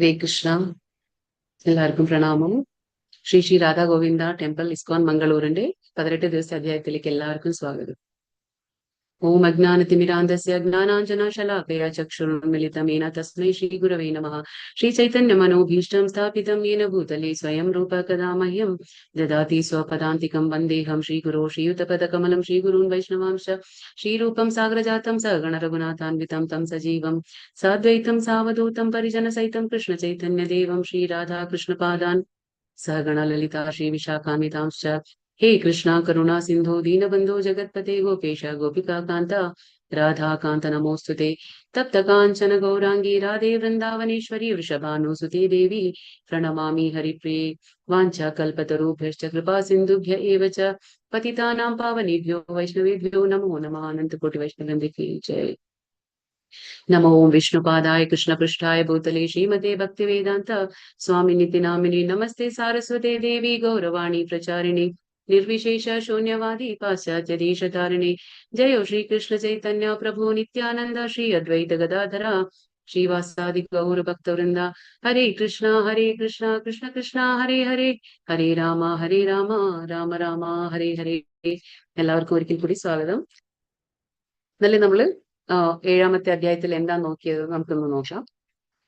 ഹരേ കൃഷ്ണ. എല്ലാവർക്കും പ്രണാമം. ശ്രീ ശ്രീ രാധാ ഗോവിന്ദ ടെമ്പിൾ ഇസ്കോൺ മംഗളൂരിന്റെ 18 ദിവസത്തെ അധ്യായത്തിലേക്ക് എല്ലാവർക്കും സ്വാഗതം. ഓം അജ്ഞാനതിമിരാന്ധസ്യ ജ്ഞാനാഞ്ജനശലാകയാ ചക്ഷുരുന്മിലിതമേന തസ്മൈ ശ്രീ ഗുരവേ നമഃ. ശ്രീ ചൈതന്യ മനോഭീഷ്ടം സ്ഥാപിതം യേന ഭൂതലേ സ്വയം രൂപ കഥാ മഹ്യം ദദാതി സ്വപദാന്തികം വന്ദേഹം ശ്രീഗുരോ ശ്രീയുതപദകമലം ശ്രീഗുരുൻ വൈഷ്ണവാംശ ശ്രീരൂപം സാഗരജാതം സഗണ രഘുനാഥാന്വിതം തം സജീവം സാദ്വൈതം സാവധൂതം പരിജനസഹിതം കൃഷ്ണ ചൈതന്യ ദേവം ശ്രീ രാധാ കൃഷ്ണപാദാൻ സഗണ ലളിതാ ശ്രീ വിശാഖാന്വിതാംശ്ച. हे कृष्णा करुणा सिंधु दीनबंधु जगत्पते गोपेश गोपिका कांता राधा कांत नमोस्तुते. तप्त कांचन गौरांगी राधे वृंदावनेश्वरी वृषभानुसुते देवी प्रणमामि हरिप्रिये. वाञ्छा कल्पतरुभ्यश्च कृपा सिन्धुभ्य एव च पतितानां पावनेभ्यो वैष्णवेभ्यो नमो नमः. अनन्तकोटि वैष्णववृन्द की जय. नमो विष्णुपादाय कृष्णपृष्ठाय भूतले श्रीमते भक्तिवेदांत स्वामिनिति नामिने नमस्ते सारस्वते देवी गौरवाणी प्रचारिणे निर्विशेष शून्यवादी पाश्चात्य देशतारिणे. जयो श्री कृष्ण चैतन्य प्रभु नित्यानंद श्री अद्वैत गदाधरा श्रीवासादि गौर भक्तवृंद. हरे कृष्णा कृष्ण कृष्ण हरे हरे हरे राम राम राम हरे हरे. എല്ലാവർക്കും ഒരിക്കൽ കൂടി സ്വാഗതം. ഇന്നലെ നമ്മള് 7ാമത്തെ അധ്യായത്തിൽ എന്താ നോക്കിയത് നമുക്കൊന്ന് നോക്കാം.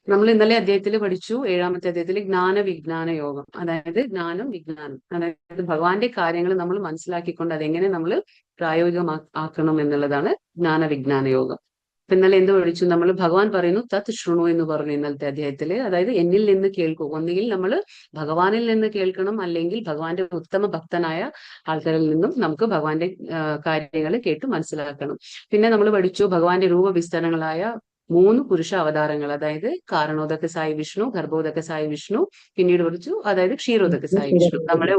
നമ്മൾ ഇന്നലെ അധ്യായത്തിൽ പഠിച്ചു 7ാമത്തെ അധ്യായത്തിൽ ജ്ഞാന വിജ്ഞാന യോഗം, അതായത് ജ്ഞാനം വിജ്ഞാനം, അതായത് ഭഗവാന്റെ കാര്യങ്ങൾ നമ്മൾ മനസ്സിലാക്കിക്കൊണ്ട് അതെങ്ങനെ നമ്മൾ പ്രായോഗികമാക്കണം എന്നുള്ളതാണ് ജ്ഞാന വിജ്ഞാന യോഗം. അപ്പൊ ഇന്നലെ എന്ത് പഠിച്ചു? നമ്മൾ ഭഗവാൻ പറയുന്നു തത് ശൃണു എന്ന് പറഞ്ഞു ഇന്നലത്തെ അധ്യായത്തില്. അതായത് എന്നിൽ നിന്ന് കേൾക്കൂ. ഒന്നുകിൽ നമ്മൾ ഭഗവാനിൽ നിന്ന് കേൾക്കണം, അല്ലെങ്കിൽ ഭഗവാന്റെ ഉത്തമ ഭക്തനായ ആൾക്കാരിൽ നിന്നും നമുക്ക് ഭഗവാന്റെ കാര്യങ്ങൾ കേട്ട് മനസ്സിലാക്കണം. പിന്നെ നമ്മൾ പഠിച്ചു ഭഗവാന്റെ രൂപവിസ്തരണങ്ങളായ 3 പുരുഷ അവതാരങ്ങൾ, അതായത് കാരണോദക സായി വിഷ്ണു, ഗർഭോദക സായി വിഷ്ണു, പിന്നീട് പഠിച്ചു അതായത് ക്ഷീരോദക സായി വിഷ്ണു. നമ്മുടെ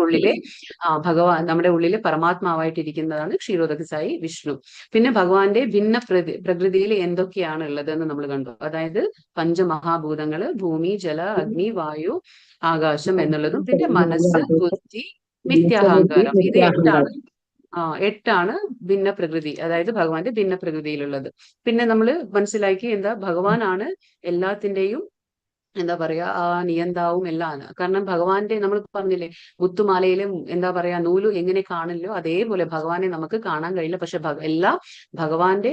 ഉള്ളിലെ പരമാത്മാവായിട്ടിരിക്കുന്നതാണ് ക്ഷീരോദക സായി വിഷ്ണു. പിന്നെ ഭഗവാന്റെ ഭിന്ന പ്രകൃതിയിൽ എന്തൊക്കെയാണ് ഉള്ളതെന്ന് നമ്മൾ കണ്ടു. അതായത് പഞ്ചമഹാഭൂതങ്ങള്, ഭൂമി, ജല, അഗ്നി, വായു, ആകാശം എന്നുള്ളതും, പിന്നെ മനസ്സ്, ബുദ്ധി, മിഥ്യാഹങ്കാരം. ഇത് 8ആണ് ഭിന്ന പ്രകൃതി, അതായത് ഭഗവാന്റെ ഭിന്ന പ്രകൃതിയിലുള്ളത്. പിന്നെ നമ്മൾ മനസ്സിലാക്കി എന്താ, ഭഗവാനാണ് എല്ലാത്തിന്റെയും എന്താ പറയാ നിയന്താവും എല്ലാം. കാരണം ഭഗവാന്റെ നമ്മൾ പറഞ്ഞില്ലേ, മുത്തുമാലയിലും എന്താ പറയാ നൂല് എങ്ങനെ കാണില്ലോ അതേപോലെ ഭഗവാനെ നമുക്ക് കാണാൻ കഴിയില്ല. പക്ഷെ എല്ലാം ഭഗവാന്റെ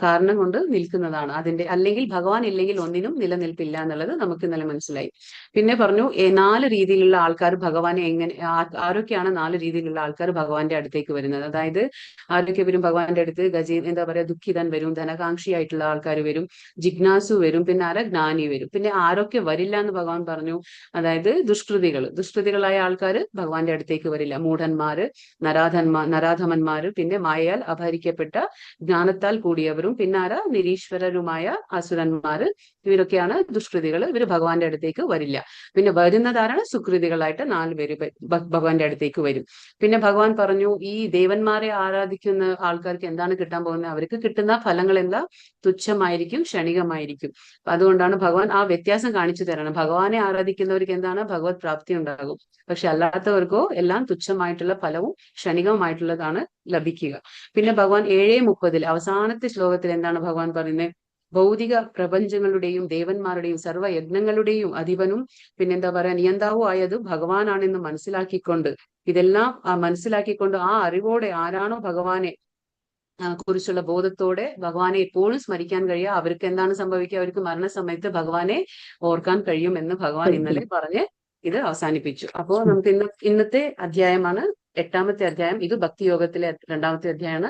കാരണം കൊണ്ട് നിൽക്കുന്നതാണ്. അല്ലെങ്കിൽ ഭഗവാൻ ഇല്ലെങ്കിൽ ഒന്നിനും നിലനിൽപ്പില്ല എന്നുള്ളത് നമുക്ക് ഇന്നലെ മനസ്സിലായി. പിന്നെ പറഞ്ഞു 4 രീതിയിലുള്ള ആൾക്കാർ ഭഗവാനെ ആരൊക്കെയാണ് 4 രീതിയിലുള്ള ആൾക്കാർ ഭഗവാന്റെ അടുത്തേക്ക് വരുന്നത്. അതായത് ആരൊക്കെ വരും ഭഗവാന്റെ അടുത്ത്? എന്താ പറയാ ദുഃഖിതൻ വരും, ധനകാംക്ഷിയായിട്ടുള്ള ആൾക്കാർ വരും, ജിജ്ഞാസു വരും, പിന്നെ ജ്ഞാനി വരും. പിന്നെ ആരൊക്കെ വരില്ല എന്ന് ഭഗവാൻ പറഞ്ഞു? അതായത് ദുഷ്കൃതികളായ ആൾക്കാർ ഭഗവാന്റെ അടുത്തേക്ക് വരില്ല. മൂഢന്മാര്, നരാധമന്മാര്, പിന്നെ മായയാൽ അപഹരിക്കപ്പെട്ട ജ്ഞാനത്താൽ കൂടിയവരും, പിന്നെ നിരീശ്വരരുമായ അസുരന്മാര്, ഇവരൊക്കെയാണ് ദുഷ്കൃതികൾ. ഇവര് ഭഗവാന്റെ അടുത്തേക്ക് വരില്ല. പിന്നെ വരുന്നതാരാണ്? സുകൃതികളായിട്ട് 4 പേര് ഭഗവാന്റെ അടുത്തേക്ക് വരും. പിന്നെ ഭഗവാൻ പറഞ്ഞു ഈ ദേവന്മാരെ ആരാധിക്കുന്ന ആൾക്കാർക്ക് എന്താണ് കിട്ടാൻ പോകുന്നത്? അവർക്ക് കിട്ടുന്ന ഫലങ്ങൾ എന്താ? തുച്ഛമായിരിക്കും, ക്ഷണികമായിരിക്കും. അതുകൊണ്ടാണ് ഭഗവാൻ ആ വ്യത്യാസം കാണിച്ചു തരണം. ഭഗവാനെ ആരാധിക്കുന്നവർക്ക് എന്താണ്? ഭഗവത് പ്രാപ്തി ഉണ്ടാകും. പക്ഷെ അല്ലാത്തവർക്കോ എല്ലാം തുച്ഛമായിട്ടുള്ള ഫലവും ക്ഷണികമായിട്ടുള്ളതാണ് ലഭിക്കുക. പിന്നെ ഭഗവാൻ 7:30 അവസാനത്തെ ശ്ലോകത്തിൽ എന്താണ് ഭഗവാൻ പറയുന്നത്? ഭൗതിക പ്രപഞ്ചങ്ങളുടെയും ദേവന്മാരുടെയും സർവ്വയജ്ഞങ്ങളുടെയും അധിപനും പിന്നെന്താ പറയാ നിയന്താവും ആയത് ഭഗവാനാണെന്ന് മനസ്സിലാക്കിക്കൊണ്ട്, ഇതെല്ലാം മനസ്സിലാക്കിക്കൊണ്ട് ആ അറിവോടെ ആരാണോ ഭഗവാനെ കുറിച്ചുള്ള ബോധത്തോടെ ഭഗവാനെ എപ്പോഴും സ്മരിക്കാൻ കഴിയുക, അവർക്ക് എന്താണ് സംഭവിക്കുക? അവർക്ക് മരണസമയത്ത് ഭഗവാനെ ഓർക്കാൻ കഴിയും എന്ന് ഭഗവാൻ ഇന്നലെ പറഞ്ഞ് ഇത് അവസാനിപ്പിച്ചു. അപ്പോ നമുക്ക് ഇന്നത്തെ അധ്യായമാണ് 8ാമത്തെ അധ്യായം. ഇത് ഭക്തിയോഗത്തിലെ 2ാമത്തെ അധ്യായമാണ്.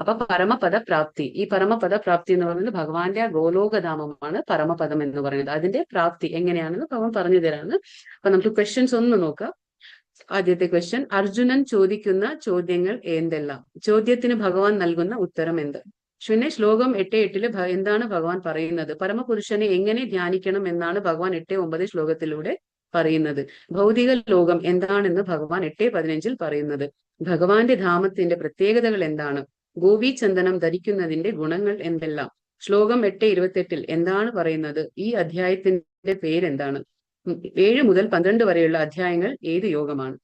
അപ്പൊ പരമപദ പ്രാപ്തി. ഈ പരമപദ പ്രാപ്തി എന്ന് പറയുന്നത് ഭഗവാന്റെ ഗോലോകധാമമാണ് പരമപദം എന്ന് പറയുന്നത്. അതിന്റെ പ്രാപ്തി എങ്ങനെയാണെന്ന് ഭഗവാൻ പറഞ്ഞു തരാണ്. അപ്പൊ നമുക്ക് ക്വസ്റ്റ്യൻസ് ഒന്ന് നോക്കാം. ആദ്യത്തെ ക്വസ്റ്റ്യൻ, അർജുനൻ ചോദിക്കുന്ന ചോദ്യങ്ങൾ എന്തെല്ലാം? ചോദ്യത്തിന് ഭഗവാൻ നൽകുന്ന ഉത്തരം എന്ത്? പിന്നെ ശ്ലോകം 8:8 എന്താണ് ഭഗവാൻ പറയുന്നത്? പരമപുരുഷനെ എങ്ങനെ ധ്യാനിക്കണം എന്നാണ് ഭഗവാൻ 8:9 ശ്ലോകത്തിലൂടെ പറയുന്നത്. ഭൗതിക ലോകം എന്താണെന്ന് ഭഗവാൻ 8:15 പറയുന്നത്. ഭഗവാന്റെ ധാമത്തിന്റെ പ്രത്യേകതകൾ എന്താണ്? ഗോപീചന്ദനം ധരിക്കുന്നതിന്റെ ഗുണങ്ങൾ എന്തെല്ലാം? ശ്ലോകം 8:28 എന്താണ് പറയുന്നത്? ഈ അധ്യായത്തിന്റെ പേരെന്താണ്? 7 മുതൽ 12 വരെയുള്ള അധ്യായങ്ങൾ ഏത് യോഗമാണ്?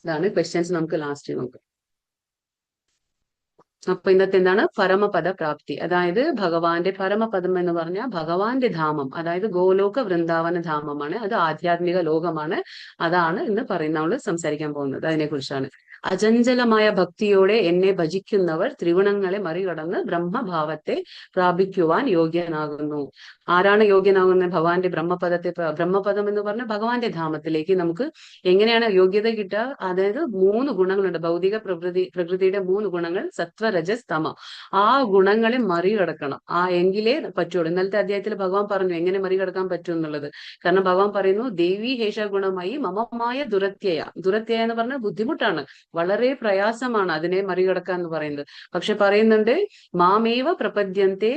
ഇതാണ് ക്വസ്റ്റ്യൻസ്. നമുക്ക് ലാസ്റ്റ് നോക്കാം. അപ്പൊ ഇന്നത്തെ എന്താണ് പരമപദ പ്രാപ്തി, അതായത് ഭഗവാന്റെ പരമപദം എന്ന് പറഞ്ഞാൽ ഭഗവാന്റെ ധാമം, അതായത് ഗോലോക വൃന്ദാവന ധാമമാണ്, അത് ആധ്യാത്മിക ലോകമാണ്. അതാണ് ഇന്ന് നമ്മൾ സംസാരിക്കാൻ പോകുന്നത്, അതിനെ കുറിച്ചാണ്. അചഞ്ചലമായ ഭക്തിയോടെ എന്നെ ഭജിക്കുന്നവർ ത്രിഗുണങ്ങളെ മറികടന്ന് ബ്രഹ്മഭാവത്തെ പ്രാപിക്കുവാൻ യോഗ്യനാകുന്നു. ആരാണ് യോഗ്യനാകുന്നത്? ഭഗവാന്റെ ബ്രഹ്മപദം എന്ന് പറഞ്ഞ ഭഗവാന്റെ ധാമത്തിലേക്ക് നമുക്ക് എങ്ങനെയാണ് യോഗ്യത കിട്ടുക? അതായത് 3 ഗുണങ്ങളുണ്ട്, ഭൗതിക പ്രകൃതിയുടെ 3 ഗുണങ്ങൾ, സത്വ രജസ് തമ. ആ ഗുണങ്ങളെ മറികടക്കണം, എങ്കിലേ പറ്റുള്ളൂ. ഇന്നലത്തെ അധ്യായത്തിൽ ഭഗവാൻ പറഞ്ഞു എങ്ങനെ മറികടക്കാൻ പറ്റും എന്നുള്ളത്. കാരണം ഭഗവാൻ പറയുന്നു ദേവി ഹേഷ ഗുണമായി മമമായ ദുരത്യയ എന്ന് പറഞ്ഞാൽ ബുദ്ധിമുട്ടാണ്, വളരെ പ്രയാസമാണ് അതിനെ മറികടക്കുക എന്ന് പറയുന്നത്. പക്ഷെ പറയുന്നുണ്ട് മാമേവ പ്രപദ്യന്തെ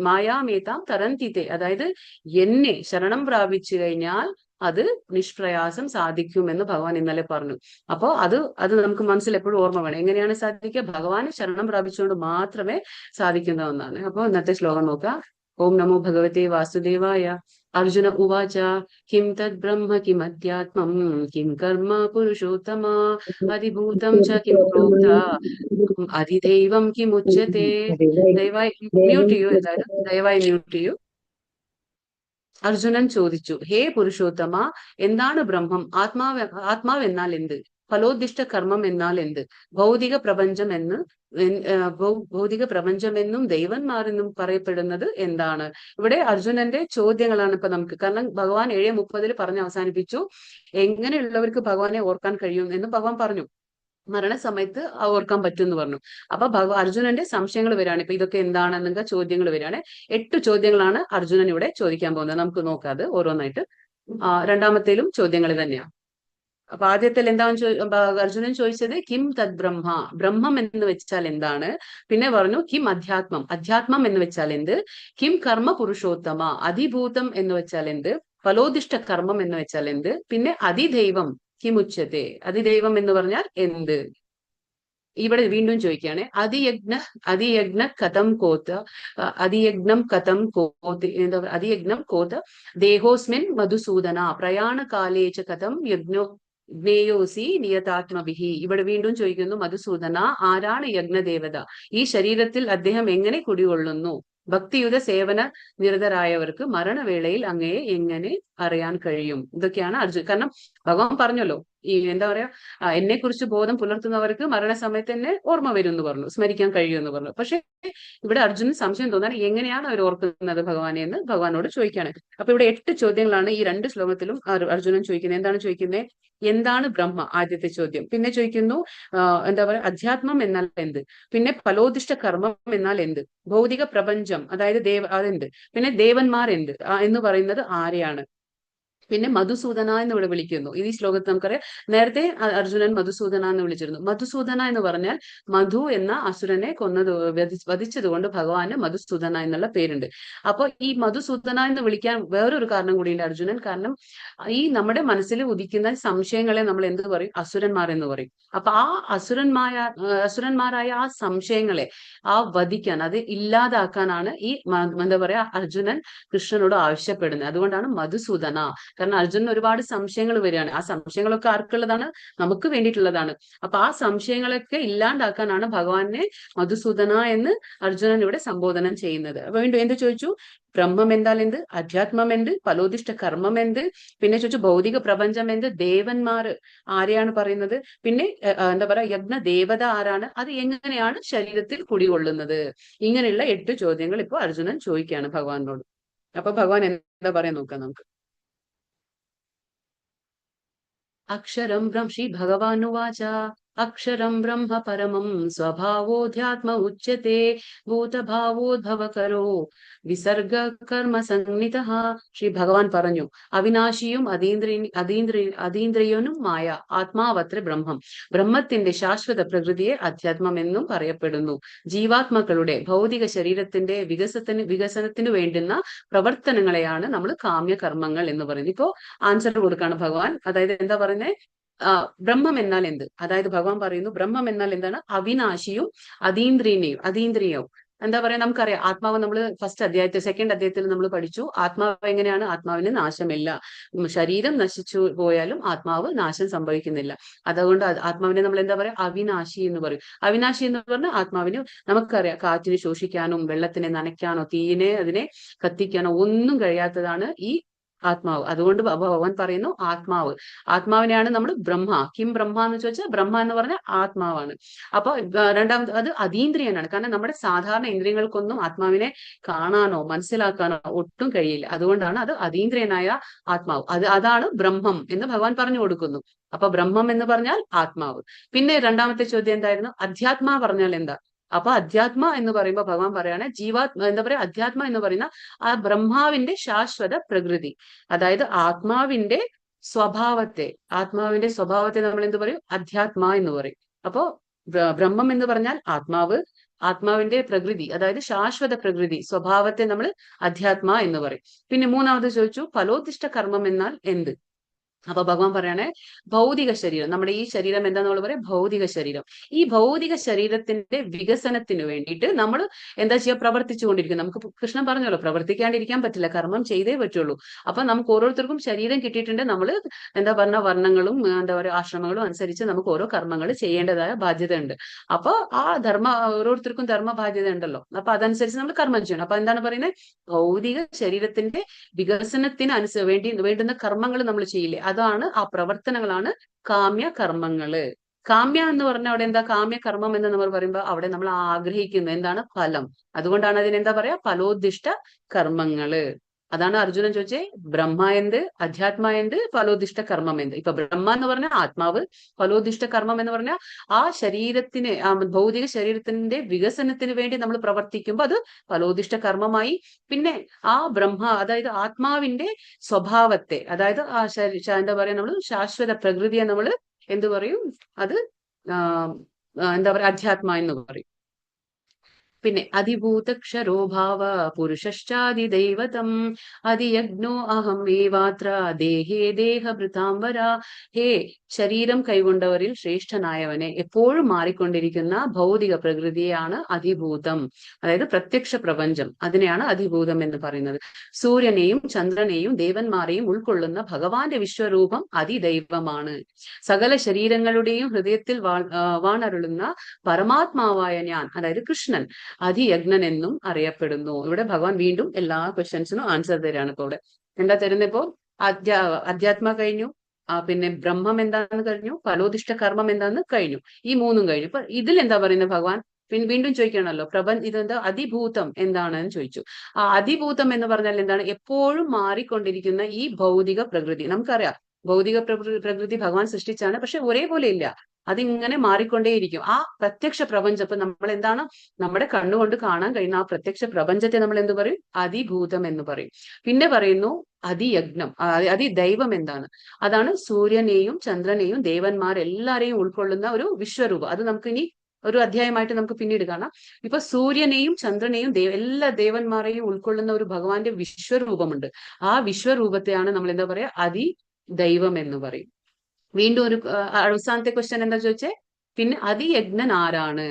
മായാമേതാം തരന്തിത്തെ, അതായത് എന്നെ ശരണം പ്രാപിച്ചു കഴിഞ്ഞാൽ അത് നിഷ്പ്രയാസം സാധിക്കുമെന്ന് ഭഗവാൻ ഇന്നലെ പറഞ്ഞു. അപ്പോ അത് നമുക്ക് മനസ്സിൽ എപ്പോഴും ഓർമ്മ വേണം. എങ്ങനെയാണ് സാധിക്കുക? ഭഗവാനെ ശരണം പ്രാപിച്ചുകൊണ്ട് മാത്രമേ സാധിക്കുന്ന ഒന്നാണ്. അപ്പൊ ഇന്നത്തെ ശ്ലോകം നോക്കാം. ഓം നമോ ഭഗവതേ വാസുദേവായ. അർജുന ഉവാച കിം തദ് ബ്രഹ്മ കിം അധ്യാത്മം കിം കർമ്മ പുരുഷോത്തമ അതിഭൂതം ച കിം പ്രോക്ത അതിദൈവം കിം ഉച്യത്തെ. ദയവായി മ്യൂട്ട് ചെയ്യൂ, എല്ലാവരും ദയവായി മ്യൂട്ട് ചെയ്യൂ. അർജുനൻ ചോദിച്ചു, ഹേ പുരുഷോത്തമ, എന്താണ് ബ്രഹ്മം? ആത്മാവ് എന്നാൽ എന്ത്? ഫലോദിഷ്ട കർമ്മം എന്നാൽ എന്ത്? ഭൗതിക പ്രപഞ്ചമെന്നും ദൈവന്മാരെന്നും പറയപ്പെടുന്നത് എന്താണ്? ഇവിടെ അർജുനന്റെ ചോദ്യങ്ങളാണ് ഇപ്പൊ നമുക്ക്. കാരണം ഭഗവാൻ 7:30 പറഞ്ഞ് അവസാനിപ്പിച്ചു. എങ്ങനെയുള്ളവർക്ക് ഭഗവാനെ ഓർക്കാൻ കഴിയും എന്ന് ഭഗവാൻ പറഞ്ഞു. മരണസമയത്ത് ഓർക്കാൻ പറ്റും എന്ന് പറഞ്ഞു. അപ്പൊ അർജുനന്റെ സംശയങ്ങൾ വരികയാണ്. ഇപ്പൊ ഇതൊക്കെ എന്താണെന്നൊക്കെ ചോദ്യങ്ങൾ വരികയാണ്. 8 ചോദ്യങ്ങളാണ് അർജുനൻ ഇവിടെ ചോദിക്കാൻ പോകുന്നത്. നമുക്ക് നോക്കാം അത് ഓരോന്നായിട്ട്. രണ്ടാമത്തേലും ചോദ്യങ്ങൾ തന്നെയാണ്. അപ്പൊ ആദ്യത്തിൽ എന്താണ് അർജുനൻ ചോദിച്ചത്? കിം തദ് ബ്രഹ്മ, ബ്രഹ്മം എന്ന് വെച്ചാൽ എന്താണ്? പിന്നെ പറഞ്ഞു കിം അധ്യാത്മം എന്ന് വെച്ചാൽ എന്ത്? കിം കർമ്മ പുരുഷോത്തമ, അതിഭൂതം എന്ന് വെച്ചാൽ എന്ത്? ഫലോദിഷ്ട കർമ്മം എന്ന് വെച്ചാൽ എന്ത്? പിന്നെ അതിദൈവം കിമുച്യത്തെ, അതിദൈവം എന്ന് പറഞ്ഞാൽ എന്ത്? ഇവിടെ വീണ്ടും ചോദിക്കുകയാണ്, അതിയജ്ഞ കഥം കോത്ത്, അതിയജ്ഞം കോത്ത് ദേഹോസ്മിൻ മധുസൂദന പ്രയാണ കാലേച്ച കഥം ജ്ഞേയോസി നിയതാത്മഭിഹി. ഇവിടെ വീണ്ടും ചോദിക്കുന്നു, മധുസൂദന, ആരാണ് യജ്ഞദേവത? ഈ ശരീരത്തിൽ അദ്ദേഹം എങ്ങനെ കുടികൊള്ളുന്നു? ഭക്തിയുത സേവന നിരതരായവർക്ക് മരണവേളയിൽ അങ്ങയെ എങ്ങനെ അറിയാൻ കഴിയും? ഇതൊക്കെയാണ് അർജുൻ. കാരണം ഭഗവാൻ പറഞ്ഞല്ലോ, ഈ എന്താ പറയാ, എന്നെ കുറിച്ച് ബോധം പുലർത്തുന്നവർക്ക് മരണസമയത്ത് തന്നെ ഓർമ്മ വരും എന്ന് പറഞ്ഞു, സ്മരിക്കാൻ കഴിയുമെന്ന് പറഞ്ഞു. പക്ഷെ ഇവിടെ അർജുനന് സംശയം തോന്നാൻ, എങ്ങനെയാണ് അവർ ഓർക്കുന്നത് ഭഗവാനെ എന്ന് ഭഗവാനോട് ചോദിക്കുകയാണ്. അപ്പൊ ഇവിടെ 8 ചോദ്യങ്ങളാണ് ഈ 2 ശ്ലോകത്തിലും അർജുനൻ ചോദിക്കുന്നത്. എന്താണ് ചോദിക്കുന്നത്? എന്താണ് ബ്രഹ്മ? ആദ്യത്തെ ചോദ്യം. പിന്നെ ചോദിക്കുന്നു എന്താ പറയാ, അധ്യാത്മം എന്നാൽ എന്ത്? പിന്നെ ഫലോദിഷ്ട കർമ്മം എന്നാൽ എന്ത്? ഭൗതിക പ്രപഞ്ചം, അതായത് അതെന്ത്? പിന്നെ ദേവന്മാർ എന്ത് എന്ന് പറയുന്നത് ആരെയാണ്? പിന്നെ മധുസൂദന എന്ന് ഇവിടെ വിളിക്കുന്നു. ഈ ശ്ലോകത്ത് നമുക്കറിയാം, നേരത്തെ അർജുനൻ മധുസൂദന എന്ന് വിളിച്ചിരുന്നു. മധുസൂദന എന്ന് പറഞ്ഞാൽ മധു എന്ന അസുരനെ വധിച്ചത് കൊണ്ട് ഭഗവാന് മധുസൂദന എന്നുള്ള പേരുണ്ട്. അപ്പൊ ഈ മധുസൂദന എന്ന് വിളിക്കാൻ വേറൊരു കാരണം കൂടിയുണ്ട് അർജുനൻ. കാരണം ഈ നമ്മുടെ മനസ്സിൽ ഉദിക്കുന്ന സംശയങ്ങളെ നമ്മൾ എന്ത് പറയും? അസുരന്മാർ എന്ന് പറയും. അപ്പൊ ആ അസുരന്മാരായ ആ സംശയങ്ങളെ വധിക്കാൻ, അത് ഇല്ലാതാക്കാനാണ് ഈ എന്താ പറയാ അർജുനൻ കൃഷ്ണനോട് ആവശ്യപ്പെടുന്നത്. അതുകൊണ്ടാണ് മധുസൂദന. കാരണം അർജുനന് ഒരുപാട് സംശയങ്ങൾ വരികയാണ്. ആ സംശയങ്ങളൊക്കെ ആർക്കുള്ളതാണ്? നമുക്ക് വേണ്ടിയിട്ടുള്ളതാണ്. അപ്പൊ ആ സംശയങ്ങളൊക്കെ ഇല്ലാണ്ടാക്കാനാണ് ഭഗവാനെ മധുസൂദന എന്ന് അർജുനൻ ഇവിടെ സംബോധനം ചെയ്യുന്നത്. അപ്പൊ വീണ്ടും എന്ത് ചോദിച്ചു? ബ്രഹ്മം എന്നാൽ എന്ത്? അധ്യാത്മം എന്ത്? ഫലോദിഷ്ട കർമ്മം എന്ത്? പിന്നെ ചോദിച്ചു ഭൗതിക പ്രപഞ്ചം എന്ത്? ദേവന്മാര് ആരെയാണ് പറയുന്നത്? പിന്നെ എന്താ പറയാ, യജ്ഞ ദേവത ആരാണ്? അത് എങ്ങനെയാണ് ശരീരത്തിൽ കുടികൊള്ളുന്നത്? ഇങ്ങനെയുള്ള 8 ചോദ്യങ്ങൾ ഇപ്പൊ അർജുനൻ ചോദിക്കുകയാണ് ഭഗവാനോട്. അപ്പൊ ഭഗവാൻ എന്താ പറയാൻ നോക്കാം നമുക്ക്. അക്ഷരം ശ്രീ ഭഗവാനുവാച അക്ഷരം ബ്രഹ്മ പരമം സ്വഭാവോധ്യാത്മ ഉച്യത്തെ ഭൂതഭാവോദ്ഭവകരോ വിസർഗ കർമ്മ സംനിതഃ. ശ്രീ ഭഗവാൻ പറഞ്ഞു, അവിനാശിയും അതീന്ദ്രിയനും മായ ആത്മാവത്ര ബ്രഹ്മം. ബ്രഹ്മത്തിന്റെ ശാശ്വത പ്രകൃതിയെ അധ്യാത്മം എന്നും പറയപ്പെടുന്നു. ജീവാത്മാക്കളുടെ ഭൗതിക ശരീരത്തിന്റെ വികസനത്തിന് വേണ്ടുന്ന പ്രവർത്തനങ്ങളെയാണ് നമ്മൾ കാമ്യകർമ്മങ്ങൾ എന്ന് പറയുന്നത്. ഇപ്പോ ആൻസർ കൊടുക്കാണ് ഭഗവാൻ. അതായത് എന്താ പറയുന്നത്? ബ്രഹ്മം എന്നാൽ എന്ത്? അതായത് ഭഗവാൻ പറയുന്നു ബ്രഹ്മം എന്നാൽ എന്താണ്? അവിനാശിയും അതീന്ദ്രിയവും എന്താ പറയാ, നമുക്കറിയാം ആത്മാവ് നമ്മൾ ഫസ്റ്റ് അധ്യായത്തിൽ സെക്കൻഡ് അധ്യായത്തിൽ നമ്മൾ പഠിച്ചു ആത്മാവ് എങ്ങനെയാണ്, ആത്മാവിന് നാശമില്ല. ശരീരം നശിച്ചു പോയാലും ആത്മാവ് നാശം സംഭവിക്കുന്നില്ല. അതുകൊണ്ട് ആത്മാവിനെ നമ്മൾ എന്താ പറയാ, അവിനാശി എന്ന് പറയും. അവിനാശി എന്ന് പറഞ്ഞാൽ ആത്മാവിന് നമുക്കറിയാം കാറ്റിനെ ശോഷിക്കാനും വെള്ളത്തിനെ നനയ്ക്കാനോ തീയിനെ അതിനെ കത്തിക്കാനോ ഒന്നും കഴിയാത്തതാണ് ഈ ആത്മാവ്. അതുകൊണ്ട് ഭഗവാൻ പറയുന്നു ആത്മാവ്, ആത്മാവിനെയാണ് നമ്മൾ ബ്രഹ്മ. കിം ബ്രഹ്മ എന്ന് ചോദിച്ചാൽ ബ്രഹ്മ എന്ന് പറഞ്ഞാൽ ആത്മാവാണ്. അപ്പൊ രണ്ടാമത് അത് അതീന്ദ്രിയനാണ്. കാരണം നമ്മുടെ സാധാരണ ഇന്ദ്രിയങ്ങൾക്കൊന്നും ആത്മാവിനെ കാണാനോ മനസ്സിലാക്കാനോ ഒട്ടും കഴിയില്ല. അതുകൊണ്ടാണ് അത് അതീന്ദ്രിയനായ ആത്മാവ്. അതാണ് ബ്രഹ്മം എന്ന് ഭഗവാൻ പറഞ്ഞു കൊടുക്കുന്നു. അപ്പൊ ബ്രഹ്മം എന്ന് പറഞ്ഞാൽ ആത്മാവ്. പിന്നെ രണ്ടാമത്തെ ചോദ്യം എന്തായിരുന്നു, അധ്യാത്മ പറഞ്ഞാൽ എന്താ? അപ്പൊ അധ്യാത്മ എന്ന് പറയുമ്പോൾ ഭഗവാൻ പറയാണ് എന്താ പറയാ, അധ്യാത്മ എന്ന് പറയുന്ന ആ ബ്രഹ്മാവിന്റെ ശാശ്വത പ്രകൃതി, അതായത് ആത്മാവിന്റെ സ്വഭാവത്തെ നമ്മൾ എന്ത് പറയും, അധ്യാത്മ എന്ന് പറയും. അപ്പോ ബ്രഹ്മം എന്ന് പറഞ്ഞാൽ ആത്മാവ്, ആത്മാവിന്റെ പ്രകൃതി അതായത് ശാശ്വത പ്രകൃതി സ്വഭാവത്തെ നമ്മൾ അധ്യാത്മ എന്ന് പറയും. പിന്നെ മൂന്നാമത് ചോദിച്ചു ഫലോദിഷ്ട കർമ്മം എന്നാൽ എന്ത്? അപ്പൊ ഭഗവാൻ പറയണേ ഭൗതിക ശരീരം, നമ്മുടെ ഈ ശരീരം എന്താ നമ്മൾ പറയാം, ഭൗതിക ശരീരം. ഈ ഭൗതിക ശരീരത്തിന്റെ വികസനത്തിന് വേണ്ടിയിട്ട് നമ്മൾ എന്താ ചെയ്യുക, പ്രവർത്തിച്ചു കൊണ്ടിരിക്കും. നമുക്ക് കൃഷ്ണൻ പറഞ്ഞല്ലോ പ്രവർത്തിക്കാണ്ടിരിക്കാൻ പറ്റില്ല, കർമ്മം ചെയ്തേ പറ്റുള്ളൂ. അപ്പൊ നമുക്ക് ഓരോരുത്തർക്കും ശരീരം കിട്ടിയിട്ടുണ്ട്. നമ്മൾ എന്താ പറഞ്ഞ വർണ്ണങ്ങളും എന്താ പറയുക ആശ്രമങ്ങളും അനുസരിച്ച് നമുക്ക് ഓരോ കർമ്മങ്ങൾ ചെയ്യേണ്ടതായ ബാധ്യത ഉണ്ട്. അപ്പൊ ആ ഓരോരുത്തർക്കും ധർമ്മ ബാധ്യത ഉണ്ടല്ലോ. അപ്പൊ അതനുസരിച്ച് നമ്മൾ കർമ്മം ചെയ്യണം. അപ്പൊ എന്താണ് പറയുന്നത്, ഭൗതിക ശരീരത്തിന്റെ വികസനത്തിന് വേണ്ടുന്ന കർമ്മങ്ങൾ നമ്മൾ ചെയ്യില്ലേ, അതാണ് ആ പ്രവർത്തനങ്ങളാണ് കാമ്യ കർമ്മങ്ങള്. കാമ്യ എന്ന് പറഞ്ഞാൽ അവിടെ എന്താ, കാമ്യ കർമ്മം എന്ന് നമ്മൾ പറയുമ്പോൾ അവിടെ നമ്മൾ ആഗ്രഹിക്കുന്നത് എന്താണ്, ഫലം. അതുകൊണ്ടാണ് അതിനെന്താ പറയാ, ഫലോദിഷ്ട കർമ്മങ്ങള്. അതാണ് അർജുനൻ ചോദിച്ചേ ബ്രഹ്മ എന്ത്, അധ്യാത്മ എന്ത്, ഫലോദിഷ്ട കർമ്മം എന്ത്. ഇപ്പൊ ബ്രഹ്മ എന്ന് പറഞ്ഞാൽ ആത്മാവ്, ഫലോദിഷ്ട കർമ്മം എന്ന് പറഞ്ഞാൽ ആ ശരീരത്തിന്, ആ ഭൗതിക ശരീരത്തിന്റെ വികസനത്തിന് വേണ്ടി നമ്മൾ പ്രവർത്തിക്കുമ്പോൾ അത് ഫലോദിഷ്ട കർമ്മമായി. പിന്നെ ആ അതായത് ആത്മാവിന്റെ സ്വഭാവത്തെ, അതായത് ആ എന്താ പറയാ, നമ്മൾ ശാശ്വത പ്രകൃതിയെ നമ്മൾ എന്ത് പറയും, അത് എന്താ പറയാ, അധ്യാത്മ എന്ന് പറയും. പിന്നെ അതിഭൂതക്ഷരോഭാവ പുരുഷശ്ചാദിദൈവതം അതിയജ്ഞോ അഹം ഏവാത്ര ദേഹേ ദേഹഭൃതാംബര. ഹേ ശരീരം കൈകൊണ്ടവരിൽ ശ്രേഷ്ഠനായവനെ, എപ്പോഴും മാറിക്കൊണ്ടിരിക്കുന്ന ഭൗതിക പ്രകൃതിയാണ് അതിഭൂതം, അതായത് പ്രത്യക്ഷ പ്രപഞ്ചം, അതിനെയാണ് അതിഭൂതം എന്ന് പറയുന്നത്. സൂര്യനെയും ചന്ദ്രനെയും ദേവന്മാരെയും ഉൾക്കൊള്ളുന്ന ഭഗവാന്റെ വിശ്വരൂപം അതിദൈവമാണ്. സകല ശരീരങ്ങളുടെയും ഹൃദയത്തിൽ വാണരുളുന്ന പരമാത്മാവായ ഞാൻ, അതായത് കൃഷ്ണൻ അതിയജ്ഞൻ എന്നും അറിയപ്പെടുന്നു. ഇവിടെ ഭഗവാൻ വീണ്ടും എല്ലാ ക്വസ്റ്റ്യൻസിനും ആൻസർ തരാണ്. ഇപ്പൊ ഇവിടെ എന്താ തരുന്നത്, ഇപ്പോ അധ്യാത്മ കഴിഞ്ഞു, പിന്നെ ബ്രഹ്മം എന്താന്ന് കഴിഞ്ഞു, ഫലോദിഷ്ട കർമ്മം എന്താന്ന് കഴിഞ്ഞു, ഈ മൂന്നും കഴിഞ്ഞു. ഇപ്പൊ ഇതിൽ എന്താ പറയുന്നത് ഭഗവാൻ വീണ്ടും ചോദിക്കണല്ലോ, ഇതെന്താ അതിഭൂതം എന്താണെന്ന് ചോദിച്ചു. ആ അതിഭൂതം എന്ന് പറഞ്ഞാൽ എന്താണ്, എപ്പോഴും മാറിക്കൊണ്ടിരിക്കുന്ന ഈ ഭൗതിക പ്രകൃതി. നമുക്കറിയാം ഭൗതിക പ്രകൃതി ഭഗവാൻ സൃഷ്ടിച്ചാണ്, പക്ഷെ ഒരേപോലെ ഇല്ല, അതിങ്ങനെ മാറിക്കൊണ്ടേയിരിക്കും. ആ പ്രത്യക്ഷ പ്രപഞ്ചം, ഇപ്പൊ നമ്മൾ എന്താണ് നമ്മുടെ കണ്ണുകൊണ്ട് കാണാൻ കഴിയുന്ന ആ പ്രത്യക്ഷ പ്രപഞ്ചത്തെ നമ്മൾ എന്ത് പറയും, അതിഭൂതം എന്ന് പറയും. പിന്നെ പറയുന്നു അതിയജ്ഞം, അതിദൈവം എന്താണ്, അതാണ് സൂര്യനെയും ചന്ദ്രനെയും ദേവന്മാരെല്ലാരെയും ഉൾക്കൊള്ളുന്ന ഒരു വിശ്വരൂപം. അത് നമുക്ക് ഇനി ഒരു അധ്യായമായിട്ട് നമുക്ക് പിന്നീട് കാണാം. ഇപ്പൊ സൂര്യനെയും ചന്ദ്രനെയും എല്ലാ ദേവന്മാരെയും ഉൾക്കൊള്ളുന്ന ഒരു ഭഗവാന്റെ വിശ്വരൂപമുണ്ട്. ആ വിശ്വരൂപത്തെയാണ് നമ്മൾ എന്താ പറയാ, അതിദൈവം എന്ന് പറയും. വീണ്ടും ഒരു അവസാനത്തെ ക്വസ്റ്റ്യൻ എന്താ ചോദിച്ചേ, പിന്നെ അതിയജ്ഞൻ ആരാണ്,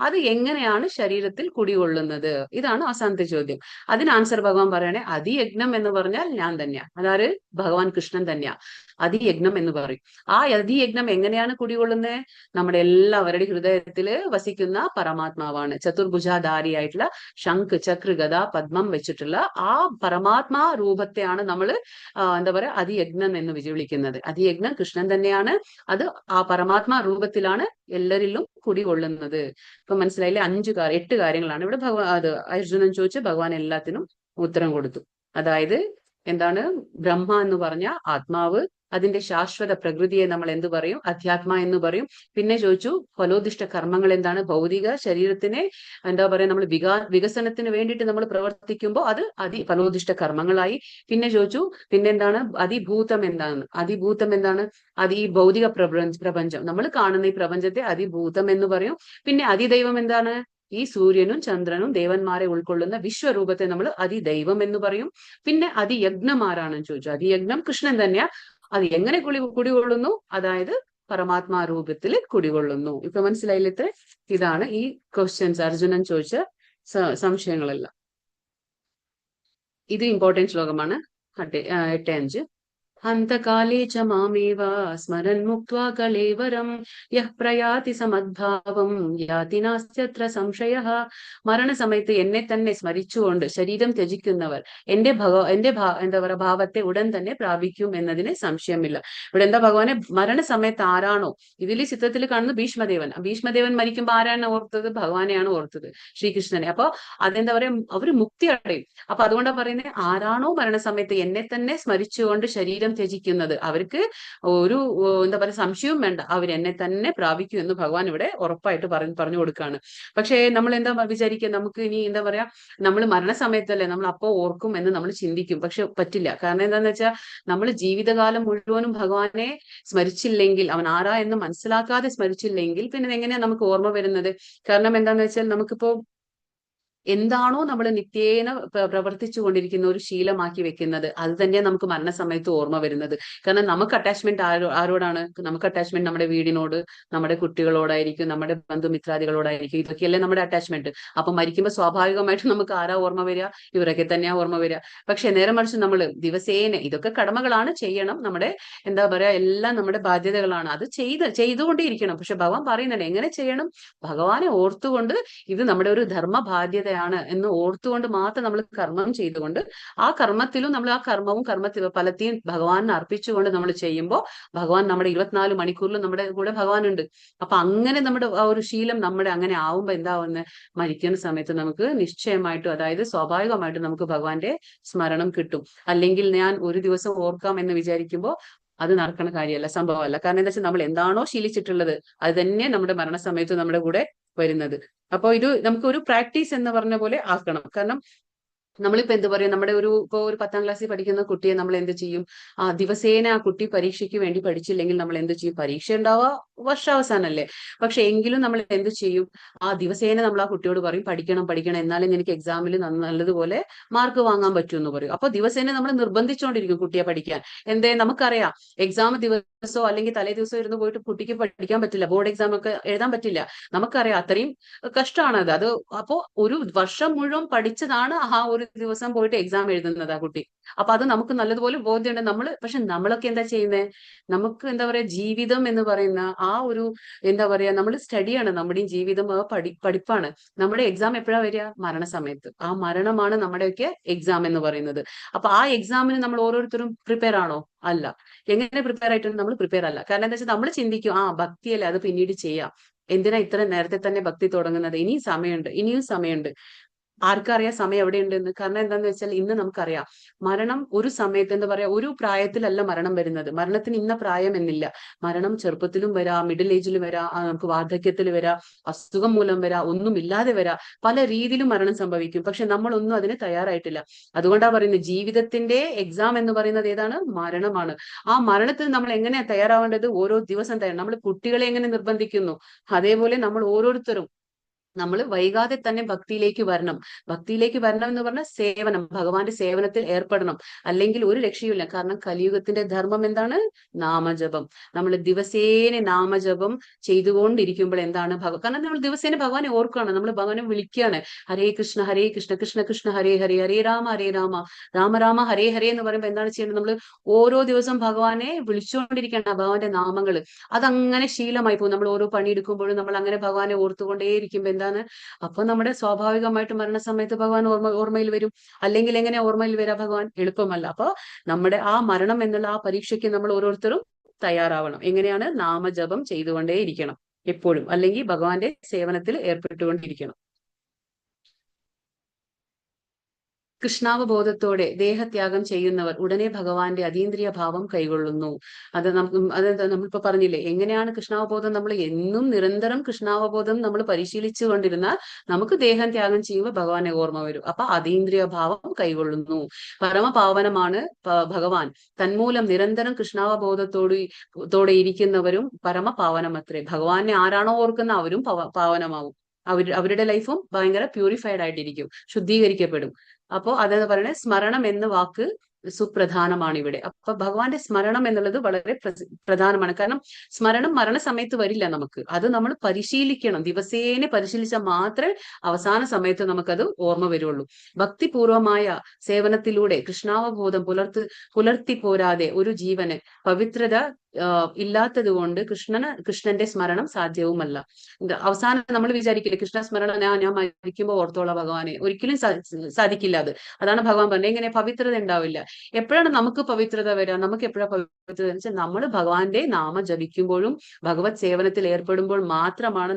അത് എങ്ങനെയാണ് ശരീരത്തിൽ കുടികൊള്ളുന്നത്, ഇതാണ് അവസാനത്തെ ചോദ്യം. അതിന് ആൻസർ ഭഗവാൻ പറയണേ, അതിയജ്ഞം എന്ന് പറഞ്ഞാൽ ഞാൻ തന്നെയാണ്, അതായത് ഭഗവാൻ കൃഷ്ണൻ തന്നെയാണ് അതിയജ്ഞം എന്ന് പറയും. ആ അതിയജ്ഞം എങ്ങനെയാണ് കുടികൊള്ളുന്നത്, നമ്മുടെ എല്ലാവരുടെയും ഹൃദയത്തിൽ വസിക്കുന്ന പരമാത്മാവാണ്. ചതുർഭുജാധാരിയായിട്ടുള്ള ശംഖ് ചക്ര ഗദ പദ്മം വെച്ചിട്ടുള്ള ആ പരമാത്മാ രൂപത്തെയാണ് നമ്മൾ എന്താ പറയാ, അതിയജ്ഞം എന്ന് വിളിക്കുന്നത്. അതിയജ്ഞം കൃഷ്ണൻ തന്നെയാണ്, അത് ആ പരമാത്മാ രൂപത്തിലാണ് എല്ലാരിലും കുടികൊള്ളുന്നത്. ഇപ്പൊ മനസ്സിലായില്ലേ, 8 കാര്യങ്ങളാണ് ഇവിടെ അർജുനൻ ചോദിച്ച് ഭഗവാൻ എല്ലാത്തിനും ഉത്തരം കൊടുത്തു. അതായത് എന്താണ്, ബ്രഹ്മ എന്ന് പറഞ്ഞ ആത്മാവ്, അതിന്റെ ശാശ്വത പ്രകൃതിയെ നമ്മൾ എന്ത് പറയും, അധ്യാത്മ എന്ന് പറയും. പിന്നെ ചോദിച്ചു ഫലോദിഷ്ട കർമ്മങ്ങൾ എന്താണ്, ഭൗതിക ശരീരത്തിനെ എന്താ പറയാ, നമ്മൾ വികസനത്തിന് വേണ്ടിയിട്ട് നമ്മൾ പ്രവർത്തിക്കുമ്പോൾ അത് ഫലോദിഷ്ട കർമ്മങ്ങളായി. പിന്നെ ചോദിച്ചു പിന്നെന്താണ് അതിഭൂതം എന്താണ്, അത് ഈ ഭൗതിക പ്രപഞ്ചം, നമ്മൾ കാണുന്ന ഈ പ്രപഞ്ചത്തെ അതിഭൂതം എന്ന് പറയും. പിന്നെ അതിദൈവം എന്താണ്, ഈ സൂര്യനും ചന്ദ്രനും ദേവന്മാരെ ഉൾക്കൊള്ളുന്ന വിശ്വരൂപത്തെ നമ്മൾ അതിദൈവം എന്ന് പറയും. പിന്നെ അതിയജ്ഞം ആരാണെന്ന് ചോദിച്ചു, അതിയജ്ഞം കൃഷ്ണൻ തന്നെയാ. അത് എങ്ങനെ കുടികൊള്ളുന്നു, അതായത് പരമാത്മാ രൂപത്തിൽ കുടികൊള്ളുന്നു. ഇപ്പൊ മനസ്സിലായില്ലേ? ഇതാണ് ഈ ക്വസ്റ്റ്യൻസ് അർജുനൻ ചോദിച്ച സംശയങ്ങളെല്ലാം. ഇത് ഇമ്പോർട്ടന്റ് ശ്ലോകമാണ്. 8:5. അന്തകാലേ ച മാമേവ സ്മരൻ മുക്ത്വാ കലേവരം യഃ പ്രയാതി സമദ്ഭാവം യാതി നാസ്ത്യത്ര സംശയഃ. മരണസമയത്ത് എന്നെ തന്നെ സ്മരിച്ചുകൊണ്ട് ശരീരം ത്യജിക്കുന്നവർ എന്റെ എന്താ പറയുക ഭാവത്തെ ഉടൻ തന്നെ പ്രാപിക്കും എന്നതിന് സംശയമില്ല. ഇവിടെ എന്താ ഭഗവാനെ മരണസമയത്ത് ആരാണോ ഇതിൽ ചിത്രത്തിൽ കാണുന്ന ഭീഷ്മദേവൻ മരിക്കുമ്പോൾ ആരാണ് ഓർത്തത്? ഭഗവാനെയാണ് ഓർത്തത്, ശ്രീകൃഷ്ണനെ. അപ്പൊ അതെന്താ പറയാ, അവര് മുക്തി അടയും. അപ്പൊ അതുകൊണ്ടാ പറയുന്നത്, ആരാണോ മരണസമയത്ത് എന്നെ തന്നെ സ്മരിച്ചുകൊണ്ട് ശരീരം ത്യജിക്കുന്നത് അവർക്ക് ഒരു എന്താ പറയുക സംശയവും വേണ്ട, അവർ എന്നെ തന്നെ പ്രാപിക്കും എന്ന് ഭഗവാൻ ഇവിടെ ഉറപ്പായിട്ട് പറഞ്ഞു കൊടുക്കുകയാണ്. പക്ഷേ നമ്മൾ എന്താ വിചാരിക്കുക, നമുക്ക് ഇനി എന്താ പറയാ, നമ്മൾ മരണസമയത്തല്ലേ നമ്മൾ അപ്പോ ഓർക്കും എന്ന് നമ്മൾ ചിന്തിക്കും. പക്ഷെ പറ്റില്ല. കാരണം എന്താന്ന് വെച്ചാൽ നമ്മൾ ജീവിതകാലം മുഴുവനും ഭഗവാനെ സ്മരിച്ചില്ലെങ്കിൽ, അവൻ ആരാ എന്ന് മനസ്സിലാക്കാതെ സ്മരിച്ചില്ലെങ്കിൽ പിന്നെ എങ്ങനെയാ നമുക്ക് ഓർമ്മ വരുന്നത്? കാരണം എന്താന്ന് വെച്ചാൽ നമുക്കിപ്പോ എന്താണോ നമ്മൾ നിത്യേന പ്രവർത്തിച്ചു കൊണ്ടിരിക്കുന്ന ഒരു ശീലമാക്കി വെക്കുന്നത്, അത് തന്നെ നമുക്ക് മരണസമയത്ത് ഓർമ്മ വരുന്നത്. കാരണം നമുക്ക് അറ്റാച്ച്മെന്റ് ആരോടാണ്? നമുക്ക് അറ്റാച്ച്മെന്റ് നമ്മുടെ വീടിനോട്, നമ്മുടെ കുട്ടികളോടായിരിക്കും, നമ്മുടെ ബന്ധുമിത്രാദികളോടായിരിക്കും. ഇതൊക്കെയല്ലേ നമ്മുടെ അറ്റാച്ച്മെന്റ്. അപ്പൊ മരിക്കുമ്പോൾ സ്വാഭാവികമായിട്ടും നമുക്ക് ആരാ ഓർമ്മ വരിക? ഇവരൊക്കെ തന്നെയാ ഓർമ്മ വരിക. പക്ഷെ നേരെ മറിച്ച് നമ്മൾ ദിവസേന ഇതൊക്കെ കടമകളാണ്, ചെയ്യണം, നമ്മുടെ എന്താ പറയാ എല്ലാം നമ്മുടെ ബാധ്യതകളാണ്, അത് ചെയ്തുകൊണ്ടേയിരിക്കണം. പക്ഷെ ഭഗവാൻ പറയുന്നുണ്ട് എങ്ങനെ ചെയ്യണം? ഭഗവാനെ ഓർത്തുകൊണ്ട്, ഇത് നമ്മുടെ ഒരു ധർമ്മ ബാധ്യത എന്ന് ഓർത്തുകൊണ്ട് മാത്രം നമ്മൾ കർമ്മം ചെയ്തുകൊണ്ട്, ആ കർമ്മത്തിലും നമ്മൾ ആ കർമ്മവും ഫലത്തെയും ഭഗവാനെ അർപ്പിച്ചുകൊണ്ട് നമ്മൾ ചെയ്യുമ്പോൾ ഭഗവാൻ നമ്മുടെ 24 മണിക്കൂറിലും നമ്മുടെ കൂടെ ഭഗവാൻ ഉണ്ട്. അപ്പൊ അങ്ങനെ നമ്മുടെ ആ ഒരു ശീലം നമ്മുടെ അങ്ങനെ ആവുമ്പോ എന്താവുന്ന, മരിക്കുന്ന സമയത്ത് നമുക്ക് നിശ്ചയമായിട്ടും, അതായത് സ്വാഭാവികമായിട്ടും നമുക്ക് ഭഗവാന്റെ സ്മരണം കിട്ടും. അല്ലെങ്കിൽ ഞാൻ ഒരു ദിവസം ഓർക്കാം എന്ന് വിചാരിക്കുമ്പോൾ അത് നടക്കുന്ന കാര്യമല്ല, സംഭവമല്ല. കാരണം എന്താ വെച്ചാൽ നമ്മൾ എന്താണോ ശീലിച്ചിട്ടുള്ളത് അത് തന്നെ നമ്മുടെ മരണസമയത്ത് നമ്മുടെ കൂടെ വരുന്നത്. അപ്പൊ ഇത് നമുക്ക് ഒരു പ്രാക്ടീസ് എന്ന് പറഞ്ഞ പോലെ ആക്കണം. കാരണം നമ്മളിപ്പോ എന്ത് പറയും, നമ്മുടെ ഇപ്പൊ ഒരു 10ാം ക്ലാസ്സിൽ പഠിക്കുന്ന കുട്ടിയെ നമ്മൾ എന്ത് ചെയ്യും? ദിവസേന ആ കുട്ടി പരീക്ഷയ്ക്ക് വേണ്ടി പഠിച്ചില്ലെങ്കിൽ നമ്മൾ എന്ത് ചെയ്യും? പരീക്ഷ ഉണ്ടാവുക വർഷാവസാനല്ലേ. പക്ഷെ എങ്കിലും നമ്മൾ എന്ത് ചെയ്യും? ദിവസേന നമ്മൾ ആ കുട്ടിയോട് പറയും പഠിക്കണം, എന്നാലും എനിക്ക് എക്സാമിൽ നല്ലതുപോലെ മാർക്ക് വാങ്ങാൻ പറ്റൂ എന്ന് പറയും. അപ്പൊ ദിവസേന നമ്മൾ നിർബന്ധിച്ചുകൊണ്ടിരിക്കും കുട്ടിയെ പഠിക്കാൻ. നമുക്കറിയാം എക്സാം ദിവസമോ അല്ലെങ്കിൽ തലേ ദിവസം ഇരുന്ന് പോയിട്ട് കുട്ടിക്ക് പഠിക്കാൻ പറ്റില്ല, ബോർഡ് എക്സാം ഒക്കെ എഴുതാൻ പറ്റില്ല. നമുക്കറിയാം അത്രയും കഷ്ടമാണത്. അപ്പോ ഒരു വർഷം മുഴുവൻ പഠിച്ചതാണ് ആ ഒരു ദിവസം പോയിട്ട് എക്സാം എഴുതുന്നത് ആ കുട്ടി. അപ്പൊ അത് നമുക്ക് നല്ലതുപോലെ ബോധ്യമുണ്ട്. പക്ഷെ നമ്മളൊക്കെ എന്താ ചെയ്യുന്നത്? നമുക്ക് എന്താ പറയാ, ജീവിതം എന്ന് പറയുന്ന ആ ഒരു എന്താ പറയാ, നമ്മൾ സ്റ്റഡിയാണ്, നമ്മുടെയും ജീവിതം പഠിപ്പാണ്. നമ്മുടെ എക്സാം എപ്പോഴാ വരിക? മരണസമയത്ത്. ആ മരണമാണ് നമ്മുടെയൊക്കെ എക്സാം എന്ന് പറയുന്നത്. അപ്പൊ ആ എക്സാമിന് നമ്മൾ ഓരോരുത്തരും പ്രിപ്പയർ ആണോ? അല്ല. എങ്ങനെ പ്രിപ്പയർ ആയിട്ടുണ്ട്? നമ്മൾ പ്രിപ്പയർ അല്ല. കാരണം എന്താ വെച്ചാൽ നമ്മൾ ചിന്തിക്കും, ഭക്തിയല്ലേ, അത് പിന്നീട് ചെയ്യാം. എന്തിനാ ഇത്ര നേരത്തെ തന്നെ ഭക്തി തുടങ്ങുന്നത്? ഇനിയും സമയമുണ്ട്. ആർക്കറിയാം സമയം എവിടെയുണ്ടെന്ന്? കാരണം എന്താന്ന് വെച്ചാൽ ഇന്ന് നമുക്കറിയാം മരണം ഒരു സമയത്ത് എന്താ പറയാ, ഒരു പ്രായത്തിലല്ല മരണം വരുന്നത്. മരണത്തിന് ഇന്ന പ്രായം എന്നില്ല. മരണം ചെറുപ്പത്തിലും വരാം, മിഡിൽ ഏജിലും വരാം, നമുക്ക് വാർദ്ധക്യത്തിൽ വരാം, അസുഖം മൂലം വരാം, ഒന്നും ഇല്ലാതെ വരാം. പല രീതിയിലും മരണം സംഭവിക്കും. പക്ഷെ നമ്മളൊന്നും അതിന് തയ്യാറായിട്ടില്ല. അതുകൊണ്ടാ പറയുന്നത് ജീവിതത്തിന്റെ എക്സാം എന്ന് പറയുന്നത് ഏതാണ്? മരണമാണ്. ആ മരണത്തിന് നമ്മൾ എങ്ങനെയാ തയ്യാറാവേണ്ടത്? ഓരോ ദിവസം നമ്മൾ കുട്ടികളെ എങ്ങനെ നിർബന്ധിക്കുന്നു, അതേപോലെ നമ്മൾ ഓരോരുത്തരും നമ്മൾ വൈകാതെ തന്നെ ഭക്തിയിലേക്ക് വരണം. ഭക്തിയിലേക്ക് വരണം എന്ന് പറഞ്ഞാൽ സേവനം, ഭഗവാന്റെ സേവനത്തിൽ ഏർപ്പെടണം. അല്ലെങ്കിൽ ഒരു രക്ഷയുമില്ല. കാരണം കലിയുഗത്തിന്റെ ധർമ്മം എന്താണ്? നാമജപം. നമ്മൾ ദിവസേന നാമജപം ചെയ്തുകൊണ്ടിരിക്കുമ്പോൾ എന്താണ് കാരണം നമ്മൾ ദിവസേന ഭഗവാനെ ഓർക്കുകയാണ്, നമ്മൾ ഭഗവാനെ വിളിക്കുകയാണ്. ഹരേ കൃഷ്ണ കൃഷ്ണ കൃഷ്ണ ഹരേ ഹരേ, ഹരേ രാമ രാമ രാമ ഹരേ ഹരേ എന്ന് പറയുമ്പോൾ എന്താണ് ചെയ്യേണ്ടത്? നമ്മൾ ഓരോ ദിവസം ഭഗവാനെ വിളിച്ചുകൊണ്ടിരിക്കുകയാണ്, ഭഗവാന്റെ നാമങ്ങൾ. അതങ്ങനെ ശീലമായി പോകും. നമ്മൾ ഓരോ പണിയെടുക്കുമ്പോഴും നമ്മൾ അങ്ങനെ ഭഗവാനെ ഓർത്തുകൊണ്ടേയിരിക്കുമ്പോൾ എന്താണ്, അപ്പൊ നമ്മുടെ സ്വാഭാവികമായിട്ട് മരണസമയത്ത് ഭഗവാൻ ഓർമ്മയിൽ വരും. അല്ലെങ്കിൽ എങ്ങനെ ഓർമ്മയിൽ വരാം ഭഗവാൻ? എളുപ്പമല്ല. അപ്പൊ നമ്മുടെ ആ മരണം എന്നുള്ള ആ പരീക്ഷയ്ക്ക് നമ്മൾ ഓരോരുത്തരും തയ്യാറാവണം. എങ്ങനെയാണ്? നാമജപം ചെയ്തുകൊണ്ടേയിരിക്കണം എപ്പോഴും, അല്ലെങ്കിൽ ഭഗവാന്റെ സേവനത്തിൽ ഏർപ്പെട്ടുകൊണ്ടിരിക്കണം. കൃഷ്ണാവബോധത്തോടെ ദേഹത്യാഗം ചെയ്യുന്നവർ ഉടനെ ഭഗവാന്റെ അതീന്ദ്രിയ ഭാവം കൈകൊള്ളുന്നു. നമ്മളിപ്പോ പറഞ്ഞില്ലേ, എങ്ങനെയാണ് കൃഷ്ണാവബോധം? നമ്മൾ എന്നും നിരന്തരം കൃഷ്ണാവബോധം നമ്മൾ പരിശീലിച്ചു കൊണ്ടിരുന്നാൽ നമുക്ക് ദേഹം ത്യാഗം ചെയ്യുമ്പോൾ ഭഗവാനെ ഓർമ്മ വരും. അപ്പൊ അതീന്ദ്രിയ ഭാവം കൈകൊള്ളുന്നു. പരമപാവനമാണ് ഭഗവാൻ. തന്മൂലം നിരന്തരം കൃഷ്ണാവബോധത്തോടെ ഇരിക്കുന്നവരും പരമപാവനമത്രേ. ഭഗവാനെ ആരാണോ ഓർക്കുന്ന അവരും പാവനമാവും. അവരുടെ ലൈഫും ഭയങ്കര പ്യൂരിഫൈഡ് ആയിട്ടിരിക്കും, ശുദ്ധീകരിക്കപ്പെടും. അപ്പോ അതെന്ന് പറയുന്നത് സ്മരണം എന്ന വാക്ക് സുപ്രധാനമാണ് ഇവിടെ. അപ്പൊ ഭഗവാന്റെ സ്മരണം എന്നുള്ളത് വളരെ പ്രധാനമാണ്. കാരണം സ്മരണം മരണസമയത്ത് വരില്ല നമുക്ക്. അത് നമ്മൾ പരിശീലിക്കണം. ദിവസേന പരിശീലിച്ചാൽ മാത്രമേ അവസാന സമയത്ത് നമുക്കത് ഓർമ്മ വരുള്ളൂ. ഭക്തിപൂർവമായ സേവനത്തിലൂടെ കൃഷ്ണാവബോധം പുലർത്തി പോരാതെ ഒരു ജീവന് പവിത്രത ഇല്ലാത്തത് കൊണ്ട് കൃഷ്ണന്റെ സ്മരണം സാധ്യവുമല്ല. അവസാനം നമ്മൾ വിചാരിക്കില്ലേ കൃഷ്ണ സ്മരണം ഞാൻ മരിക്കുമ്പോൾ ഓർത്തോളാം ഭഗവാനെ, ഒരിക്കലും സാധിക്കില്ല. അതാണ് ഭഗവാൻ പറഞ്ഞത്. എങ്ങനെ പവിത്രത ഉണ്ടാവില്ല. എപ്പോഴാണ് നമുക്ക് പവിത്രത വരിക? നമുക്ക് എപ്പോഴാണ് പവിത്രത വെച്ചാൽ നമ്മൾ ഭഗവാന്റെ നാമം ജപിക്കുമ്പോഴും ഭഗവത് സേവനത്തിൽ ഏർപ്പെടുമ്പോൾ മാത്രമാണ്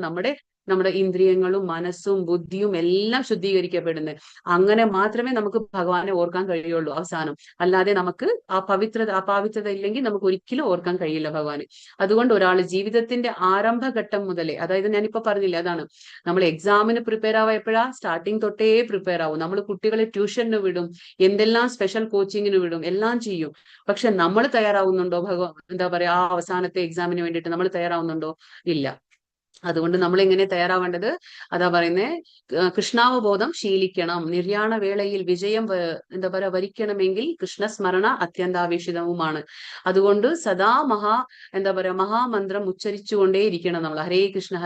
നമ്മുടെ ഇന്ദ്രിയങ്ങളും മനസ്സും ബുദ്ധിയും എല്ലാം ശുദ്ധീകരിക്കപ്പെടുന്നത്. അങ്ങനെ മാത്രമേ നമുക്ക് ഭഗവാനെ ഓർക്കാൻ കഴിയുള്ളൂ അവസാനം. അല്ലാതെ നമുക്ക് അപാവിത്രത ഇല്ലെങ്കിൽ നമുക്ക് ഒരിക്കലും ഓർക്കാൻ കഴിയില്ല ഭഗവാനെ. അതുകൊണ്ട് ഒരാൾ ജീവിതത്തിന്റെ ആരംഭഘട്ടം മുതലേ, അതായത് ഞാനിപ്പോ പറഞ്ഞില്ല, അതാണ് നമ്മൾ എക്സാമിന് പ്രിപ്പയർ ആവുക എപ്പോഴാ? സ്റ്റാർട്ടിങ് തൊട്ടേ പ്രിപ്പയർ ആവും. നമ്മൾ കുട്ടികളെ ട്യൂഷന് വിടും, എന്തെല്ലാം സ്പെഷ്യൽ കോച്ചിങ്ങിന് വിടും, എല്ലാം ചെയ്യും. പക്ഷെ നമ്മൾ തയ്യാറാവുന്നുണ്ടോ? എന്താ പറയാ, ആ അവസാനത്തെ എക്സാമിന് വേണ്ടിയിട്ട് നമ്മൾ തയ്യാറാവുന്നുണ്ടോ? ഇല്ല. അതുകൊണ്ട് നമ്മൾ എങ്ങനെ തയ്യാറാവേണ്ടത്? അതാ പറയുന്നേ, കൃഷ്ണാവബോധം ശീലിക്കണം. നിർയാണ വേളയിൽ വിജയം എന്താ പറയാ വരിക്കണമെങ്കിൽ കൃഷ്ണസ്മരണ അത്യന്താപേക്ഷിതവുമാണ്. അതുകൊണ്ട് സദാ എന്താ പറയാ മഹാമന്ത്രം ഉച്ചരിച്ചുകൊണ്ടേ ഇരിക്കണം നമ്മൾ. ഹരേ കൃഷ്ണ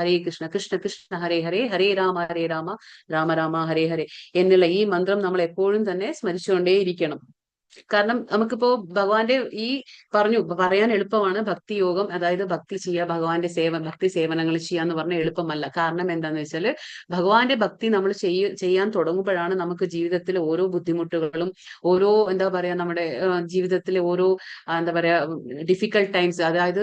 കൃഷ്ണ കൃഷ്ണ ഹരേ ഹരേ, ഹരേ രാമ രാമ രാമ ഹരേ ഹരേ എന്നുള്ള ഈ മന്ത്രം നമ്മൾ എപ്പോഴും തന്നെ സ്മരിച്ചുകൊണ്ടേ ഇരിക്കണം. കാരണം നമുക്കിപ്പോ ഭഗവാന്റെ ഈ പറയാൻ എളുപ്പമാണ് ഭക്തി യോഗം, അതായത് ഭക്തി ചെയ്യുക, ഭഗവാന്റെ ഭക്തി സേവനങ്ങൾ ചെയ്യാന്ന് പറഞ്ഞ എളുപ്പമല്ല. കാരണം എന്താന്ന് വെച്ചാല് ഭഗവാന്റെ ഭക്തി നമ്മൾ ചെയ്യാൻ തുടങ്ങുമ്പോഴാണ് നമുക്ക് ജീവിതത്തിലെ ഓരോ ബുദ്ധിമുട്ടുകളും, ഓരോ എന്താ പറയാ നമ്മുടെ ജീവിതത്തിലെ ഓരോ എന്താ പറയാ ഡിഫിക്കൽട്ട് ടൈംസ്, അതായത്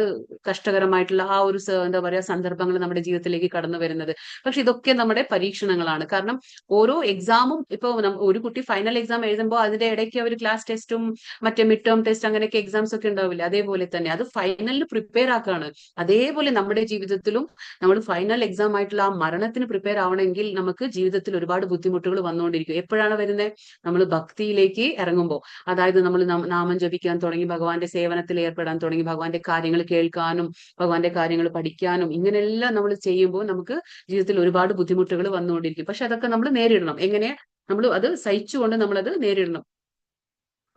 കഷ്ടകരമായിട്ടുള്ള ആ ഒരു എന്താ പറയാ സന്ദർഭങ്ങൾ നമ്മുടെ ജീവിതത്തിലേക്ക് കടന്നു വരുന്നത്. പക്ഷെ ഇതൊക്കെ നമ്മുടെ പരീക്ഷണങ്ങളാണ്. കാരണം ഓരോ എക്സാമും ഇപ്പൊ ഒരു കുട്ടി ഫൈനൽ എക്സാം എഴുതുമ്പോൾ അതിന്റെ ഇടയ്ക്ക് അവർ ക്ലാസ് ടെസ്റ്റും മറ്റേ മിഡ് ടേം ടെസ്റ്റ് അങ്ങനെയൊക്കെ എക്സാംസ് ഒക്കെ ഉണ്ടാവില്ല. അതേപോലെ തന്നെ അത് ഫൈനലിന് പ്രിപ്പയർ ആക്കാണ്. അതേപോലെ നമ്മുടെ ജീവിതത്തിലും നമ്മൾ ഫൈനൽ എക്സാം ആയിട്ടുള്ള ആ മരണത്തിന് പ്രിപ്പയർ ആവണമെങ്കിൽ നമുക്ക് ജീവിതത്തിൽ ഒരുപാട് ബുദ്ധിമുട്ടുകൾ വന്നുകൊണ്ടിരിക്കും. എപ്പോഴാണ് വരുന്നത്? നമ്മൾ ഭക്തിയിലേക്ക് ഇറങ്ങുമ്പോൾ, അതായത് നമ്മൾ നാമം ജപിക്കാൻ തുടങ്ങി, ഭഗവാന്റെ സേവനത്തിൽ ഏർപ്പെടാൻ തുടങ്ങി, ഭഗവാന്റെ കാര്യങ്ങൾ കേൾക്കാനും ഭഗവാന്റെ കാര്യങ്ങൾ പഠിക്കാനും ഇങ്ങനെയെല്ലാം നമ്മൾ ചെയ്യുമ്പോൾ നമുക്ക് ജീവിതത്തിൽ ഒരുപാട് ബുദ്ധിമുട്ടുകൾ വന്നുകൊണ്ടിരിക്കും. പക്ഷെ അതൊക്കെ നമ്മൾ നേരിടണം. എങ്ങനെ? നമ്മൾ അത് സഹിച്ചുകൊണ്ട് നമ്മളത് നേരിടണം.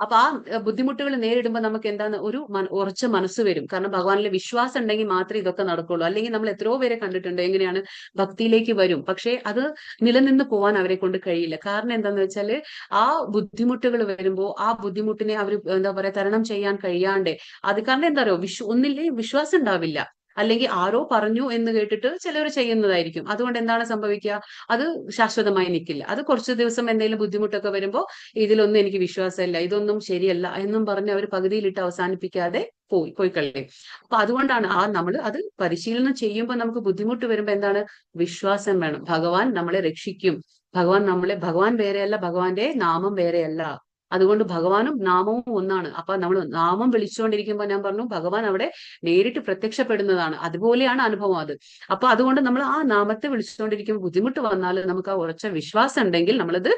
അപ്പൊ ആ ബുദ്ധിമുട്ടുകൾ നേരിടുമ്പോൾ നമുക്ക് എന്താണ് ഒരു ഉറച്ച മനസ്സ് വരും. കാരണം ഭഗവാനിലെ വിശ്വാസം ഉണ്ടെങ്കിൽ മാത്രമേ ഇതൊക്കെ നടക്കുള്ളൂ. അല്ലെങ്കിൽ നമ്മൾ എത്രയോ പേരെ കണ്ടിട്ടുണ്ട് എങ്ങനെയാണ് ഭക്തിയിലേക്ക് വരും, പക്ഷെ അത് നിലനിന്ന് പോവാൻ അവരെ കൊണ്ട് കഴിയില്ല. കാരണം എന്താന്ന് വെച്ചാല് ആ ബുദ്ധിമുട്ടുകൾ വരുമ്പോൾ ആ ബുദ്ധിമുട്ടിനെ അവർ എന്താ പറയാ തരണം ചെയ്യാൻ കഴിയാണ്ട്, അത് കാരണം എന്താ പറയുക ഒന്നില്ലേ വിശ്വാസം ഉണ്ടാവില്ല. അല്ലെങ്കിൽ ആരോ പറഞ്ഞു എന്ന് കേട്ടിട്ട് ചിലർ ചെയ്യുന്നതായിരിക്കും. അതുകൊണ്ട് എന്താണ് സംഭവിക്കുക? അത് ശാശ്വതമായി നിൽക്കില്ല. അത് കുറച്ച് ദിവസം എന്തെങ്കിലും ബുദ്ധിമുട്ടൊക്കെ വരുമ്പോൾ ഇതിലൊന്നും എനിക്ക് വിശ്വാസമില്ല, ഇതൊന്നും ശരിയല്ല എന്നും പറഞ്ഞ് അവർ പകുതിയിലിട്ട് അവസാനിപ്പിക്കാതെ പോയി കളയും. അപ്പൊ അതുകൊണ്ടാണ് നമ്മൾ അത് പരിശീലനം ചെയ്യുമ്പോൾ നമുക്ക് ബുദ്ധിമുട്ട് വരുമ്പോ എന്താണ്? വിശ്വാസം വേണം. ഭഗവാൻ നമ്മളെ രക്ഷിക്കും. ഭഗവാൻ വേറെയല്ല, ഭഗവാന്റെ നാമം വേറെയല്ല. അതുകൊണ്ട് ഭഗവാനും നാമവും ഒന്നാണ്. അപ്പൊ നമ്മൾ നാമം വിളിച്ചുകൊണ്ടിരിക്കുമ്പോൾ ഞാൻ പറഞ്ഞു ഭഗവാൻ അവിടെ നേരിട്ട് പ്രത്യക്ഷപ്പെടുന്നതാണ്. അതുപോലെയാണ് അനുഭവം അത്. അപ്പൊ അതുകൊണ്ട് നമ്മൾ ആ നാമത്തെ വിളിച്ചുകൊണ്ടിരിക്കുമ്പോൾ ബുദ്ധിമുട്ട് വന്നാൽ നമുക്ക് ആ ഉറച്ച വിശ്വാസം ഉണ്ടെങ്കിൽ നമ്മളത്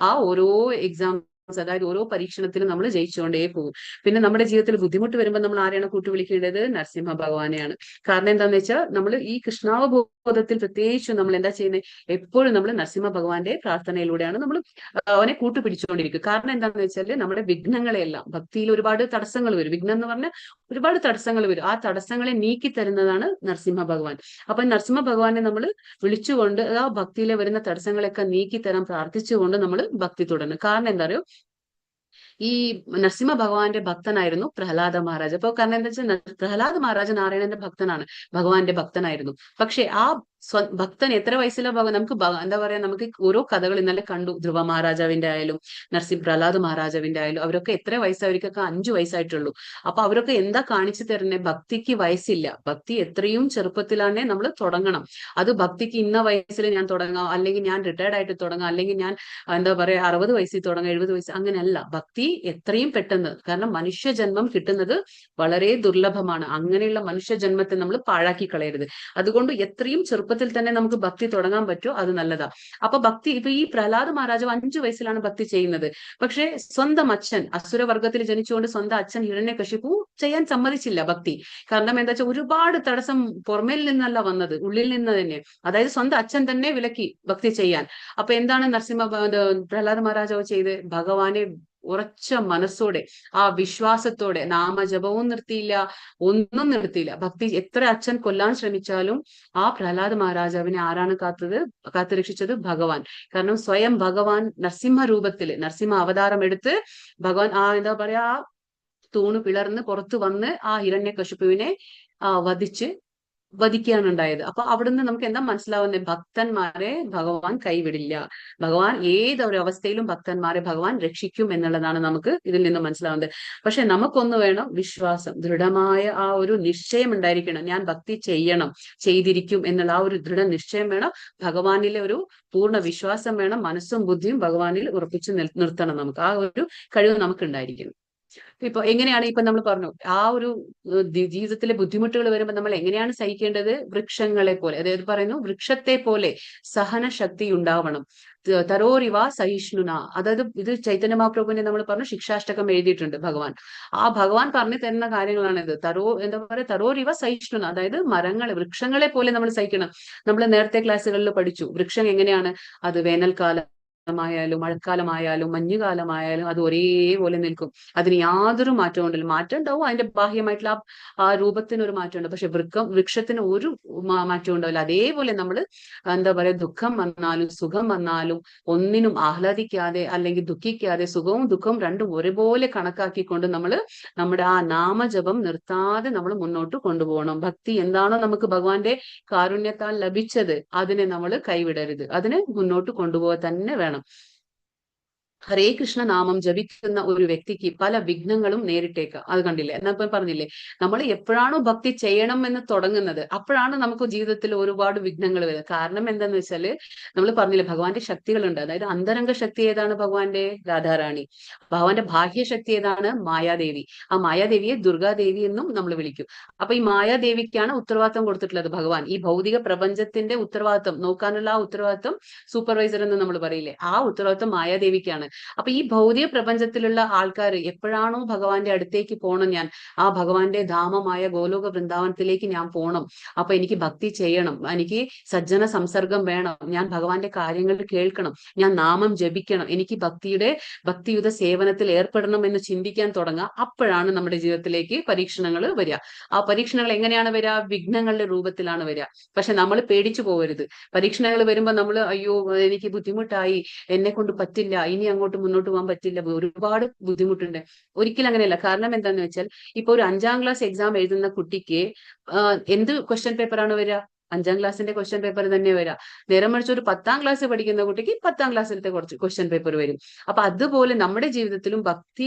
ആ ഓരോ എക്സാം, അതായത് ഓരോ പരീക്ഷണത്തിലും നമ്മൾ ജയിച്ചുകൊണ്ടേ പോകും. പിന്നെ നമ്മുടെ ജീവിതത്തിൽ ബുദ്ധിമുട്ട് വരുമ്പോൾ നമ്മൾ ആരെയാണ് കൂട്ടുവിളിക്കേണ്ടത്? നരസിംഹ ഭഗവാനെയാണ്. കാരണം എന്താന്ന് വെച്ചാൽ നമ്മൾ ഈ കൃഷ്ണാവബോധത്തിൽ പ്രത്യേകിച്ചും നമ്മൾ എന്താ ചെയ്യുന്നത്? എപ്പോഴും നമ്മൾ നരസിംഹ ഭഗവാന്റെ പ്രാർത്ഥനയിലൂടെയാണ് നമ്മൾ അവനെ കൂട്ടുപിടിച്ചുകൊണ്ടിരിക്കുക. കാരണം എന്താണെന്ന് വെച്ചാൽ നമ്മുടെ വിഘ്നങ്ങളെയെല്ലാം, ഭക്തിയിൽ ഒരുപാട് തടസ്സങ്ങൾ വരും. വിഘ്നം എന്ന് പറഞ്ഞാൽ ഒരുപാട് തടസ്സങ്ങൾ വരും. ആ തടസ്സങ്ങളെ നീക്കി തരുന്നതാണ് നരസിംഹ ഭഗവാൻ. അപ്പൊ നരസിംഹ ഭഗവാനെ നമ്മൾ വിളിച്ചുകൊണ്ട് ആ ഭക്തിയിലെ വരുന്ന തടസ്സങ്ങളൊക്കെ നീക്കി തരാൻ പ്രാർത്ഥിച്ചുകൊണ്ട് നമ്മൾ ഭക്തി തുടരണം. കാരണം എന്താ പറയുക, ഈ നരസിംഹ ഭഗവാന്റെ ഭക്തനായിരുന്നു പ്രഹ്ലാദ മഹാരാജ്. അപ്പൊ കാരണം എന്താ വെച്ചാൽ പ്രഹ്ലാദ മഹാരാജ് നാരായണന്റെ ഭക്തനാണ്, ഭഗവാന്റെ ഭക്തനായിരുന്നു. പക്ഷെ ആ ഭക്തൻ എത്ര വയസ്സിലെ നമുക്ക് എന്താ പറയാ നമുക്ക് ഓരോ കഥകൾ ഇന്നലെ കണ്ടു. ധ്രുവ മഹാരാജാവിന്റെ ആയാലും പ്രഹ്ലാദ് മഹാരാജാവിന്റെ ആയാലും അവരൊക്കെ എത്ര വയസ്സ്? അവർക്കൊക്കെ 5 വയസ്സായിട്ടുള്ളൂ. അപ്പൊ അവരൊക്കെ എന്താ കാണിച്ചു തരുന്നത്? ഭക്തിക്ക് വയസ്സില്ല. ഭക്തി എത്രയും ചെറുപ്പത്തിലാണേ നമ്മൾ തുടങ്ങണം. അത് ഭക്തിക്ക് ഇന്ന വയസ്സിൽ ഞാൻ തുടങ്ങാം, അല്ലെങ്കിൽ ഞാൻ റിട്ടയർഡ് ആയിട്ട് തുടങ്ങാം, അല്ലെങ്കിൽ ഞാൻ എന്താ പറയാ 60 വയസ്സിൽ തുടങ്ങാം, 70 വയസ്സ്, അങ്ങനെയല്ല. ഭക്തി എത്രയും പെട്ടെന്ന്. കാരണം മനുഷ്യജന്മം കിട്ടുന്നത് വളരെ ദുർലഭമാണ്. അങ്ങനെയുള്ള മനുഷ്യജന്മത്തെ നമ്മൾ പാഴാക്കി കളയരുത്. അതുകൊണ്ട് എത്രയും ചെറുപ്പത്തിൽ തന്നെ നമുക്ക് ഭക്തി തുടങ്ങാൻ പറ്റുമോ അത് നല്ലതാ. അപ്പൊ ഭക്തി ഇപ്പൊ ഈ പ്രഹ്ലാദ മഹാരാജാവ് 5 വയസ്സിലാണ് ഭക്തി ചെയ്യുന്നത്. പക്ഷെ സ്വന്തം അച്ഛൻ അസുരവർഗത്തിൽ ജനിച്ചുകൊണ്ട് സ്വന്തം അച്ഛൻ ഹിരണ്യകശിപു ചെയ്യാൻ സമ്മതിച്ചില്ല ഭക്തി. കാരണം എന്താ വെച്ചാൽ ഒരുപാട് തടസ്സം പുറമേൽ നിന്നല്ല വന്നത്, ഉള്ളിൽ നിന്ന് തന്നെ. അതായത് സ്വന്തം അച്ഛൻ തന്നെ വിലക്കി ഭക്തി ചെയ്യാൻ. അപ്പൊ എന്താണ് പ്രഹ്ലാദ മഹാരാജാവ് ചെയ്ത്? ഭഗവാനെ ഉറച്ച മനസ്സോടെ ആ വിശ്വാസത്തോടെ നാമജപവും നിർത്തിയില്ല, ഒന്നും നിർത്തിയില്ല. ഭക്തി എത്ര അച്ഛൻ കൊല്ലാൻ ശ്രമിച്ചാലും ആ പ്രഹ്ലാദ മഹാരാജാവിനെ ആരാണ് കാത്തുരക്ഷിച്ചത്? ഭഗവാൻ. കാരണം സ്വയം ഭഗവാൻ നരസിംഹ രൂപത്തില് നരസിംഹ അവതാരം എടുത്ത് ഭഗവാൻ ആ എന്താ പറയാ തൂണ് പിളർന്ന് പുറത്തു വന്ന് ആ ഹിരണ്യകശിപുവിനെ വധിക്കുകയാണ് ഉണ്ടായത്. അപ്പൊ അവിടുന്ന് നമുക്ക് എന്താ മനസ്സിലാവുന്നത്? ഭക്തന്മാരെ ഭഗവാൻ കൈവിടില്ല. ഭഗവാൻ ഏതൊരു അവസ്ഥയിലും ഭക്തന്മാരെ ഭഗവാൻ രക്ഷിക്കും എന്നുള്ളതാണ് നമുക്ക് ഇതിൽ നിന്ന് മനസ്സിലാവുന്നത്. പക്ഷെ നമുക്കൊന്ന് വേണം, വിശ്വാസം, ദൃഢമായ ആ ഒരു നിശ്ചയം ഉണ്ടായിരിക്കണം. ഞാൻ ഭക്തി ചെയ്യണം, ചെയ്തിരിക്കും എന്നുള്ള ആ ഒരു ദൃഢ നിശ്ചയം വേണം. ഭഗവാനിലെ ഒരു പൂർണ്ണ വിശ്വാസം വേണം. മനസ്സും ബുദ്ധിയും ഭഗവാനിൽ ഉറപ്പിച്ച് നിർത്തണം. നമുക്ക് ആ ഒരു കഴിവ് നമുക്ക് ഉണ്ടായിരിക്കണം. ഇപ്പൊ എങ്ങനെയാണ് ഇപ്പൊ നമ്മൾ പറഞ്ഞു ആ ഒരു ജീവിതത്തിലെ ബുദ്ധിമുട്ടുകൾ വരുമ്പോൾ നമ്മൾ എങ്ങനെയാണ് സഹിക്കേണ്ടത്? വൃക്ഷങ്ങളെ പോലെ, അതായത് പറയുന്നു വൃക്ഷത്തെ പോലെ സഹനശക്തി ഉണ്ടാവണം. തരോരിവ സഹിഷ്ണുന, അതായത് ഇത് ചൈതന്യ മഹാപ്രഭുവിനെ നമ്മൾ പറഞ്ഞു ശിക്ഷാഷ്ടകം എഴുതിയിട്ടുണ്ട് ഭഗവാൻ. ആ ഭഗവാൻ പറഞ്ഞു തരുന്ന കാര്യങ്ങളാണിത്. എന്താ പറയുക, തരോരിവ സഹിഷ്ണുന, അതായത് വൃക്ഷങ്ങളെ പോലെ നമ്മൾ സഹിക്കണം. നമ്മൾ നേരത്തെ ക്ലാസ്സുകളിൽ പഠിച്ചു വൃക്ഷം എങ്ങനെയാണ്, അത് വേനൽക്കാലം ായാലും മഴക്കാലമായാലും മഞ്ഞുകാലമായാലും അത് ഒരേപോലെ നിൽക്കും. അതിന് യാതൊരു മാറ്റവും ഉണ്ടല്ലോ. മാറ്റം ഉണ്ടാവും, അതിന്റെ ബാഹ്യമായിട്ടുള്ള ആ രൂപത്തിന് ഒരു മാറ്റമുണ്ട്. പക്ഷെ വൃക്ഷത്തിന് ഒരു മാറ്റവും ഉണ്ടാവില്ല. അതേപോലെ നമ്മൾ എന്താ പറയാ, ദുഃഖം വന്നാലും സുഖം വന്നാലും ഒന്നിനും ആഹ്ലാദിക്കാതെ അല്ലെങ്കിൽ ദുഃഖിക്കാതെ സുഖവും ദുഃഖവും രണ്ടും ഒരുപോലെ കണക്കാക്കിക്കൊണ്ട് നമ്മൾ നമ്മുടെ ആ നാമജപം നിർത്താതെ നമ്മൾ മുന്നോട്ട് കൊണ്ടുപോകണം. ഭക്തി എന്താണോ നമുക്ക് ഭഗവാന്റെ കാരുണ്യത്താൽ ലഭിച്ചത് അതിനെ നമ്മൾ കൈവിടരുത്. അതിനെ മുന്നോട്ട് കൊണ്ടുപോകാൻ തന്നെ വേണം. ഹരേ കൃഷ്ണ നാമം ജപിക്കുന്ന ഒരു വ്യക്തിക്ക് പല വിഘ്നങ്ങളും നേരിട്ടേക്കാം. അത് കണ്ടില്ലേ, എന്നാ പറഞ്ഞില്ലേ, നമ്മൾ എപ്പോഴാണോ ഭക്തി ചെയ്യണം എന്ന് തുടങ്ങുന്നത് അപ്പോഴാണ് നമുക്ക് ജീവിതത്തിൽ ഒരുപാട് വിഘ്നങ്ങൾ വരുന്നത്. കാരണം എന്താന്ന് വെച്ചാല് നമ്മൾ പറഞ്ഞില്ലേ ഭഗവാന്റെ ശക്തികളുണ്ട്. അതായത് അന്തരംഗ ശക്തി ഏതാണ്? ഭഗവാന്റെ രാധാറാണി. ഭഗവാന്റെ ബാഹ്യ ശക്തി ഏതാണ്? മായാദേവി. ആ മായാദേവിയെ ദുർഗാദേവി എന്നും നമ്മൾ വിളിക്കും. അപ്പൊ ഈ മായാദേവിക്കാണ് ഉത്തരവാദിത്വം കൊടുത്തിട്ടുള്ളത് ഭഗവാൻ. ഈ ഭൗതിക പ്രപഞ്ചത്തിന്റെ ഉത്തരവാദിത്വം നോക്കാനുള്ള ആ ഉത്തരവാദിത്വം, സൂപ്പർവൈസർ എന്ന് നമ്മൾ പറയില്ലേ, ആ ഉത്തരവാദിത്വം മായാദേവിക്കാണ്. അപ്പൊ ഈ ഭൗതിക പ്രപഞ്ചത്തിലുള്ള ആൾക്കാർ എപ്പോഴാണോ ഭഗവാന്റെ അടുത്തേക്ക് പോകണം, ഞാൻ ആ ഭഗവാന്റെ ധാമമായ ഗോലോക വൃന്ദാവനത്തിലേക്ക് ഞാൻ പോകണം, അപ്പൊ എനിക്ക് ഭക്തി ചെയ്യണം, എനിക്ക് സജ്ജന സംസർഗം വേണം, ഞാൻ ഭഗവാന്റെ കാര്യങ്ങൾ കേൾക്കണം, ഞാൻ നാമം ജപിക്കണം, എനിക്ക് ഭക്തിയുത സേവനത്തിൽ ഏർപ്പെടണം എന്ന് ചിന്തിക്കാൻ തുടങ്ങുക, അപ്പോഴാണ് നമ്മുടെ ജീവിതത്തിലേക്ക് പരീക്ഷണങ്ങൾ വരിക. ആ പരീക്ഷണങ്ങൾ എങ്ങനെയാണ് വരിക? വിഘ്നങ്ങളുടെ രൂപത്തിലാണ് വരിക. പക്ഷെ നമ്മൾ പേടിച്ചു പോകരുത്. പരീക്ഷണങ്ങൾ വരുമ്പോൾ നമ്മൾ അയ്യോ എനിക്ക് ബുദ്ധിമുട്ടായി, എന്നെ കൊണ്ട് പറ്റില്ല, ഇനി അങ്ങോട്ട് മുന്നോട്ട് പോകാൻ പറ്റില്ല, ഒരുപാട് ബുദ്ധിമുട്ടുണ്ട്. ഒരിക്കലും അങ്ങനെയല്ല. കാരണം എന്താന്ന് വെച്ചാൽ ഇപ്പൊ ഒരു 5ാം ക്ലാസ് എക്സാം എഴുതുന്ന കുട്ടിക്ക് എന്ത് ക്വസ്റ്റ്യൻ പേപ്പറാണ് വരിക? 5ാം ക്ലാസ്സിന്റെ ക്വസ്റ്റ്യൻ പേപ്പർ തന്നെ വരിക. നേരെ മറിച്ച് ഒരു 10ാം ക്ലാസ് പഠിക്കുന്ന കുട്ടിക്ക് 10ാം ക്ലാസ്സിലത്തെ കുറച്ച് ക്വസ്റ്റ്യൻ പേപ്പർ വരും. അപ്പൊ അതുപോലെ നമ്മുടെ ജീവിതത്തിലും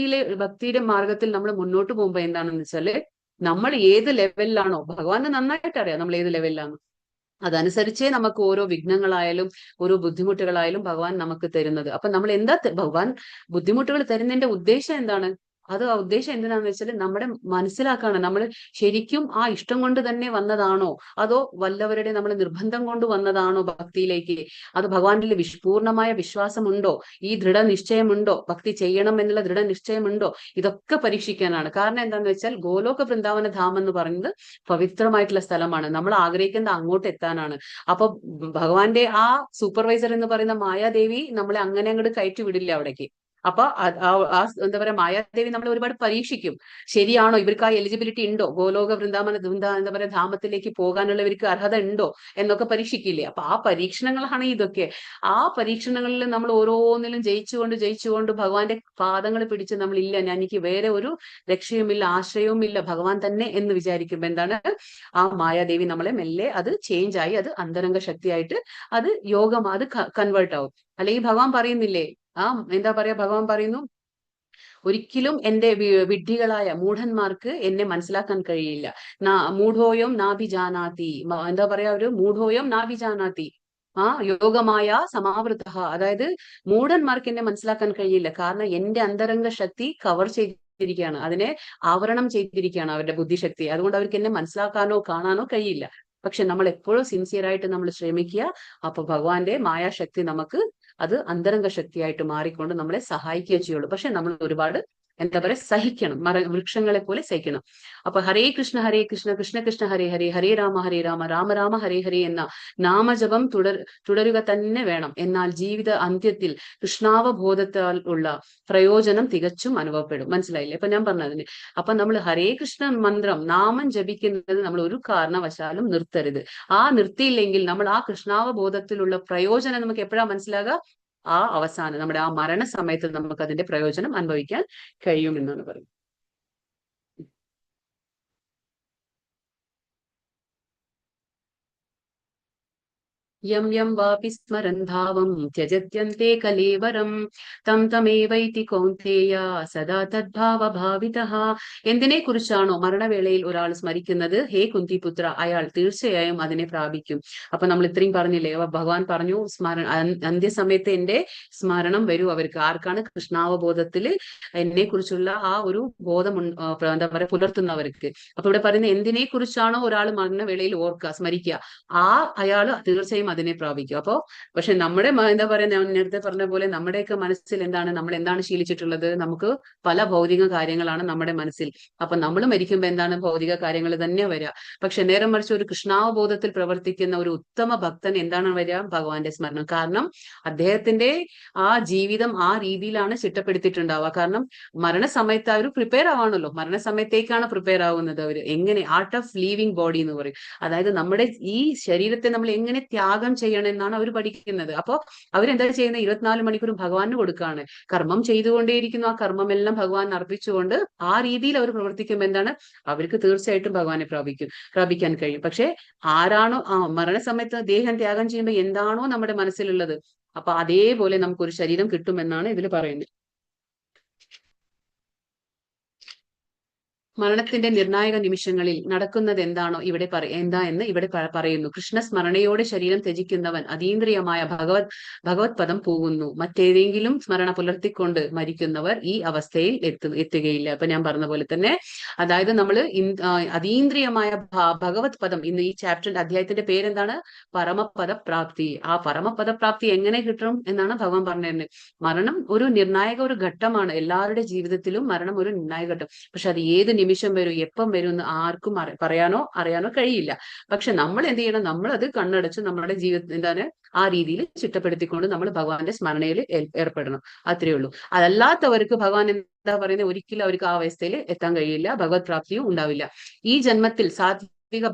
ഭക്തിയുടെ മാർഗത്തിൽ നമ്മൾ മുന്നോട്ട് പോകുമ്പോൾ എന്താണെന്ന് വെച്ചാല് നമ്മൾ ഏത് ലെവലിലാണോ, ഭഗവാന് നന്നായിട്ട് അറിയാം നമ്മൾ ഏത് ലെവലിലാണ്, അതനുസരിച്ചേ നമുക്ക് ഓരോ വിഘ്നങ്ങളായാലും ഓരോ ബുദ്ധിമുട്ടുകളായാലും ഭഗവാൻ നമുക്ക് തരുന്നത്. അപ്പൊ നമ്മൾ എന്താ ഭഗവാൻ ബുദ്ധിമുട്ടുകൾ തരുന്നതിന്റെ ഉദ്ദേശം എന്താണ്? അത് ആ ഉദ്ദേശം എന്തിനാന്ന് വെച്ചാൽ നമ്മുടെ മനസ്സിലാക്കാണ് നമ്മൾ ശരിക്കും ആ ഇഷ്ടം കൊണ്ട് തന്നെ വന്നതാണോ, അതോ വല്ലവരുടെ നമ്മൾ നിർബന്ധം കൊണ്ട് വന്നതാണോ ഭക്തിയിലേക്ക്? അത് ഭഗവാനിൽ പൂർണ്ണമായ വിശ്വാസമുണ്ടോ, ഈ ദൃഢനിശ്ചയമുണ്ടോ, ഭക്തി ചെയ്യണം എന്നുള്ള ദൃഢനിശ്ചയമുണ്ടോ? ഇതൊക്കെ പരീക്ഷിക്കാനാണ്. കാരണം എന്താന്ന് വെച്ചാൽ ഗോലോക വൃന്ദാവന ധാം എന്ന് പറയുന്നത് പവിത്രമായിട്ടുള്ള സ്ഥലമാണ്. നമ്മൾ ആഗ്രഹിക്കുന്ന അങ്ങോട്ട് എത്താനാണ്. അപ്പൊ ഭഗവാന്റെ ആ സൂപ്പർവൈസർ എന്ന് പറയുന്ന മായാദേവി നമ്മളെ അങ്ങനെ അങ്ങോട്ട് കയറ്റി വിടില്ല അവിടേക്ക്. അപ്പൊ എന്താ പറയാ, മായാദേവി നമ്മളെ ഒരുപാട് പരീക്ഷിക്കും. ശരിയാണോ, ഇവർക്ക് ആ എലിജിബിലിറ്റി ഉണ്ടോ, ഗോലോക വൃന്ദാവന എന്താ പറയാ ധാമത്തിലേക്ക് പോകാനുള്ളവർക്ക് അർഹത ഉണ്ടോ എന്നൊക്കെ പരീക്ഷിക്കില്ലേ. അപ്പൊ ആ പരീക്ഷണങ്ങളാണ് ഇതൊക്കെ. ആ പരീക്ഷണങ്ങളിൽ നമ്മൾ ഓരോന്നിലും ജയിച്ചുകൊണ്ട് ഭഗവാന്റെ പാദങ്ങൾ പിടിച്ച് നമ്മൾ ഇല്ല, എനിക്ക് വേറെ ഒരു രക്ഷയുമില്ല, ആശ്രയവുമില്ല, ഭഗവാൻ തന്നെ എന്ന് വിചാരിക്കുമ്പോ എന്താണ്, ആ മായാദേവി നമ്മളെ മെല്ലെ അത് ചേഞ്ച് ആയി അത് അന്തരംഗ ശക്തിയായിട്ട് അത് യോഗം അത് കൺവേർട്ട് ആവും. അല്ലെങ്കിൽ ഭഗവാൻ പറയുന്നില്ലേ, എന്താ പറയാ, ഭഗവാൻ പറയുന്നു ഒരിക്കലും എന്റെ വിഡ്ഢികളായ മൂഢന്മാർക്ക് എന്നെ മനസ്സിലാക്കാൻ കഴിയില്ല. മൂഢോയം നാഭിജാനാതി, എന്താ പറയാ, ഒരു മൂഢോയം നാഭിജാനാതി യോഗമായ സമാവൃത, അതായത് മൂഢന്മാർക്ക് എന്നെ മനസ്സിലാക്കാൻ കഴിയില്ല. കാരണം എന്റെ അന്തരംഗ ശക്തി കവർ ചെയ്തിരിക്കുകയാണ്, അതിനെ ആവരണം ചെയ്തിരിക്കുകയാണ് അവരുടെ ബുദ്ധിശക്തി. അതുകൊണ്ട് അവർക്ക് എന്നെ മനസ്സിലാക്കാനോ കാണാനോ കഴിയില്ല. പക്ഷെ നമ്മൾ എപ്പോഴും സിൻസിയറായിട്ട് നമ്മൾ ശ്രമിക്കുക. അപ്പൊ ഭഗവാന്റെ മായാശക്തി നമുക്ക് അത് അന്തരംഗ ശക്തിയായിട്ട് മാറിക്കൊണ്ട് നമ്മളെ സഹായിക്കുകയേ ചെയ്യുള്ളൂ. പക്ഷെ നമ്മൾ ഒരുപാട് എന്താ പറയാ, സഹിക്കണം, വൃക്ഷങ്ങളെ പോലെ സഹിക്കണം. അപ്പൊ ഹരേ കൃഷ്ണ കൃഷ്ണ കൃഷ്ണ ഹരേ ഹരേ, ഹരേ രാമ രാമ രാമ ഹരേ ഹരേ എന്ന നാമജപം തുടരുക തന്നെ വേണം. എന്നാൽ ജീവിത അന്ത്യത്തിൽ കൃഷ്ണാവബോധത്താൽ ഉള്ള പ്രയോജനം തികച്ചും അനുഭവപ്പെടും. മനസ്സിലായില്ലേ? അപ്പൊ ഞാൻ പറഞ്ഞതിന്, അപ്പൊ നമ്മൾ ഹരേ കൃഷ്ണ മന്ത്രം നാമം ജപിക്കുന്നത് നമ്മൾ ഒരു കാരണവശാലും നിർത്തരുത്. ആ നിർത്തിയില്ലെങ്കിൽ നമ്മൾ ആ കൃഷ്ണാവബോധത്തിലുള്ള പ്രയോജനം നമുക്ക് എപ്പോഴാ മനസ്സിലാകുക? ആ അവസാനം നമ്മുടെ ആ മരണസമയത്ത് നമുക്ക് അതിന്റെ പ്രയോജനം അനുഭവിക്കാൻ കഴിയുമെന്നാണ് പറയുന്നത്. യം യം വാപി സ്മരൻ ഭാവം ത്യജത്യന്തെ കലേവരം തം തമേവൈതി കൗന്തേയ സദാ തദ്ഭാവഭാവിതഃ. എന്തിനെ കുറിച്ചാണോ മരണവേളയിൽ ഒരാൾ സ്മരിക്കുന്നത്, ഹേ കുന്തിപുത്ര, അയാൾ തീർച്ചയായും അതിനെ പ്രാപിക്കും. അപ്പൊ നമ്മൾ ഇത്രയും പറഞ്ഞില്ലേ, ഭഗവാൻ പറഞ്ഞു അന്ത്യസമയത്ത് എന്റെ സ്മരണം വരൂ അവർക്ക്. ആർക്കാണ്? കൃഷ്ണാവബോധത്തിൽ എന്നെ കുറിച്ചുള്ള ആ ഒരു ബോധം എന്താ പറയാ പുലർത്തുന്നവർക്ക്. അപ്പൊ ഇവിടെ പറയുന്നത് എന്തിനെ കുറിച്ചാണോ ഒരാൾ മരണവേളയിൽ ഓർക്കുക, സ്മരിക്കുക, അയാൾ തീർച്ചയായും അതിനെ പ്രാപിക്കും. അപ്പോ പക്ഷെ നമ്മുടെ എന്താ പറയാ, ഞാൻ നേരത്തെ പറഞ്ഞ പോലെ നമ്മുടെയൊക്കെ മനസ്സിൽ എന്താണ്, നമ്മൾ എന്താണ് ശീലിച്ചിട്ടുള്ളത്? നമുക്ക് പല ഭൗതിക കാര്യങ്ങളാണ് നമ്മുടെ മനസ്സിൽ. അപ്പൊ നമ്മൾ മരിക്കുമ്പോ എന്താണ്, ഭൗതിക കാര്യങ്ങൾ തന്നെ വരിക. പക്ഷെ നേരെ മറിച്ച് ഒരു കൃഷ്ണാവബോധത്തിൽ പ്രവർത്തിക്കുന്ന ഒരു ഉത്തമ ഭക്തൻ എന്താണ് വരിക? ഭഗവാന്റെ സ്മരണം. കാരണം അദ്ദേഹത്തിന്റെ ആ ജീവിതം ആ രീതിയിലാണ് ചിട്ടപ്പെടുത്തിയിട്ടുണ്ടാവുക. കാരണം മരണസമയത്ത് അവർ പ്രിപ്പയർ ആവാണല്ലോ, മരണസമയത്തേക്കാണ് പ്രിപ്പയർ ആവുന്നത് അവർ. എങ്ങനെ ആർട്ട് ഓഫ് ലീവിങ് ബോഡി എന്ന് പറയും. അതായത് നമ്മുടെ ഈ ശരീരത്തെ നമ്മൾ എങ്ങനെ ത്യാഗം ചെയ്യണം എന്നാണ് അവർ പഠിക്കുന്നത്. അപ്പോ അവരെന്താ ചെയ്യുന്നത്? 24 മണിക്കൂറും ഭഗവാന് കൊടുക്കുകയാണ്. കർമ്മം ചെയ്തുകൊണ്ടേയിരിക്കുന്നു. ആ കർമ്മമെല്ലാം ഭഗവാൻ അർപ്പിച്ചുകൊണ്ട് ആ രീതിയിൽ അവർ പ്രവർത്തിക്കുമ്പോൾ എന്താണ്, അവർക്ക് തീർച്ചയായിട്ടും ഭഗവാനെ പ്രാപിക്കാൻ കഴിയും. പക്ഷെ ആരാണോ മരണസമയത്ത് ദേഹം ത്യാഗം ചെയ്യുമ്പോൾ എന്താണോ നമ്മുടെ മനസ്സിലുള്ളത്, അപ്പൊ അതേപോലെ നമുക്കൊരു ശരീരം കിട്ടുമെന്നാണ് ഇതിൽ പറയുന്നത്. മരണത്തിന്റെ നിർണായക നിമിഷങ്ങളിൽ നടക്കുന്നത് എന്താണോ ഇവിടെ എന്ന് ഇവിടെ പറയുന്നു. കൃഷ്ണസ്മരണയോടെ ശരീരം ത്യജിക്കുന്നവൻ അതീന്ദ്രിയമായ ഭഗവത് പദം പോകുന്നു. മറ്റേതെങ്കിലും സ്മരണ പുലർത്തിക്കൊണ്ട് മരിക്കുന്നവർ ഈ അവസ്ഥയിൽ എത്തുകയില്ല. അപ്പൊ ഞാൻ പറഞ്ഞ പോലെ തന്നെ, അതായത് നമ്മൾ അതീന്ദ്രിയമായ ഭഗവത് പദം, ഇന്ന് ഈ ചാപ്റ്റർ അധ്യായത്തിന്റെ പേരെന്താണ്? പരമപദ പ്രാപ്തി. ആ പരമപദ പ്രാപ്തി എങ്ങനെ കിട്ടും എന്നാണ് ഭഗവാൻ പറഞ്ഞിരുന്നത്. മരണം ഒരു നിർണായക ഒരു ഘട്ടമാണ്. എല്ലാവരുടെ ജീവിതത്തിലും മരണം ഒരു നിർണായക ഘട്ടം. പക്ഷെ അത് ഏത് നിമിഷം വരും, എപ്പം വരും എന്ന് ആർക്കും അറിയാനോ കഴിയില്ല. പക്ഷെ നമ്മൾ എന്ത് ചെയ്യണം? നമ്മൾ അത് കണ്ണടച്ച് നമ്മുടെ ജീവിതത്തിൽ എന്താണ് ആ രീതിയിൽ ചിട്ടപ്പെടുത്തിക്കൊണ്ട് നമ്മൾ ഭഗവാന്റെ സ്മരണയിൽ ഏർപ്പെടണം. അത്രയേ ഉള്ളൂ. അതല്ലാത്തവർക്ക് ഭഗവാൻ എന്താ പറയുന്നത്? ഒരിക്കലും അവർക്ക് ആ അവസ്ഥയിൽ എത്താൻ കഴിയില്ല, ഭഗവത് പ്രാപ്തിയും ഉണ്ടാവില്ല. ഈ ജന്മത്തിൽ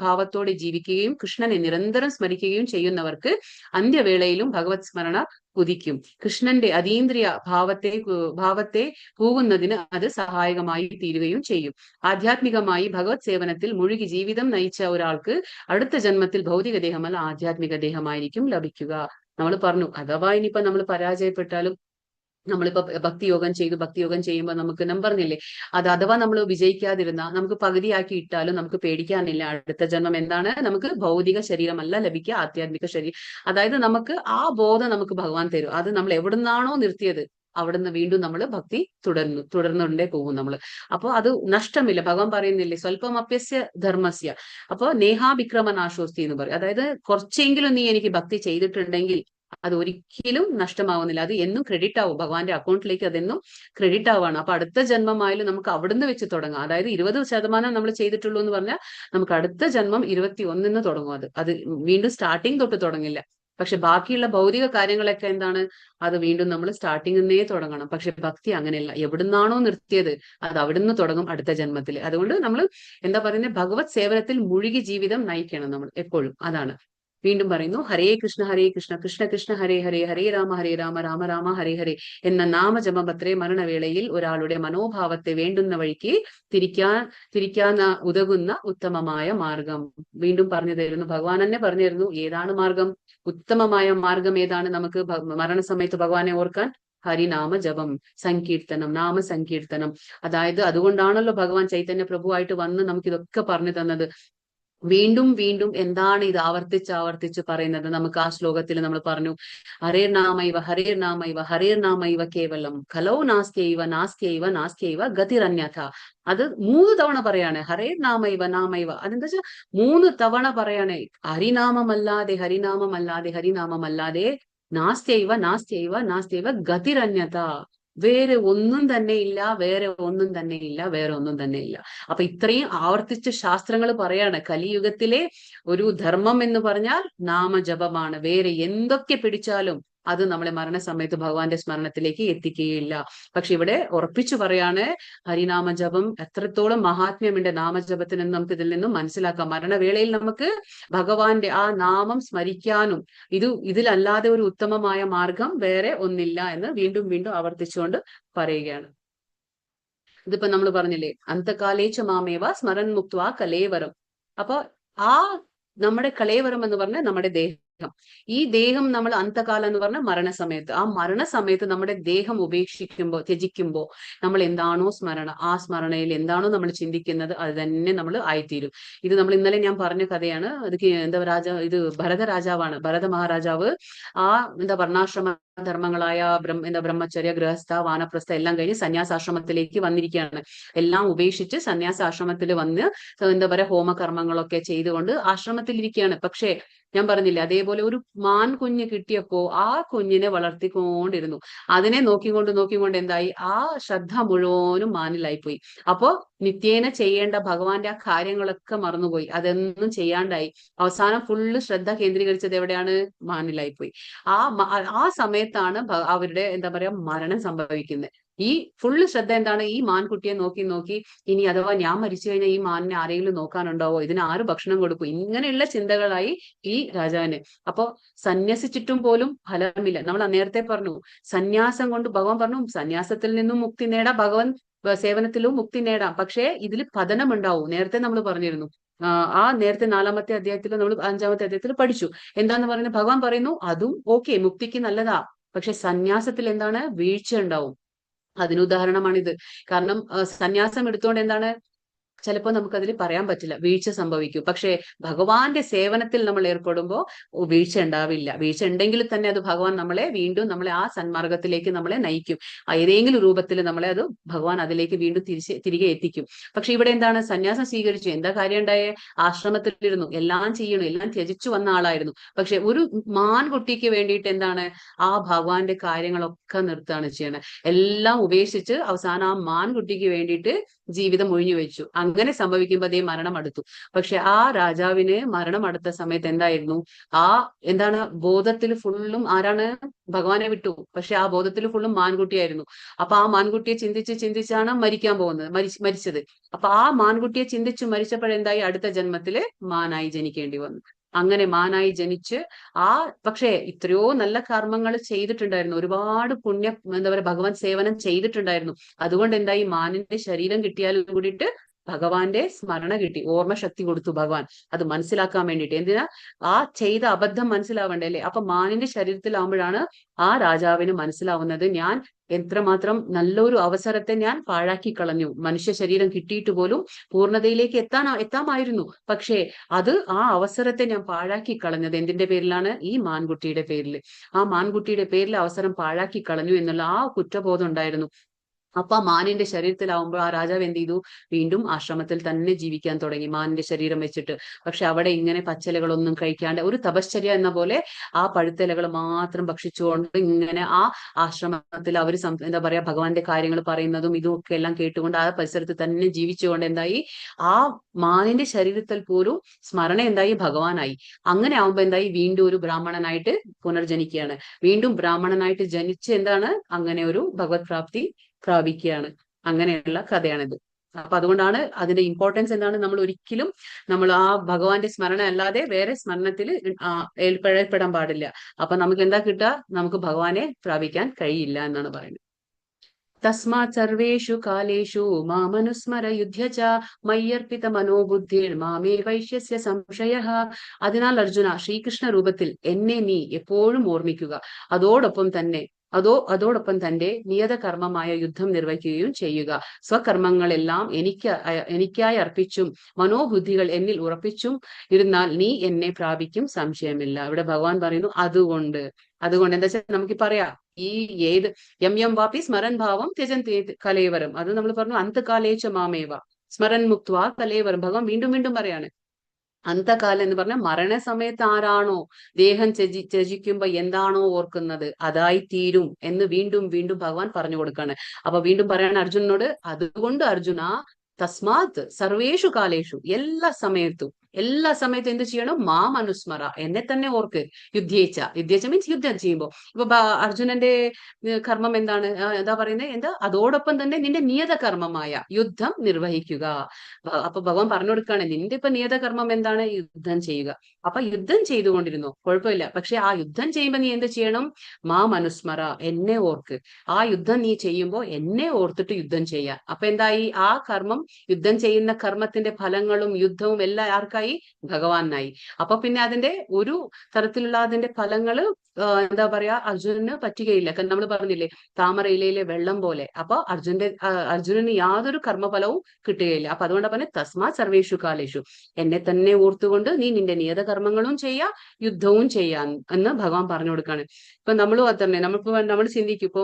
ഭാവത്തോടെ ജീവിക്കുകയും കൃഷ്ണനെ നിരന്തരം സ്മരിക്കുകയും ചെയ്യുന്നവർക്ക് അന്ത്യവേളയിലും ഭഗവത് സ്മരണ ഉദിക്കും. കൃഷ്ണന്റെ അതീന്ദ്രിയ ഭാവത്തെ പോകുന്നതിന് അത് സഹായകമായി തീരുകയും ചെയ്യും. ആധ്യാത്മികമായി ഭഗവത് സേവനത്തിൽ മുഴുകി ജീവിതം നയിച്ച ഒരാൾക്ക് അടുത്ത ജന്മത്തിൽ ഭൗതിക ദേഹമല്ല ആധ്യാത്മിക ദേഹമായിരിക്കും ലഭിക്കുക. നമ്മൾ പറഞ്ഞു, അഥവാ ഇനിയിപ്പോ നമ്മൾ പരാജയപ്പെട്ടാലും, നമ്മളിപ്പോ ഭക്തിയോഗം ചെയ്യുമ്പോൾ നമുക്ക് ഞാൻ പറഞ്ഞില്ലേ, അത് അഥവാ നമ്മൾ വിജയിക്കാതിരുന്ന നമുക്ക് പകുതിയാക്കി ഇട്ടാലും നമുക്ക് പേടിക്കാനില്ല. അടുത്ത ജന്മം എന്താണ്? നമുക്ക് ഭൗതിക ശരീരമല്ല ലഭിക്കുക, ആധ്യാത്മിക ശരീരം. അതായത് നമുക്ക് ആ ബോധം നമുക്ക് ഭഗവാൻ തരും. അത് നമ്മൾ എവിടുന്നാണോ നിർത്തിയത് അവിടുന്ന് വീണ്ടും നമ്മൾ ഭക്തി തുടർന്നുകൊണ്ടേ പോകും നമ്മൾ. അപ്പൊ അത് നഷ്ടമില്ല. ഭഗവാൻ പറയുന്നില്ലേ, സ്വല്പം അപ്യസ്യ ധർമ്മസ്യ. അപ്പൊ നേഹാഭിക്രമനാശോസ്തി എന്ന് പറയും. അതായത് കുറച്ചെങ്കിലും നീ എനിക്ക് ഭക്തി ചെയ്തിട്ടുണ്ടെങ്കിൽ അത് ഒരിക്കലും നഷ്ടമാവുന്നില്ല. അത് എന്നും ക്രെഡിറ്റ് ആവും ഭഗവാന്റെ അക്കൗണ്ടിലേക്ക്, അതെന്നും ക്രെഡിറ്റ് ആവുകയാണ്. അപ്പൊ അടുത്ത ജന്മമായാലും നമുക്ക് അവിടുന്ന് വെച്ച് തുടങ്ങാം. അതായത് 20% നമ്മൾ ചെയ്തിട്ടുള്ളൂ എന്ന് പറഞ്ഞാൽ നമുക്ക് അടുത്ത ജന്മം 21 തുടങ്ങും. അത് വീണ്ടും സ്റ്റാർട്ടിങ് തൊട്ട് തുടങ്ങില്ല. പക്ഷെ ബാക്കിയുള്ള ഭൗതിക കാര്യങ്ങളൊക്കെ എന്താണ്, അത് വീണ്ടും നമ്മൾ സ്റ്റാർട്ടിങ് നിന്നേ തുടങ്ങണം. പക്ഷെ ഭക്തി അങ്ങനെയല്ല. എവിടുന്നാണോ നിർത്തിയത് അത് അവിടുന്ന് തുടങ്ങും അടുത്ത ജന്മത്തിൽ. അതുകൊണ്ട് നമ്മൾ എന്താ പറയുന്നത്, ഭഗവത് സേവനത്തിൽ മുഴുകി ജീവിതം നയിക്കണം നമ്മൾ എപ്പോഴും. അതാണ് വീണ്ടും പറയുന്നു, ഹരേ കൃഷ്ണ കൃഷ്ണ കൃഷ്ണ ഹരേ ഹരേ, ഹരേ രാമ രാമ രാമ ഹരേ ഹരേ എന്ന നാമജപമത്രേ മരണവേളയിൽ ഒരാളുടെ മനോഭാവത്തെ വേണ്ടുന്ന വഴിക്ക് തിരിക്കാൻ ഉതകുന്ന ഉത്തമമായ മാർഗം. വീണ്ടും പറഞ്ഞു തരുന്നു, ഭഗവാൻ തന്നെ പറഞ്ഞു തരുന്നു ഏതാണ് മാർഗം, ഉത്തമമായ മാർഗം ഏതാണ് നമുക്ക് മരണസമയത്ത് ഭഗവാനെ ഓർക്കാൻ? ഹരിനാമ ജപം, സങ്കീർത്തനം, നാമസങ്കീർത്തനം. അതായത് അതുകൊണ്ടാണല്ലോ ഭഗവാൻ ചൈതന്യ പ്രഭുവായിട്ട് വന്ന് നമുക്ക് ഇതൊക്കെ പറഞ്ഞു തന്നത്. വീണ്ടും വീണ്ടും എന്താണ് ഇത് ആവർത്തിച്ച് പറയുന്നത്? നമുക്ക് ആ ശ്ലോകത്തിൽ നമ്മൾ പറഞ്ഞു, ഹരേർ നാമൈവ കേവലം ഖലോ നാസ്ത്യൈവ ഗതിരന്യഥ. അത് 3 തവണ പറയാണ്. ഹരേർ നാമൈവ അതെന്താ വെച്ചാൽ 3 തവണ പറയാണ്. ഹരിനാമമല്ലാതെ നാസ്ത്യൈവ ഗതിരന്യഥ. വേറെ ഒന്നും തന്നെ ഇല്ല, വേറെ ഒന്നും തന്നെ ഇല്ല, വേറെ ഒന്നും തന്നെ ഇല്ല. അപ്പൊ ഇത്രയും ആവർത്തിച്ച് ശാസ്ത്രങ്ങൾ പറയാണ്, കലിയുഗത്തിലെ ഒരു ധർമ്മം എന്ന് പറഞ്ഞാൽ നാമജപമാണ്. വേറെ എന്തൊക്കെ പിടിച്ചാലും അത് നമ്മളെ മരണസമയത്ത് ഭഗവാന്റെ സ്മരണത്തിലേക്ക് എത്തിക്കുകയില്ല. പക്ഷെ ഇവിടെ ഉറപ്പിച്ചു പറയാണ്, ഹരിനാമജപം എത്രത്തോളം മഹാത്മ്യമുണ്ട് നാമജപത്തിന് നമുക്ക് ഇതിൽ നിന്നും മനസ്സിലാക്കാം. മരണവേളയിൽ നമുക്ക് ഭഗവാന്റെ ആ നാമം സ്മരിക്കാനും ഇതിലല്ലാതെ ഒരു ഉത്തമമായ മാർഗം വേറെ ഒന്നില്ല എന്ന് വീണ്ടും വീണ്ടും ആവർത്തിച്ചുകൊണ്ട് പറയുകയാണ്. ഇതിപ്പോ നമ്മൾ പറഞ്ഞില്ലേ, അന്തകാലേച്ച മാമേവ സ്മരൺ മുക്ത്വാ കലേവരം. അപ്പൊ ആ നമ്മുടെ കലേവരം എന്ന് പറഞ്ഞാൽ നമ്മുടെ ദേഹം. ഈ ദേഹം നമ്മൾ അന്തകാലം എന്ന് പറഞ്ഞാൽ മരണസമയത്ത്, ആ മരണസമയത്ത് നമ്മുടെ ദേഹം ഉപേക്ഷിക്കുമ്പോൾ, ത്യജിക്കുമ്പോൾ നമ്മൾ എന്താണോ സ്മരണ, ആ സ്മരണയിൽ എന്താണോ നമ്മൾ ചിന്തിക്കുന്നത് അത് തന്നെ നമ്മൾ ആയിത്തീരും. ഇത് നമ്മൾ ഇന്നലെ ഞാൻ പറഞ്ഞ കഥയാണ്. അത് ഇത് ഭരത രാജാവാണ്. ഭരത മഹാരാജാവ് ആ വർണ്ണാശ്രമ ധർമ്മങ്ങളായ ബ്രഹ്മചര്യ, ഗൃഹസ്ഥ, വാനപ്രസ്ഥ എല്ലാം കഴിഞ്ഞ് സന്യാസാശ്രമത്തിലേക്ക് വന്നിരിക്കുകയാണ്. എല്ലാം ഉപേക്ഷിച്ച് സന്യാസാശ്രമത്തിൽ വന്ന് ഹോമകർമ്മങ്ങളൊക്കെ ചെയ്തുകൊണ്ട് ആശ്രമത്തിൽ ഇരിക്കുകയാണ്. പക്ഷേ ഞാൻ പറഞ്ഞില്ലേ, അതേപോലെ ഒരു മാൻ കുഞ്ഞ് കിട്ടിയപ്പോ ആ കുഞ്ഞിനെ വളർത്തിക്കൊണ്ടിരുന്നു. അതിനെ നോക്കിക്കൊണ്ട് എന്തായി, ആ ശ്രദ്ധ മുഴുവനും മാനിലായിപ്പോയി. അപ്പോ നിത്യേന ചെയ്യേണ്ട ഭഗവാന്റെ ആ കാര്യങ്ങളൊക്കെ മറന്നുപോയി, അതൊന്നും ചെയ്യാണ്ടായി. അവസാനം ഫുള്ള് ശ്രദ്ധ കേന്ദ്രീകരിച്ചത് എവിടെയാണ്? മാനിലായിപ്പോയി. ആ സമയത്താണ് അവരുടെ മരണം സംഭവിക്കുന്നത്. ഈ ഫുള്ള് ശ്രദ്ധ എന്താണ്? ഈ മാൻകുട്ടിയെ നോക്കി ഇനി അഥവാ ഞാൻ മരിച്ചു കഴിഞ്ഞാൽ ഈ മാനിനെ ആരെങ്കിലും നോക്കാനുണ്ടാവോ, ഇതിന് ആര് ഭക്ഷണം കൊടുക്കും, ഇങ്ങനെയുള്ള ചിന്തകളായി ഈ രാജാവിന്. അപ്പൊ സന്യസിച്ചിട്ടും പോലും ഫലമില്ല. നമ്മൾ നേരത്തെ പറഞ്ഞു, സന്യാസം കൊണ്ട് ഭഗവാൻ പറഞ്ഞു സന്യാസത്തിൽ നിന്നും മുക്തി നേടാം, ഭഗവാൻ സേവനത്തിലും മുക്തി നേടാം. പക്ഷേ ഇതിൽ പതനം ഉണ്ടാവും. നേരത്തെ നമ്മൾ പറഞ്ഞിരുന്നു. നേരത്തെ 4-ാമത്തെ അധ്യായത്തിൽ, നമ്മൾ 5-ാമത്തെ അധ്യായത്തിൽ പഠിച്ചു. എന്താന്ന് പറയുന്നത്? ഭഗവാൻ പറയുന്നു അതും ഓക്കെ, മുക്തിക്ക് നല്ലതാ. പക്ഷെ സന്യാസത്തിൽ എന്താണ്? വീഴ്ച ഉണ്ടാവും. അതിനുദാഹരണമാണിത്. കാരണം സന്യാസം എടുത്തുകൊണ്ട് എന്താണ്, ചിലപ്പോൾ നമുക്കതിൽ പറയാൻ പറ്റില്ല, വീഴ്ച സംഭവിക്കും. പക്ഷേ ഭഗവാന്റെ സേവനത്തിൽ നമ്മൾ ഏർപ്പെടുമ്പോൾ വീഴ്ച ഉണ്ടാവില്ല. വീഴ്ച ഉണ്ടെങ്കിൽ തന്നെ അത് ഭഗവാൻ നമ്മളെ ആ സന്മാർഗത്തിലേക്ക് നമ്മളെ നയിക്കും. ഏതെങ്കിലും രൂപത്തിൽ നമ്മളെ അത് ഭഗവാൻ അതിലേക്ക് വീണ്ടും തിരികെ എത്തിക്കും. പക്ഷെ ഇവിടെ എന്താണ്? സന്യാസം സ്വീകരിച്ചു, എന്താ കാര്യം ഉണ്ടായേ? ആശ്രമത്തിലിരുന്നു, എല്ലാം ചെയ്യണു, എല്ലാം ത്യജിച്ചു വന്ന ആളായിരുന്നു. പക്ഷെ ഒരു മാൻകുട്ടിക്ക് വേണ്ടിയിട്ട് എന്താണ്? ആ ഭഗവാന്റെ കാര്യങ്ങളൊക്കെ നിർത്താണ് ചെയ്യണത്. എല്ലാം ഉപേക്ഷിച്ച് അവസാനം ആ മാൻകുട്ടിക്ക് വേണ്ടിയിട്ട് ജീവിതം ഒഴിഞ്ഞു വെച്ചു. അങ്ങനെ സംഭവിക്കുമ്പോൾ അതേ മരണം അടുത്തു. പക്ഷെ ആ രാജാവിന് മരണം അടുത്ത സമയത്ത് എന്തായിരുന്നു? ബോധത്തിൽ ഫുള്ളും ആരാണ്? ഭഗവാനെ വിട്ടു. പക്ഷെ ആ ബോധത്തിൽ ഫുള്ളും മാൻകുട്ടിയായിരുന്നു. അപ്പൊ ആ മാൻകുട്ടിയെ ചിന്തിച്ചാണ് മരിക്കാൻ പോകുന്നത്, മരിച്ചത്. അപ്പൊ ആ മാൻകുട്ടിയെ ചിന്തിച്ചു മരിച്ചപ്പോഴെന്തായി? അടുത്ത ജന്മത്തില് മാനായി ജനിക്കേണ്ടി വന്നു. അങ്ങനെ മാനായി ജനിച്ച് പക്ഷേ എത്രയോ നല്ല കർമ്മങ്ങൾ ചെയ്തിട്ടുണ്ടായിരുന്നു, ഒരുപാട് പുണ്യ ഭഗവാൻ സേവനം ചെയ്തിട്ടുണ്ടായിരുന്നു. അതുകൊണ്ട് എന്തായി? മാനിന്റെ ശരീരം കിട്ടിയാലും കൂടിയിട്ട് ഭഗവാന്റെ സ്മരണ കിട്ടി, ഓർമ്മശക്തി കൊടുത്തു ഭഗവാൻ. അത് മനസ്സിലാക്കാൻ വേണ്ടിയിട്ട്. എന്തിനാ? ആ ചെയ്ത അബദ്ധം മനസ്സിലാവണ്ടേ അല്ലേ? അപ്പൊ മാനിന്റെ ശരീരത്തിലാവുമ്പോഴാണ് ആ രാജാവിന് മനസ്സിലാവുന്നത്, ഞാൻ എത്രമാത്രം നല്ലൊരു അവസരത്തെ ഞാൻ പാഴാക്കി കളഞ്ഞു. മനുഷ്യ ശരീരം കിട്ടിയിട്ട് പോലും പൂർണ്ണതയിലേക്ക് എത്താമായിരുന്നു. പക്ഷേ ആ അവസരത്തെ ഞാൻ പാഴാക്കി കളഞ്ഞത് എന്തിന്റെ പേരിലാണ്? ഈ മാൻകുട്ടിയുടെ പേരിൽ. ആ മാൻകുട്ടിയുടെ പേരിൽ അവസരം പാഴാക്കി കളഞ്ഞു എന്നുള്ള ആ കുറ്റബോധം ഉണ്ടായിരുന്നു. അപ്പൊ ആ മാനിന്റെ ശരീരത്തിലാവുമ്പോൾ ആ രാജാവ് എന്ത് ചെയ്തു? വീണ്ടും ആശ്രമത്തിൽ തന്നെ ജീവിക്കാൻ തുടങ്ങി, മാനിന്റെ ശരീരം വെച്ചിട്ട്. പക്ഷെ അവിടെ ഇങ്ങനെ പച്ചിലകളൊന്നും കഴിക്കാണ്ട് ഒരു തപശ്ചര്യ എന്ന പോലെ ആ പഴുത്തിലകൾ മാത്രം ഭക്ഷിച്ചുകൊണ്ട് ഇങ്ങനെ ആ ആശ്രമത്തിൽ അവർ ഭഗവാന്റെ കാര്യങ്ങൾ പറയുന്നതും ഇതുമൊക്കെ എല്ലാം കേട്ടുകൊണ്ട് ആ പരിസരത്ത് തന്നെ ജീവിച്ചുകൊണ്ട് എന്തായി? ആ മാനിന്റെ ശരീരത്തിൽ പോലും സ്മരണ എന്തായി? ഭഗവാനായി. അങ്ങനെ ആവുമ്പോ എന്തായി? വീണ്ടും ഒരു ബ്രാഹ്മണനായിട്ട് പുനർജനിക്കുകയാണ്. വീണ്ടും ബ്രാഹ്മണനായിട്ട് ജനിച്ച് അങ്ങനെ ഒരു ഭഗവത് പ്രാപ്തി പ്രാപിക്കുകയാണ്. അങ്ങനെയുള്ള കഥയാണിത്. അപ്പൊ അതുകൊണ്ടാണ് അതിന്റെ ഇമ്പോർട്ടൻസ് എന്താണ്? നമ്മൾ ആ ഭഗവാന്റെ സ്മരണ അല്ലാതെ വേറെ സ്മരണത്തിൽ ഏർപ്പെടാൻ പാടില്ല. അപ്പൊ നമുക്ക് എന്താ കിട്ടുക? നമുക്ക് ഭഗവാനെ പ്രാപിക്കാൻ കഴിയില്ല എന്നാണ് പറയുന്നത്. തസ്മാത് സർവേഷു കാലേഷു മാമനുസ്മര യുദ്ധ്യച മയ്യർപ്പിത മനോബുദ്ധിർ മാമേ വൈശ്യസ്യ സംശയഃ. അതിനാൽ അർജുന, ശ്രീകൃഷ്ണ രൂപത്തിൽ എന്നെ നീ എപ്പോഴും ഓർമ്മിക്കുക. അതോടൊപ്പം തന്റെ നിയത കർമ്മമായ യുദ്ധം നിർവഹിക്കുകയും ചെയ്യുക. സ്വകർമ്മങ്ങളെല്ലാം എനിക്കായി അർപ്പിച്ചും മനോബുദ്ധികൾ എന്നിൽ ഉറപ്പിച്ചും ഇരുന്നാൽ നീ എന്നെ പ്രാപിക്കും, സംശയമില്ല. ഇവിടെ ഭഗവാൻ പറയുന്നു അതുകൊണ്ട് എന്താ വെച്ചാൽ നമുക്ക് പറയാം, ഈ യം വാപി സ്മരൻ ഭാവം ത്യജൻ കലേവരം. അത് നമ്മൾ പറഞ്ഞു, അന്തകാലേച്ച മാമേവ സ്മരൻ മുക്ത്വാ കലേവരം. ഭഗവാൻ വീണ്ടും വീണ്ടും പറയാണ്, അന്തകാലം എന്ന് പറഞ്ഞാൽ മരണസമയത്ത് ആരാണോ ദേഹം ത്യജിക്കുമ്പോ എന്താണോ ഓർക്കുന്നത് അതായി തീരും എന്ന് വീണ്ടും വീണ്ടും ഭഗവാൻ പറഞ്ഞു കൊടുക്കാണ്. അപ്പൊ വീണ്ടും പറയാണ് അർജുനനോട്, അതുകൊണ്ട് അർജുന തസ്മാത് സർവേഷു കാലേഷു, എല്ലാ സമയത്തും എന്ത് ചെയ്യണം? മാം അനുസ്മര, എന്നെ തന്നെ ഓർക്ക്. യുദ്ധേച്ച മീൻസ് യുദ്ധം ചെയ്യുമ്പോ. ഇപ്പൊ അർജുനന്റെ കർമ്മം എന്താണ്? എന്താ പറയുന്നത്? എന്താ? അതോടൊപ്പം തന്നെ നിന്റെ നിയത കർമ്മമായ യുദ്ധം നിർവഹിക്കുക. അപ്പൊ ഭഗവാൻ പറഞ്ഞു കൊടുക്കുകയാണ്, നിന്റെ ഇപ്പൊ നിയത കർമ്മം എന്താണ്? യുദ്ധം ചെയ്യുക. അപ്പൊ യുദ്ധം ചെയ്തുകൊണ്ടിരുന്നു, കുഴപ്പമില്ല. പക്ഷെ ആ യുദ്ധം ചെയ്യുമ്പോ നീ എന്ത് ചെയ്യണം? മാം അനുസ്മര, എന്നെ ഓർക്ക്. ആ യുദ്ധം നീ ചെയ്യുമ്പോ എന്നെ ഓർത്തിട്ട് യുദ്ധം ചെയ്യാൻ. അപ്പൊ എന്തായി? ആ കർമ്മം, യുദ്ധം ചെയ്യുന്ന കർമ്മത്തിന്റെ ഫലങ്ങളും യുദ്ധവും എല്ലാം ആർക്കായി? ഭഗവാനായി. അപ്പൊ പിന്നെ അതിന്റെ ഒരു തരത്തിലുള്ള അതിന്റെ ഫലങ്ങള് എന്താ പറയാ, അർജുനന് പറ്റുകയില്ല. കാരണം നമ്മൾ പറഞ്ഞില്ലേ, താമര ഇലയിലെ വെള്ളം പോലെ. അപ്പൊ അർജുനന് യാതൊരു കർമ്മഫലവും കിട്ടുകയില്ല. അപ്പൊ അതുകൊണ്ട് പറഞ്ഞ തസ്മാ സർവേഷു കാലേഷു, എന്നെ തന്നെ ഓർത്തുകൊണ്ട് നീ നിന്റെ നിയത കർമ്മങ്ങളും ചെയ്യാ, യുദ്ധവും ചെയ്യാൻ എന്ന് ഭഗവാൻ പറഞ്ഞു കൊടുക്കാണ്. ഇപ്പൊ നമ്മളും അത് തന്നെ. നമ്മൾ ചിന്തിക്കും, ഇപ്പൊ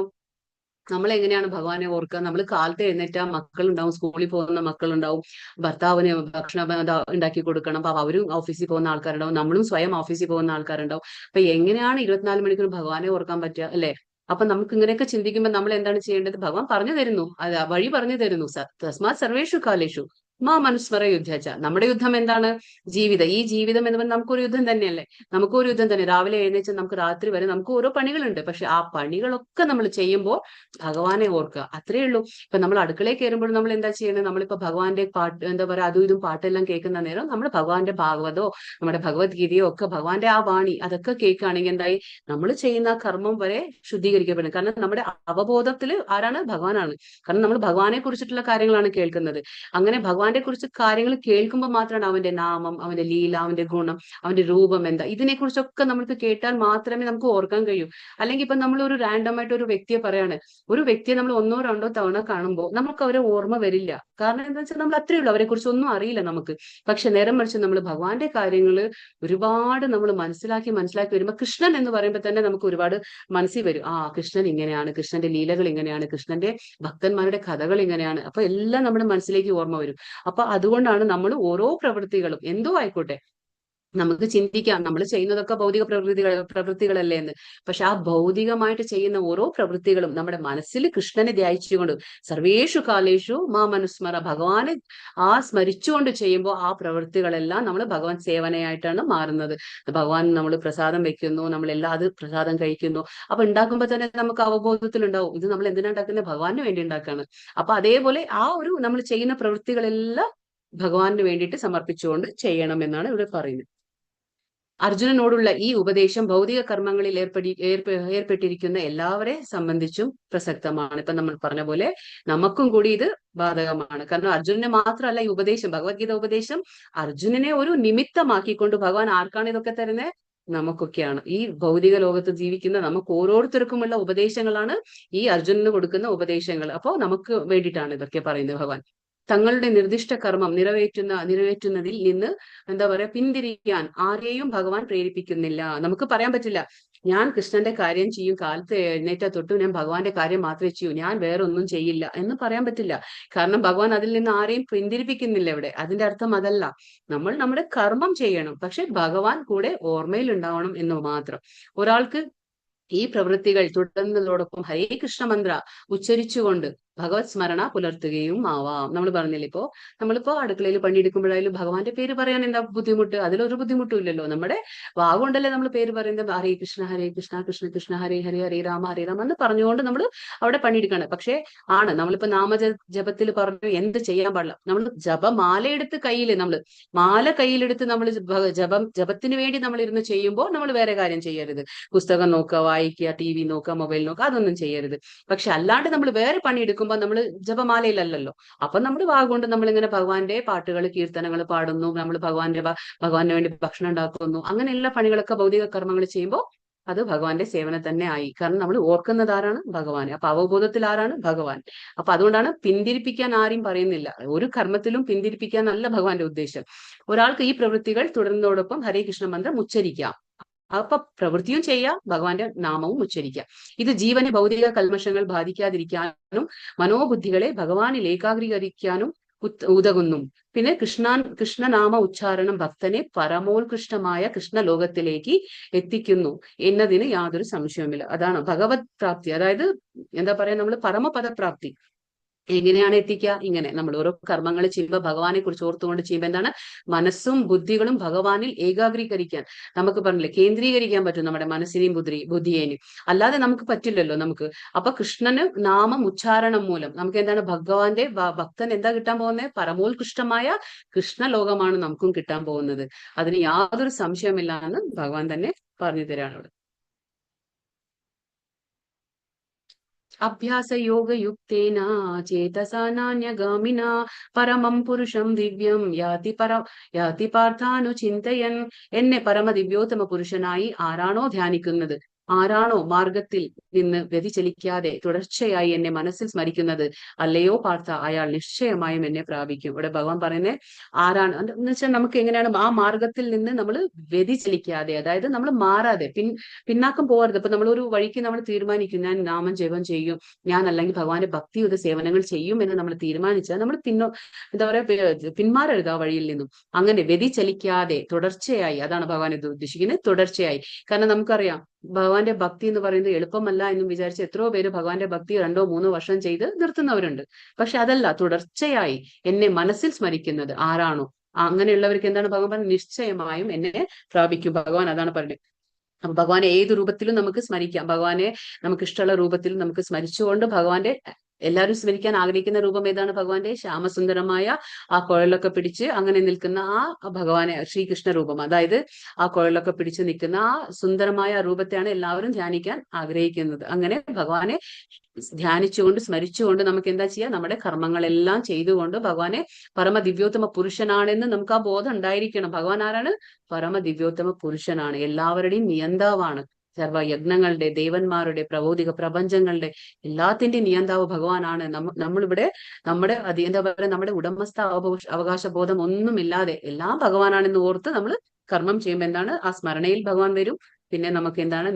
നമ്മൾ എങ്ങനെയാണ് ഭഗവാനെ ഓർക്കുക? നമ്മൾ കാലത്ത് എഴുന്നേറ്റ മക്കളുണ്ടാവും, സ്കൂളിൽ പോകുന്ന മക്കളുണ്ടാവും, ഭർത്താവിന് ഭക്ഷണം ഉണ്ടാക്കി കൊടുക്കണം, അപ്പൊ അവരും ഓഫീസിൽ പോകുന്ന ആൾക്കാരുണ്ടാവും, നമ്മളും സ്വയം ഓഫീസിൽ പോകുന്ന ആൾക്കാരുണ്ടാവും. അപ്പൊ എങ്ങനെയാണ് 24 മണിക്കൂർ ഭഗവാനെ ഓർക്കാൻ പറ്റുക, അല്ലെ? അപ്പൊ നമുക്ക് ഇങ്ങനെയൊക്കെ ചിന്തിക്കുമ്പോൾ നമ്മൾ എന്താണ് ചെയ്യേണ്ടത്? ഭഗവാൻ പറഞ്ഞു തരുന്നു, അത് വഴി പറഞ്ഞു തരുന്നു. തസ്മാത് സർവേഷു കാലേഷു മാ മനുസ്മര യുദ്ധച്ച. നമ്മുടെ യുദ്ധം എന്താണ്? ജീവിതം. ഈ ജീവിതം എന്ന് പറഞ്ഞാൽ നമുക്കൊരു യുദ്ധം തന്നെയല്ലേ? നമുക്കൊരു യുദ്ധം തന്നെ. രാവിലെ എഴുന്നേച്ച് നമുക്ക് രാത്രി വരെ നമുക്ക് ഓരോ പണികളുണ്ട്. പക്ഷെ ആ പണികളൊക്കെ നമ്മൾ ചെയ്യുമ്പോൾ ഭഗവാനെ ഓർക്കുക, അത്രേ ഉള്ളൂ. ഇപ്പൊ നമ്മൾ അടുക്കളയിൽ കയറുമ്പോൾ നമ്മൾ എന്താ ചെയ്യുന്നത്? നമ്മളിപ്പോ ഭഗവാന്റെ പാട്ട്, എന്താ പറയാ, അതും ഇതും പാട്ടെല്ലാം കേൾക്കുന്ന നേരം നമ്മൾ ഭഗവാന്റെ ഭാഗവതോ നമ്മുടെ ഭഗവത്ഗീതയോ ഒക്കെ, ഭഗവാന്റെ ആ വാണി അതൊക്കെ കേൾക്കുകയാണെങ്കിൽ എന്തായി? നമ്മൾ ചെയ്യുന്ന കർമ്മം വരെ ശുദ്ധീകരിക്കപ്പെടും. കാരണം നമ്മുടെ അവബോധത്തിൽ ആരാണ്? ഭഗവാനാണ്. കാരണം നമ്മൾ ഭഗവാനെ കുറിച്ചിട്ടുള്ള കാര്യങ്ങളാണ് കേൾക്കുന്നത്. അങ്ങനെ ഭഗവാനെ കുറിച്ച് കാര്യങ്ങൾ കേൾക്കുമ്പോൾ മാത്രമാണ് അവന്റെ നാമം, അവന്റെ ലീല, അവന്റെ ഗുണം, അവന്റെ രൂപം എന്താ, ഇതിനെക്കുറിച്ചൊക്കെ നമുക്ക് കേട്ടാൽ മാത്രമേ നമുക്ക് ഓർക്കാൻ കഴിയൂ. അല്ലെങ്കിൽ ഇപ്പൊ നമ്മൾ ഒരു റാൻഡം ആയിട്ട് ഒരു വ്യക്തിയെ പറയാണ്, ഒരു വ്യക്തിയെ നമ്മൾ ഒന്നോ രണ്ടോ തവണ കാണുമ്പോൾ നമുക്ക് അവരെ ഓർമ്മ വരില്ല. കാരണം എന്താ വെച്ചാൽ നമ്മൾ അത്രയേ ഉള്ളൂ, അവരെ കുറിച്ച് ഒന്നും അറിയില്ല നമുക്ക്. പക്ഷെ നേരം മറിച്ച് നമ്മൾ ഭഗവാന്റെ കാര്യങ്ങൾ ഒരുപാട് നമ്മൾ മനസ്സിലാക്കി വരുമ്പോൾ, കൃഷ്ണൻ എന്ന് പറയുമ്പോൾ തന്നെ നമുക്ക് ഒരുപാട് മനസ്സിൽ വരും. ആ, കൃഷ്ണൻ ഇങ്ങനെയാണ്, കൃഷ്ണന്റെ ലീലകൾ ഇങ്ങനെയാണ്, കൃഷ്ണന്റെ ഭക്തന്മാരുടെ കഥകൾ ഇങ്ങനെയാണ്. അപ്പൊ എല്ലാം നമ്മുടെ മനസ്സിലേക്ക് ഓർമ്മ വരും. അപ്പൊ അതുകൊണ്ടാണ് നമ്മൾ ഓരോ പ്രവൃത്തികളും എന്തോ ആയിക്കോട്ടെ, നമുക്ക് ചിന്തിക്കാം നമ്മൾ ചെയ്യുന്നതൊക്കെ ഭൗതിക പ്രവൃത്തികളല്ലേ എന്ന്. പക്ഷെ ആ ഭൗതികമായിട്ട് ചെയ്യുന്ന ഓരോ പ്രവൃത്തികളും നമ്മുടെ മനസ്സിൽ കൃഷ്ണനെ ധ്യാനിച്ചുകൊണ്ട്, സർവേഷു കാലേഷു മാം അനുസ്മര, ഭഗവാനെ ആ സ്മരിച്ചുകൊണ്ട് ചെയ്യുമ്പോൾ ആ പ്രവൃത്തികളെല്ലാം നമ്മൾ ഭഗവാൻ സേവനയായിട്ടാണ് മാറുന്നത്. ഭഗവാൻ നമ്മൾ പ്രസാദം വെക്കുന്നു, നമ്മൾ അത് പ്രസാദം കഴിക്കുന്നു. അപ്പൊ ഉണ്ടാക്കുമ്പോൾ തന്നെ നമുക്ക് അവബോധത്തിലുണ്ടാവും, ഇത് നമ്മൾ എന്തിനാ ഉണ്ടാക്കുന്നത്? ഭഗവാന് വേണ്ടി ഉണ്ടാക്കാണ്. അപ്പൊ അതേപോലെ ആ ഒരു നമ്മൾ ചെയ്യുന്ന പ്രവൃത്തികളെല്ലാം ഭഗവാന് വേണ്ടിയിട്ട് സമർപ്പിച്ചുകൊണ്ട് ചെയ്യണം എന്നാണ് ഇവിടെ പറയുന്നത്. അർജുനനോടുള്ള ഈ ഉപദേശം ഭൗതിക കർമ്മങ്ങളിൽ ഏർപ്പെട്ടിരിക്കുന്ന എല്ലാവരെ സംബന്ധിച്ചും പ്രസക്തമാണ്. ഇപ്പൊ നമ്മൾ പറഞ്ഞ പോലെ നമുക്കും കൂടി ഇത് ബാധകമാണ്. കാരണം അർജുനനെ മാത്രമല്ല ഈ ഉപദേശം, ഭഗവത്ഗീത ഉപദേശം അർജുനനെ ഒരു നിമിത്തമാക്കിക്കൊണ്ട് ഭഗവാൻ ആർക്കാണ് ഇതൊക്കെ തരുന്നത്? നമുക്കൊക്കെയാണ്. ഈ ഭൗതിക ലോകത്ത് ജീവിക്കുന്ന നമുക്ക് ഓരോരുത്തർക്കുമുള്ള ഉപദേശങ്ങളാണ് ഈ അർജുനന് കൊടുക്കുന്ന ഉപദേശങ്ങൾ. അപ്പോ നമുക്ക് വേണ്ടിയിട്ടാണ് ഇതൊക്കെ പറയുന്നത്. ഭഗവാൻ തങ്ങളുടെ നിർദ്ദിഷ്ട കർമ്മം നിറവേറ്റുന്നതിൽ നിന്ന് എന്താ പറയാ, പിന്തിരിക്കാൻ ആരെയും ഭഗവാൻ പ്രേരിപ്പിക്കുന്നില്ല. നമുക്ക് പറയാൻ പറ്റില്ല, ഞാൻ കൃഷ്ണന്റെ കാര്യം ചെയ്യും, കാലത്ത് എഴുന്നേറ്റ തൊട്ട് ഞാൻ ഭഗവാന്റെ കാര്യം മാത്രമേ ചെയ്യൂ, ഞാൻ വേറെ ഒന്നും ചെയ്യില്ല എന്ന് പറയാൻ പറ്റില്ല. കാരണം ഭഗവാൻ അതിൽ നിന്ന് ആരെയും പിന്തിരിപ്പിക്കുന്നില്ല ഇവിടെ. അതിന്റെ അർത്ഥം അതല്ല. നമ്മൾ നമ്മുടെ കർമ്മം ചെയ്യണം, പക്ഷെ ഭഗവാൻ കൂടെ ഓർമ്മയിൽ ഉണ്ടാവണം എന്ന് മാത്രം. ഒരാൾക്ക് ഈ പ്രവൃത്തികൾ തുടർന്നതോടൊപ്പം ഹരേ കൃഷ്ണ മന്ത്ര ഉച്ചരിച്ചുകൊണ്ട് ഭഗവത് സ്മരണ പുലർത്തുകയും ആവാം. നമ്മൾ പറഞ്ഞില്ലേ, നമ്മളിപ്പോ അടുക്കളയിൽ പണിയെടുക്കുമ്പോഴായാലും ഭഗവാന്റെ പേര് പറയാൻ എന്താ ബുദ്ധിമുട്ട്? അതിലൊരു ബുദ്ധിമുട്ടും ഇല്ലല്ലോ. നമ്മുടെ വാഗുകൊണ്ടല്ലേ നമ്മൾ പേര് പറയുന്നത്. ഹരേ കൃഷ്ണ കൃഷ്ണ കൃഷ്ണ ഹരേ ഹരേ, ഹരേ രാമ എന്ന് പറഞ്ഞുകൊണ്ട് നമ്മൾ അവിടെ പണിയെടുക്കണം. പക്ഷേ നമ്മളിപ്പോ ജപത്തിൽ പറഞ്ഞു എന്ത് ചെയ്യാൻ പാടില്ല. നമ്മൾ ജപമാല എടുത്ത് മാല കയ്യിലെടുത്ത് നമ്മൾ ജപത്തിന് വേണ്ടി നമ്മൾ ഇരുന്ന് ചെയ്യുമ്പോൾ നമ്മൾ വേറെ കാര്യം ചെയ്യരുത്. പുസ്തകം നോക്കുക, വായിക്കുക, TV നോക്കുക, മൊബൈൽ നോക്കുക, അതൊന്നും ചെയ്യരുത്. പക്ഷെ അല്ലാണ്ട് നമ്മൾ വേറെ പണിയെടുക്കുമ്പോൾ നമ്മൾ ജപമാലയിലല്ലോ. അപ്പൊ നമ്മൾ വാഗുകൊണ്ട് നമ്മളിങ്ങനെ ഭഗവാന്റെ പാട്ടുകൾ, കീർത്തനങ്ങൾ പാടുന്നു, നമ്മൾ ഭഗവാന് വേണ്ടി ഭക്ഷണം ഉണ്ടാക്കുന്നു. അങ്ങനെയുള്ള പണികളൊക്കെ ഭൗതിക കർമ്മങ്ങൾ ചെയ്യുമ്പോൾ അത് ഭഗവാന്റെ സേവനം തന്നെ ആയി. കാരണം നമ്മൾ ഓർക്കുന്നത് ആരാണ്? ഭഗവാൻ. അപ്പൊ അവബോധത്തിൽ ആരാണ്? ഭഗവാൻ. അപ്പൊ അതുകൊണ്ടാണ് പിന്തിരിപ്പിക്കാൻ ആരെയും പറയുന്നില്ല. ഒരു കർമ്മത്തിലും പിന്തിരിപ്പിക്കാൻ അല്ല ഭഗവാന്റെ ഉദ്ദേശം. ഒരാൾക്ക് ഈ പ്രവൃത്തികൾ തുടർന്നതോടൊപ്പം ഹരേ കൃഷ്ണ മന്ത്രം ഉച്ചരിക്കാം. അപ്പൊ പ്രവൃത്തിയും ചെയ്യാം, ഭഗവാന്റെ നാമവും ഉച്ചരിക്കാം. ഇത് ജീവനെ ഭൗതിക കൽമഷങ്ങൾ ബാധിക്കാതിരിക്കാനും മനോബുദ്ധികളെ ഭഗവാനിൽ ഏകാഗ്രീകരിക്കാനും ഉതകുന്നു. പിന്നെ കൃഷ്ണനാമ ഉച്ചാരണം ഭക്തനെ പരമോത്കൃഷ്ടമായ കൃഷ്ണലോകത്തിലേക്ക് എത്തിക്കുന്നു എന്നതിന് യാതൊരു സംശയവുമില്ല. അതാണ് ഭഗവത് പ്രാപ്തി. അതായത് എന്താ പറയാ, നമ്മൾ പരമപദപ്രാപ്തി എങ്ങനെയാണ് എത്തിക്കുക? ഇങ്ങനെ നമ്മൾ ഓരോ കർമ്മങ്ങൾ ചെയ്യുമ്പോൾ ഭഗവാനെ കുറിച്ച് ഓർത്തുകൊണ്ട് ചെയ്യുമ്പോൾ എന്താണ്, മനസ്സും ബുദ്ധികളും ഭഗവാനിൽ ഏകാഗ്രീകരിക്കാൻ നമുക്ക് പറഞ്ഞില്ലേ, കേന്ദ്രീകരിക്കാൻ പറ്റും നമ്മുടെ മനസ്സിനെയും ബുദ്ധിയേനെയും. അല്ലാതെ നമുക്ക് പറ്റില്ലല്ലോ നമുക്ക്. അപ്പൊ കൃഷ്ണന് നാമം ഉച്ചാരണം മൂലം നമുക്ക് എന്താണ്, ഭഗവാന്റെ ഭക്തൻ എന്താ കിട്ടാൻ പോകുന്നത്? പരമോത്കൃഷ്ടമായ കൃഷ്ണലോകമാണ് നമുക്കും കിട്ടാൻ പോകുന്നത്. അതിന് യാതൊരു സംശയമില്ല എന്ന് ഭഗവാൻ തന്നെ പറഞ്ഞു തരാണ് ഇവിടെ. അഭ്യാസയോഗയുക്തേന ചേതസാ നാന്യഗാമിനാ പരമം പുരുഷം ദിവ്യം യാതി പാർത്ഥാനുചിന്തയൻ. എന്നെ പരമദിവ്യോത്തമ പുരുഷനായി ആരാണോ ധ്യാനിക്കുന്നത്, ആരാണോ മാർഗത്തിൽ നിന്ന് വ്യതിചലിക്കാതെ തുടർച്ചയായി എന്നെ മനസ്സിൽ സ്മരിക്കുന്നത്, അല്ലയോ പാർത്ഥ, അയാൾ നിശ്ചയമായും എന്നെ പ്രാപിക്കും. ഇവിടെ ഭഗവാൻ പറയുന്നത് ആരാണ് എന്ന് വെച്ചാൽ, നമുക്ക് എങ്ങനെയാണ് ആ മാർഗത്തിൽ നിന്ന് നമ്മൾ വ്യതിചലിക്കാതെ, അതായത് നമ്മൾ മാറാതെ പിന്നാക്കം പോകരുത്. ഇപ്പൊ നമ്മൾ ഒരു വഴിക്ക് നമ്മൾ തീരുമാനിക്കും, ഞാൻ നാമം ജപം ചെയ്യും, ഞാൻ അല്ലെങ്കിൽ ഭഗവാന്റെ ഭക്തിയുത സേവനങ്ങൾ ചെയ്യും എന്ന് നമ്മൾ തീരുമാനിച്ചാൽ നമ്മൾ എന്താ പറയാ, പിന്മാറരുത് ആ വഴിയിൽ നിന്നും. അങ്ങനെ വ്യതിചലിക്കാതെ തുടർച്ചയായി, അതാണ് ഭഗവാൻ ഇത് ഉദ്ദേശിക്കുന്നത്, തുടർച്ചയായി. കാരണം നമുക്കറിയാം ഭഗവാന്റെ ഭക്തി എന്ന് പറയുന്നത് എളുപ്പമല്ല എന്നും വിചാരിച്ച് എത്രയോ പേര് ഭഗവാന്റെ ഭക്തി 2-3 വർഷം ചെയ്ത് നിർത്തുന്നവരുണ്ട്. പക്ഷെ അതല്ല, തുടർച്ചയായി എന്നെ മനസ്സിൽ സ്മരിക്കുന്നത് ആരാണോ, അങ്ങനെയുള്ളവർക്ക് എന്താണ് ഭഗവാൻ നിശ്ചയമായും എന്നെ പ്രാപിക്കും. ഭഗവാൻ അതാണ് പറയുന്നത്. അപ്പൊ ഭഗവാനെ ഏത് രൂപത്തിലും നമുക്ക് സ്മരിക്കാം. ഭഗവാനെ നമുക്ക് ഇഷ്ടമുള്ള രൂപത്തിൽ നമുക്ക് സ്മരിച്ചുകൊണ്ട് ഭഗവാന്റെ, എല്ലാവരും സ്മരിക്കാൻ ആഗ്രഹിക്കുന്ന രൂപം ഏതാണ്? ഭഗവാന്റെ ശ്യാമസുന്ദരമായ ആ കുഴലൊക്കെ പിടിച്ച് അങ്ങനെ നിൽക്കുന്ന ആ ഭഗവാനെ, ശ്രീകൃഷ്ണ രൂപം. അതായത് ആ കുഴലൊക്കെ പിടിച്ച് നിൽക്കുന്ന ആ സുന്ദരമായ രൂപത്തെയാണ് എല്ലാവരും ധ്യാനിക്കാൻ ആഗ്രഹിക്കുന്നത്. അങ്ങനെ ഭഗവാനെ ധ്യാനിച്ചുകൊണ്ട് സ്മരിച്ചുകൊണ്ട് നമുക്ക് എന്താ ചെയ്യാം, നമ്മുടെ കർമ്മങ്ങളെല്ലാം ചെയ്തുകൊണ്ട് ഭഗവാനെ പരമദിവ്യോത്തമ പുരുഷനാണെന്ന് നമുക്ക് ആ ബോധം ഉണ്ടായിരിക്കണം. ഭഗവാൻ ആരാണ്? പരമദിവ്യോത്തമ പുരുഷനാണ്, എല്ലാവരുടെയും നിയന്താവാണ്. സർവയജ്ഞങ്ങളുടെ, ദേവന്മാരുടെ, പ്രബോധിക പ്രപഞ്ചങ്ങളുടെ എല്ലാത്തിന്റെയും നിയന്താവ് ഭഗവാനാണ്. നമ്മളിവിടെ നമ്മുടെ എന്താ പറയുക, നമ്മുടെ ഉടമസ്ഥ അവകാശ ബോധം ഒന്നുമില്ലാതെ എല്ലാം ഭഗവാനാണെന്ന് ഓർത്ത് നമ്മൾ കർമ്മം ചെയ്യുമ്പോൾ എന്താണ്, ആ സ്മരണയിൽ ഭഗവാൻ വരും. പിന്നെ നമുക്ക് എന്താണ്,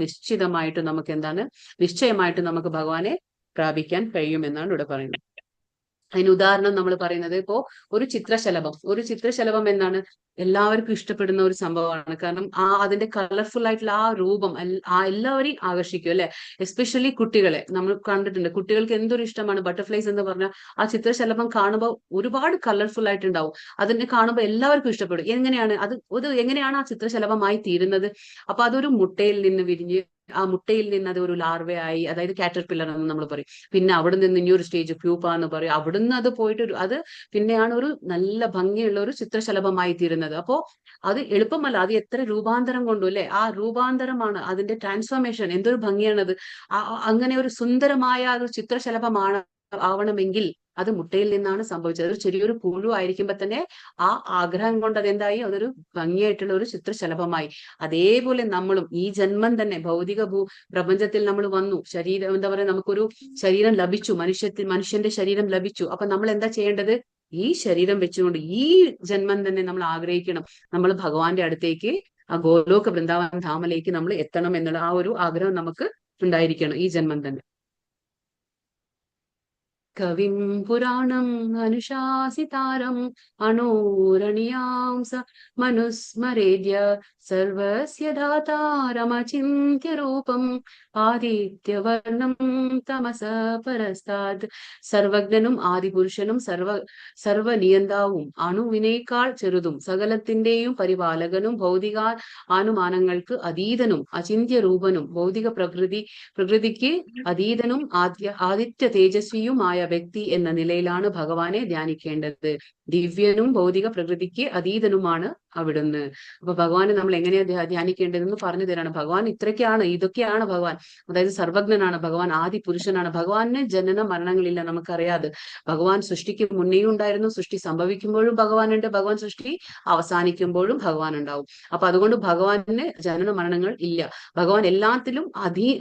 നിശ്ചയമായിട്ട് നമുക്ക് ഭഗവാനെ പ്രാപിക്കാൻ കഴിയുമെന്നാണ് ഇവിടെ പറയുന്നത്. അതിന് ഉദാഹരണം നമ്മൾ പറയുന്നത്, ഇപ്പോ ഒരു ചിത്രശലഭം എന്നാണ് എല്ലാവർക്കും ഇഷ്ടപ്പെടുന്ന ഒരു സംഭവമാണ്. കാരണം അതിന്റെ കളർഫുൾ ആയിട്ടുള്ള ആ രൂപം എല്ലാവരെയും ആകർഷിക്കും അല്ലെ. എസ്പെഷ്യലി കുട്ടികളെ നമ്മൾ കണ്ടിട്ടുണ്ട്. കുട്ടികൾക്ക് എന്തൊരു ഇഷ്ടമാണ് ബട്ടർഫ്ലൈസ് എന്ന് പറഞ്ഞാൽ. ആ ചിത്രശലഭം കാണുമ്പോൾ ഒരുപാട് കളർഫുൾ ആയിട്ടുണ്ടാവും. അതിനെ കാണുമ്പോൾ എല്ലാവർക്കും ഇഷ്ടപ്പെടും. എങ്ങനെയാണ് ആ ചിത്രശലഭമായി തീരുന്നത്? അപ്പൊ അതൊരു മുട്ടയിൽ നിന്ന് വിരിഞ്ഞ്, ആ മുട്ടയിൽ നിന്ന് അത് ഒരു ലാർവയായി, അതായത് കാറ്റർപില്ലർ എന്ന് നമ്മൾ പറയും. പിന്നെ അവിടെ നിന്ന് ഇനിയൊരു സ്റ്റേജ് പ്യൂപ്പ എന്ന് പറയും. അവിടുന്ന് അത് പോയിട്ട് അത് പിന്നെയാണ് ഒരു നല്ല ഭംഗിയുള്ള ഒരു ചിത്രശലഭമായി തീരുന്നത്. അപ്പോ അത് എളുപ്പമല്ല. അത് എത്ര രൂപാന്തരം കൊണ്ടു അല്ലെ, ആ രൂപാന്തരമാണ് അതിന്റെ ട്രാൻസ്ഫോർമേഷൻ. എന്തൊരു ഭംഗിയാണത്. അങ്ങനെ ഒരു സുന്ദരമായ ഒരു ചിത്രശലഭമാണ് ആവണമെങ്കിൽ അത് മുട്ടയിൽ നിന്നാണ് സംഭവിച്ചത്. ഒരു ചെറിയൊരു പുഴു ആയിരിക്കുമ്പോ തന്നെ ആ ആഗ്രഹം കൊണ്ട് അതെന്തായി, അതൊരു ഭംഗിയായിട്ടുള്ള ഒരു ചിത്രശലഭമായി. അതേപോലെ നമ്മളും ഈ ജന്മം തന്നെ ഭൗതിക പ്രപഞ്ചത്തിൽ നമ്മൾ വന്നു, ശരീരം എന്താ പറയാ, നമുക്കൊരു ശരീരം ലഭിച്ചു, മനുഷ്യന്റെ ശരീരം ലഭിച്ചു. അപ്പൊ നമ്മൾ എന്താ ചെയ്യേണ്ടത്? ഈ ശരീരം വെച്ചുകൊണ്ട് ഈ ജന്മം തന്നെ നമ്മൾ ആഗ്രഹിക്കണം, നമ്മൾ ഭഗവാന്റെ അടുത്തേക്ക്, ആ ഗോലോക വൃന്ദാവൻ ധാമയിലേക്ക് നമ്മൾ എത്തണം എന്നുള്ള ആ ഒരു ആഗ്രഹം നമുക്ക് ഉണ്ടായിരിക്കണം ഈ ജന്മം തന്നെ. കവിം പുരാണം അനുശാസിതാരം അണോരണീയാം മനുസ്മരേദ്യ സർവസ്യ ധാതാരമചിന്ത്യ രൂപം ആദിത്യവർണം തമസ പരസ്താത്. സർവജ്ഞനും ആദിപുരുഷനും സർവനിയന്താവും അണുവിനേക്കാൾ ചെറുതും സകലത്തിന്റെയും പരിപാലകനും ഭൗതിക അനുമാനങ്ങൾക്ക് അതീതനും അചിന്ത്യ രൂപനും ഭൗതിക പ്രകൃതിക്ക് അതീതനും ആദിത്യ തേജസ്വിയുമായ വ്യക്തി എന്ന നിലയിലാണ് ഭഗവാനെ ധ്യാനിക്കേണ്ടത്. ദിവ്യനും ഭൗതിക പ്രകൃതിക്ക് അതീതനുമാണ് അവിടുന്ന്. അപ്പൊ ഭഗവാനെ നമ്മൾ എങ്ങനെയാ ധ്യാനിക്കേണ്ടതെന്ന് പറഞ്ഞു തരാണ്. ഭഗവാൻ ഇതൊക്കെയാണ് ഭഗവാൻ. അതായത് സർവജ്ഞനാണ് ഭഗവാൻ, ആദി പുരുഷനാണ്. ഭഗവാന് ജനന മരണങ്ങളില്ല, നമുക്കറിയാതെ. ഭഗവാൻ സൃഷ്ടിക്ക് മുന്നേയും ഉണ്ടായിരുന്നു, സൃഷ്ടി സംഭവിക്കുമ്പോഴും ഭഗവാനുണ്ട്, ഭഗവാൻ സൃഷ്ടി അവസാനിക്കുമ്പോഴും ഭഗവാൻ ഉണ്ടാവും. അപ്പൊ അതുകൊണ്ട് ഭഗവാന് ജനന മരണങ്ങൾ ഇല്ല. ഭഗവാൻ എല്ലാത്തിലും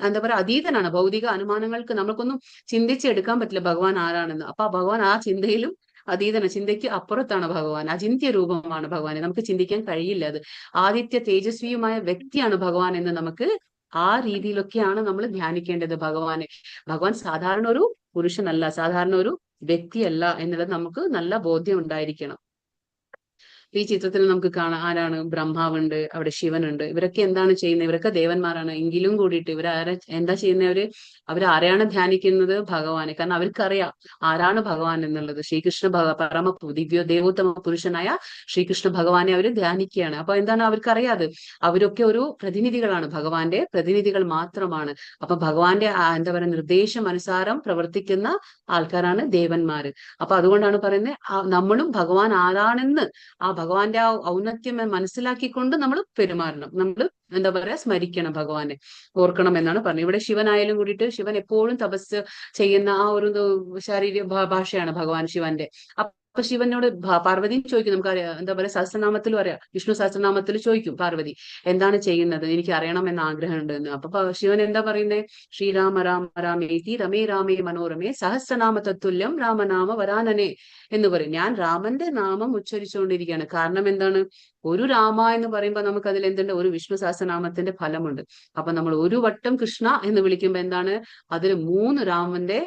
എന്താ പറയാ, അതീതനാണ്. ഭൗതിക അനുമാനങ്ങൾക്ക് നമുക്കൊന്നും ചിന്തിച്ചെടുക്കാൻ പറ്റില്ല ഭഗവാൻ ആരാണെന്ന്. അപ്പൊ ഭഗവാൻ ആ ചിന്തയിലും അതീതന, ചിന്തയ്ക്ക് അപ്പുറത്താണ് ഭഗവാൻ. അചിന്ത്യ രൂപമാണ് ഭഗവാനെ, നമുക്ക് ചിന്തിക്കാൻ കഴിയില്ല. അത് ആദിത്യ തേജസ്വിയുമായ വ്യക്തിയാണ് ഭഗവാൻ എന്ന് നമുക്ക് ആ രീതിയിലൊക്കെയാണ് നമ്മൾ ധ്യാനിക്കേണ്ടത് ഭഗവാനെ. ഭഗവാൻ സാധാരണ ഒരു പുരുഷനല്ല, സാധാരണ ഒരു വ്യക്തിയല്ല എന്നുള്ളത് നമുക്ക് നല്ല ബോധ്യം ഉണ്ടായിരിക്കണം. ഈ ചിത്രത്തിൽ നമുക്ക് കാണാം ആരാണ്, ബ്രഹ്മാവുണ്ട്, അവിടെ ശിവനുണ്ട്. ഇവരൊക്കെ എന്താണ് ചെയ്യുന്നത്? ഇവരൊക്കെ ദേവന്മാരാണ്. എങ്കിലും കൂടിയിട്ട് ഇവരാരെ എന്താ ചെയ്യുന്നവര്? അവരാരെയാണ് ധ്യാനിക്കുന്നത്? ഭഗവാനെ. കാരണം അവർക്കറിയാം ആരാണ് ഭഗവാൻ എന്നുള്ളത്. ശ്രീകൃഷ്ണ പരമ ദിവ്യ ദേവോത്തമ പുരുഷനായ ശ്രീകൃഷ്ണ ഭഗവാനെ അവർ ധ്യാനിക്കുകയാണ്. അപ്പൊ എന്താണ് അവർക്കറിയാതെ? അവരൊക്കെ ഒരു പ്രതിനിധികളാണ്, ഭഗവാന്റെ പ്രതിനിധികൾ മാത്രമാണ്. അപ്പൊ ഭഗവാന്റെ എന്താ പറയുക, നിർദ്ദേശം അനുസാരം പ്രവർത്തിക്കുന്ന ആൾക്കാരാണ് ദേവന്മാര്. അപ്പൊ അതുകൊണ്ടാണ് പറയുന്നത് നമ്മളും ഭഗവാൻ ആരാണെന്ന്, ആ ഭഗവാന്റെ ആ ഔന്നത്യം മനസ്സിലാക്കിക്കൊണ്ട് നമ്മൾ പെരുമാറണം. നമ്മൾ എന്താ പറയാ, സ്മരിക്കണം, ഭഗവാനെ ഓർക്കണം എന്നാണ് പറഞ്ഞത്. ഇവിടെ ശിവനായാലും കൂടിയിട്ട് ശിവൻ എപ്പോഴും തപസ് ചെയ്യുന്ന ആ ഒരു ശാരീരിക ഭാഷയാണ് ഭഗവാൻ ശിവന്റെ. അപ്പൊ ശിവനോട് പാർവതി ചോദിക്കും, നമുക്കറിയാം എന്താ പറയാ, സഹസ്രനാമത്തിലും അറിയാം, വിഷ്ണു സഹസ്രനാമത്തിൽ ചോദിക്കും പാർവതി എന്താണ് ചെയ്യുന്നത്, എനിക്ക് അറിയണം എന്ന ആഗ്രഹമുണ്ട് എന്ന്. അപ്പൊ ശിവൻ എന്താ പറയുന്നത്? ശ്രീരാമ രാമ രാമേതി രമേ രാമേ മനോരമേ സഹസ്രനാമ തത്തുല്യം രാമനാമ വരാനനെ എന്ന് പറയും. ഞാൻ രാമന്റെ നാമം ഉച്ചരിച്ചുകൊണ്ടിരിക്കുകയാണ്. കാരണം എന്താണ്? ഒരു രാമ എന്ന് പറയുമ്പോൾ നമുക്ക് അതിൽ എന്തുണ്ട്? ഒരു വിഷ്ണു സഹസ്രനാമത്തിന്റെ ഫലമുണ്ട്. അപ്പൊ നമ്മൾ ഒരു വട്ടം കൃഷ്ണ എന്ന് വിളിക്കുമ്പോ എന്താണ്? അതിൽ 3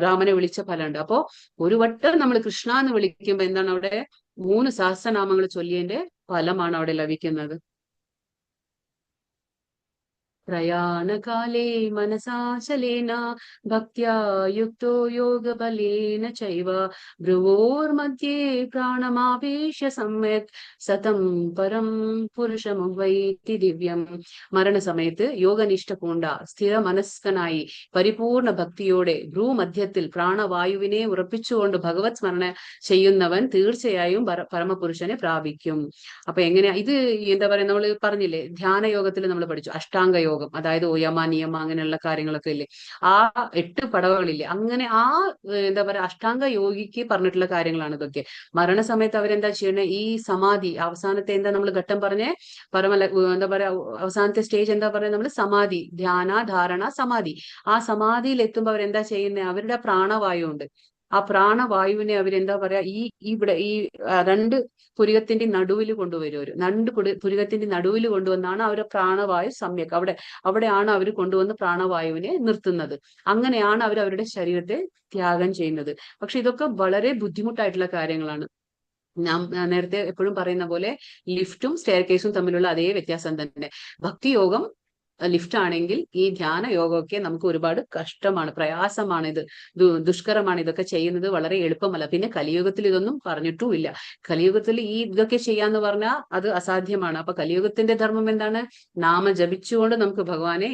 രാമനെ വിളിച്ച ഫലമുണ്ട്. അപ്പോ ഒരു വട്ടം നമ്മൾ കൃഷ്ണ എന്ന് വിളിക്കുമ്പോ എന്താണ്? അവിടെ 3 സഹസ്രനാമങ്ങൾ ചൊല്ലിയതിന്റെ ഫലമാണ് അവിടെ ലഭിക്കുന്നത്. പ്രയാണകാലേ മനസാചലേന ഭക്ത്യാ യുക്തോ യോഗബലേന ചൈവ ഭ്രുവോർമധ്യേ പ്രാണമാവേശ്യ സമ്യക് സതം പരം പുരുഷമുവൈതി ദിവ്യം. മരണസമയത്ത് യോഗനിഷ്ഠ പൂണ്ട സ്ഥിര മനസ്കനായി പരിപൂർണ ഭക്തിയോടെ ഭ്രൂമധ്യത്തിൽ പ്രാണവായുവിനെ ഉറപ്പിച്ചുകൊണ്ട് ഭഗവത് സ്മരണ ചെയ്യുന്നവൻ തീർച്ചയായും പരമപുരുഷനെ പ്രാപിക്കും. അപ്പൊ എങ്ങനെയാ ഇത്? എന്താ പറയാ, നമ്മൾ പറഞ്ഞില്ലേ, ധ്യാന യോഗത്തിൽ നമ്മൾ പഠിച്ചു അഷ്ടാംഗ യോഗം, അതായത് യമ നിയമ അങ്ങനെയുള്ള കാര്യങ്ങളൊക്കെ ഇല്ലേ, ആ 8 പടവുകളില്ലേ, അങ്ങനെ ആ എന്താ പറയാ അഷ്ടാംഗ യോഗിക്ക് പറഞ്ഞിട്ടുള്ള കാര്യങ്ങളാണ് ഇതൊക്കെ. മരണസമയത്ത് അവരെന്താ ചെയ്യണേ? ഈ സമാധി അവസാനത്തെ എന്താ നമ്മൾ ഘട്ടം പറഞ്ഞേ, എന്താ പറയാ അവസാനത്തെ സ്റ്റേജ് എന്താ പറയാ, നമ്മൾ സമാധി, ധ്യാന ധാരണ സമാധി. ആ സമാധിയിൽ എത്തുമ്പോൾ അവരെന്താ ചെയ്യുന്നത്? അവരുടെ പ്രാണവായു ഉണ്ട്, ആ പ്രാണവായുവിനെ അവരെന്താ പറയാ, ഇവിടെ ഈ 2 പുരികത്തിന്റെ നടുവിൽ കൊണ്ടുവരും. ഒരു 2 പുരികത്തിന്റെ നടുവിൽ കൊണ്ടുവന്നാണ് അവരുടെ പ്രാണവായു സമ്യക്, അവിടെയാണ് അവർ കൊണ്ടുവന്ന് പ്രാണവായുവിനെ നിർത്തുന്നത്. അങ്ങനെയാണ് അവർ അവരുടെ ശരീരത്തെ ത്യാഗം ചെയ്യുന്നത്. പക്ഷെ ഇതൊക്കെ വളരെ ബുദ്ധിമുട്ടായിട്ടുള്ള കാര്യങ്ങളാണ്. ഞാൻ നേരത്തെ എപ്പോഴും പറയുന്ന പോലെ ലിഫ്റ്റും സ്റ്റെയർ കേസും തമ്മിലുള്ള അതേ വ്യത്യാസം തന്നെ. ഭക്തിയോഗം ലിഫ്റ്റ് ആണെങ്കിൽ ഈ ധ്യാന യോഗമൊക്കെ നമുക്ക് ഒരുപാട് കഷ്ടമാണ്, പ്രയാസമാണ്, ഇത് ദുഷ്കരമാണ്. ഇതൊക്കെ ചെയ്യുന്നത് വളരെ എളുപ്പമല്ല. പിന്നെ കലിയുഗത്തിൽ ഇതൊന്നും പറഞ്ഞിട്ടുമില്ല. കലിയുഗത്തിൽ ഇതൊക്കെ ചെയ്യാന്ന് പറഞ്ഞാൽ അത് അസാധ്യമാണ്. അപ്പൊ കലിയുഗത്തിന്റെ ധർമ്മം എന്താണ്? നാമ ജപിച്ചുകൊണ്ട് നമുക്ക് ഭഗവാനെ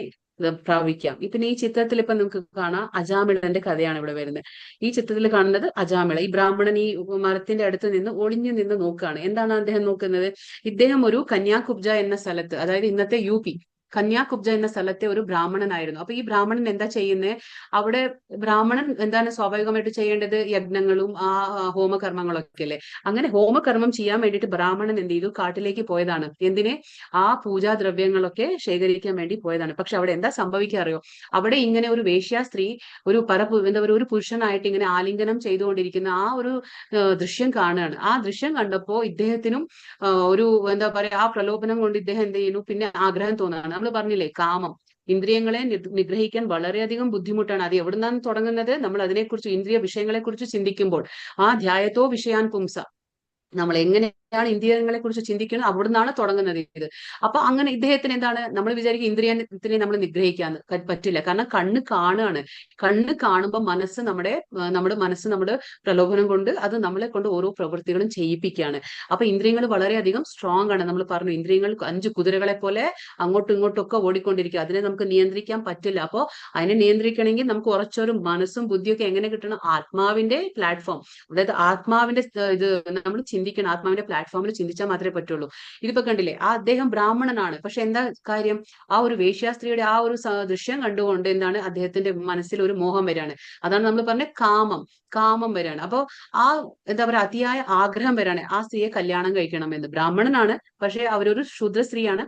പ്രാപിക്കാം. പിന്നെ ഈ ചിത്രത്തിൽ ഇപ്പൊ നമുക്ക് കാണാം അജാമിളന്റെ കഥയാണ് ഇവിടെ വരുന്നത്. ഈ ചിത്രത്തിൽ കാണുന്നത് അജാമിള, ഈ ബ്രാഹ്മണൻ ഈ മരത്തിന്റെ അടുത്ത് നിന്ന് ഒളിഞ്ഞു നിന്ന് നോക്കുകയാണ്. എന്താണ് അദ്ദേഹം നോക്കുന്നത്? ഇദ്ദേഹം ഒരു കന്യാകുബ്ജ എന്ന സ്ഥലത്ത്, അതായത് ഇന്നത്തെ UP കന്യാകുബ്ജ എന്ന സ്ഥലത്തെ ഒരു ബ്രാഹ്മണനായിരുന്നു. അപ്പൊ ഈ ബ്രാഹ്മണൻ എന്താ ചെയ്യുന്നത്? അവിടെ ബ്രാഹ്മണൻ എന്താണ് സ്വാഭാവികമായിട്ട് ചെയ്യേണ്ടത്? യജ്ഞങ്ങളും ആ ഹോമകർമ്മങ്ങളൊക്കെ അല്ലേ. അങ്ങനെ ഹോമകർമ്മം ചെയ്യാൻ വേണ്ടിയിട്ട് ബ്രാഹ്മണൻ എന്ത് ചെയ്തു? കാട്ടിലേക്ക് പോയതാണ്. എന്തിനെ? ആ പൂജാദ്രവ്യങ്ങളൊക്കെ ശേഖരിക്കാൻ വേണ്ടി പോയതാണ്. പക്ഷെ അവിടെ എന്താ സംഭവിക്കാറിയോ? അവിടെ ഇങ്ങനെ ഒരു വേശ്യാ സ്ത്രീ എന്താ പറയുക, ഒരു പുരുഷനായിട്ട് ഇങ്ങനെ ആലിംഗനം ചെയ്തുകൊണ്ടിരിക്കുന്ന ആ ഒരു ദൃശ്യം കാണുകയാണ്. ആ ദൃശ്യം കണ്ടപ്പോ ഇദ്ദേഹത്തിനും ഒരു എന്താ പറയാ ആ പ്രലോഭനം കൊണ്ട് ഇദ്ദേഹം എന്ത് ചെയ്യുന്നു? പിന്നെ ആഗ്രഹം തോന്നുകയാണ്. നമ്മൾ പറഞ്ഞില്ലേ, കാമം, ഇന്ദ്രിയങ്ങളെ നിഗ്രഹിക്കാൻ വളരെയധികം ബുദ്ധിമുട്ടാണ്. അത് എവിടുന്നാണ് തുടങ്ങുന്നത്? നമ്മൾ അതിനെക്കുറിച്ച്, ഇന്ദ്രിയ വിഷയങ്ങളെ കുറിച്ച് ചിന്തിക്കുമ്പോൾ, ആ ധ്യായത്തോ വിഷയാൻ പുംസ, നമ്മൾ എങ്ങനെയാണ് ഇന്ദ്രിയങ്ങളെ കുറിച്ച് ചിന്തിക്കുന്നത്, അവിടുന്നാണ് തുടങ്ങുന്നത് ഇത്. അപ്പൊ അങ്ങനെ ഇദ്ദേഹത്തിന് എന്താണ്, നമ്മൾ വിചാരിക്കും ഇന്ദ്രിയത്തിനെ നമ്മൾ നിഗ്രഹിക്കാന്ന്, പറ്റില്ല. കാരണം കണ്ണ് കാണുകയാണ്. കണ്ണ് കാണുമ്പോൾ നമ്മുടെ മനസ്സ് പ്രലോഭനം കൊണ്ട് അത് നമ്മളെ കൊണ്ട് ഓരോ പ്രവൃത്തികളും ചെയ്യിപ്പിക്കുകയാണ്. അപ്പൊ ഇന്ദ്രിയങ്ങൾ വളരെയധികം സ്ട്രോങ് ആണ്. നമ്മൾ പറഞ്ഞു, ഇന്ദ്രിയങ്ങൾ 5 കുതിരകളെ പോലെ അങ്ങോട്ടും ഇങ്ങോട്ടും ഒക്കെ ഓടിക്കൊണ്ടിരിക്കുക. അതിനെ നമുക്ക് നിയന്ത്രിക്കാൻ പറ്റില്ല. അപ്പോൾ അതിനെ നിയന്ത്രിക്കണമെങ്കിൽ നമുക്ക് ഉറച്ചൊരു മനസ്സും ബുദ്ധിയൊക്കെ എങ്ങനെ കിട്ടണം? ആത്മാവിന്റെ പ്ലാറ്റ്ഫോം, അതായത് ആത്മാവിന്റെ ഇത് നമ്മൾ ചിന്തിക്കണം. ആത്മാവിന്റെ പ്ലാറ്റ്ഫോമിൽ ചിന്തിച്ചാൽ മാത്രമേ പറ്റുള്ളൂ. ഇതിപ്പോ കണ്ടില്ലേ, ആ അദ്ദേഹം ബ്രാഹ്മണനാണ്. പക്ഷെ എന്താ കാര്യം? ആ ഒരു വേശ്യാസ്ത്രീയുടെ ആ ഒരു ദൃശ്യം കണ്ടുകൊണ്ട് എന്താണ് അദ്ദേഹത്തിന്റെ മനസ്സിൽ ഒരു മോഹം വരികയാണ്. അതാണ് നമ്മൾ പറഞ്ഞ കാമം വരികയാണ്. അപ്പൊ ആ എന്താ പറയാ അതിയായ ആഗ്രഹം വരികയാണ് ആ സ്ത്രീയെ കല്യാണം കഴിക്കണമെന്ന്. ബ്രാഹ്മണനാണ്, പക്ഷെ അവരൊരു ശൂദ്ര സ്ത്രീയാണ്.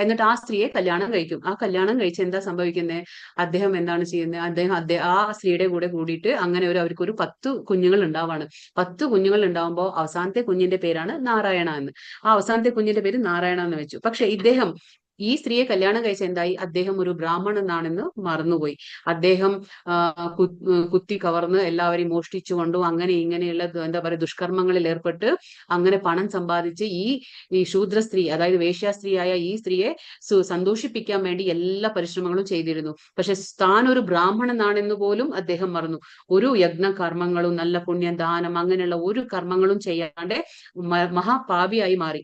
എന്നിട്ട് ആ സ്ത്രീയെ കല്യാണം കഴിക്കും. ആ കല്യാണം കഴിച്ച് എന്താ സംഭവിക്കുന്നത്? അദ്ദേഹം എന്താണ് ചെയ്യുന്നത്? അദ്ദേഹം ആ സ്ത്രീയുടെ കൂടെ കൂടിയിട്ട് അങ്ങനെ അവർക്കൊരു 10 കുഞ്ഞുങ്ങൾ ഉണ്ടാവാണ്. 10 കുഞ്ഞുങ്ങൾ ഉണ്ടാവുമ്പോൾ അവസാനത്തെ കുഞ്ഞിന്റെ പേരാണ് നാരായണ എന്ന്. ആ അവസാനത്തെ കുഞ്ഞിന്റെ പേര് നാരായണ എന്ന് വെച്ചു. പക്ഷെ ഇദ്ദേഹം ഈ സ്ത്രീയെ കല്യാണം കഴിച്ച എന്തായി, അദ്ദേഹം ഒരു ബ്രാഹ്മണനാണെന്ന് മറന്നുപോയി. അദ്ദേഹം കുത്തി കവർന്ന് എല്ലാവരെയും മോഷ്ടിച്ചുകൊണ്ടും അങ്ങനെ ഇങ്ങനെയുള്ള എന്താ പറയുക ദുഷ്കർമ്മങ്ങളിൽ ഏർപ്പെട്ട് അങ്ങനെ പണം സമ്പാദിച്ച് ഈ ശൂദ്ര സ്ത്രീ, അതായത് വേശ്യാസ്ത്രീയായ ഈ സ്ത്രീയെ സന്തോഷിപ്പിക്കാൻ വേണ്ടി എല്ലാ പരിശ്രമങ്ങളും ചെയ്തിരുന്നു. പക്ഷെ താൻ ഒരു ബ്രാഹ്മണനാണെന്ന് പോലും അദ്ദേഹം മറന്നു. ഒരു യജ്ഞ കർമ്മങ്ങളും നല്ല പുണ്യം ദാനം അങ്ങനെയുള്ള ഒരു കർമ്മങ്ങളും ചെയ്യാണ്ട് മഹാപാപിയായി മാറി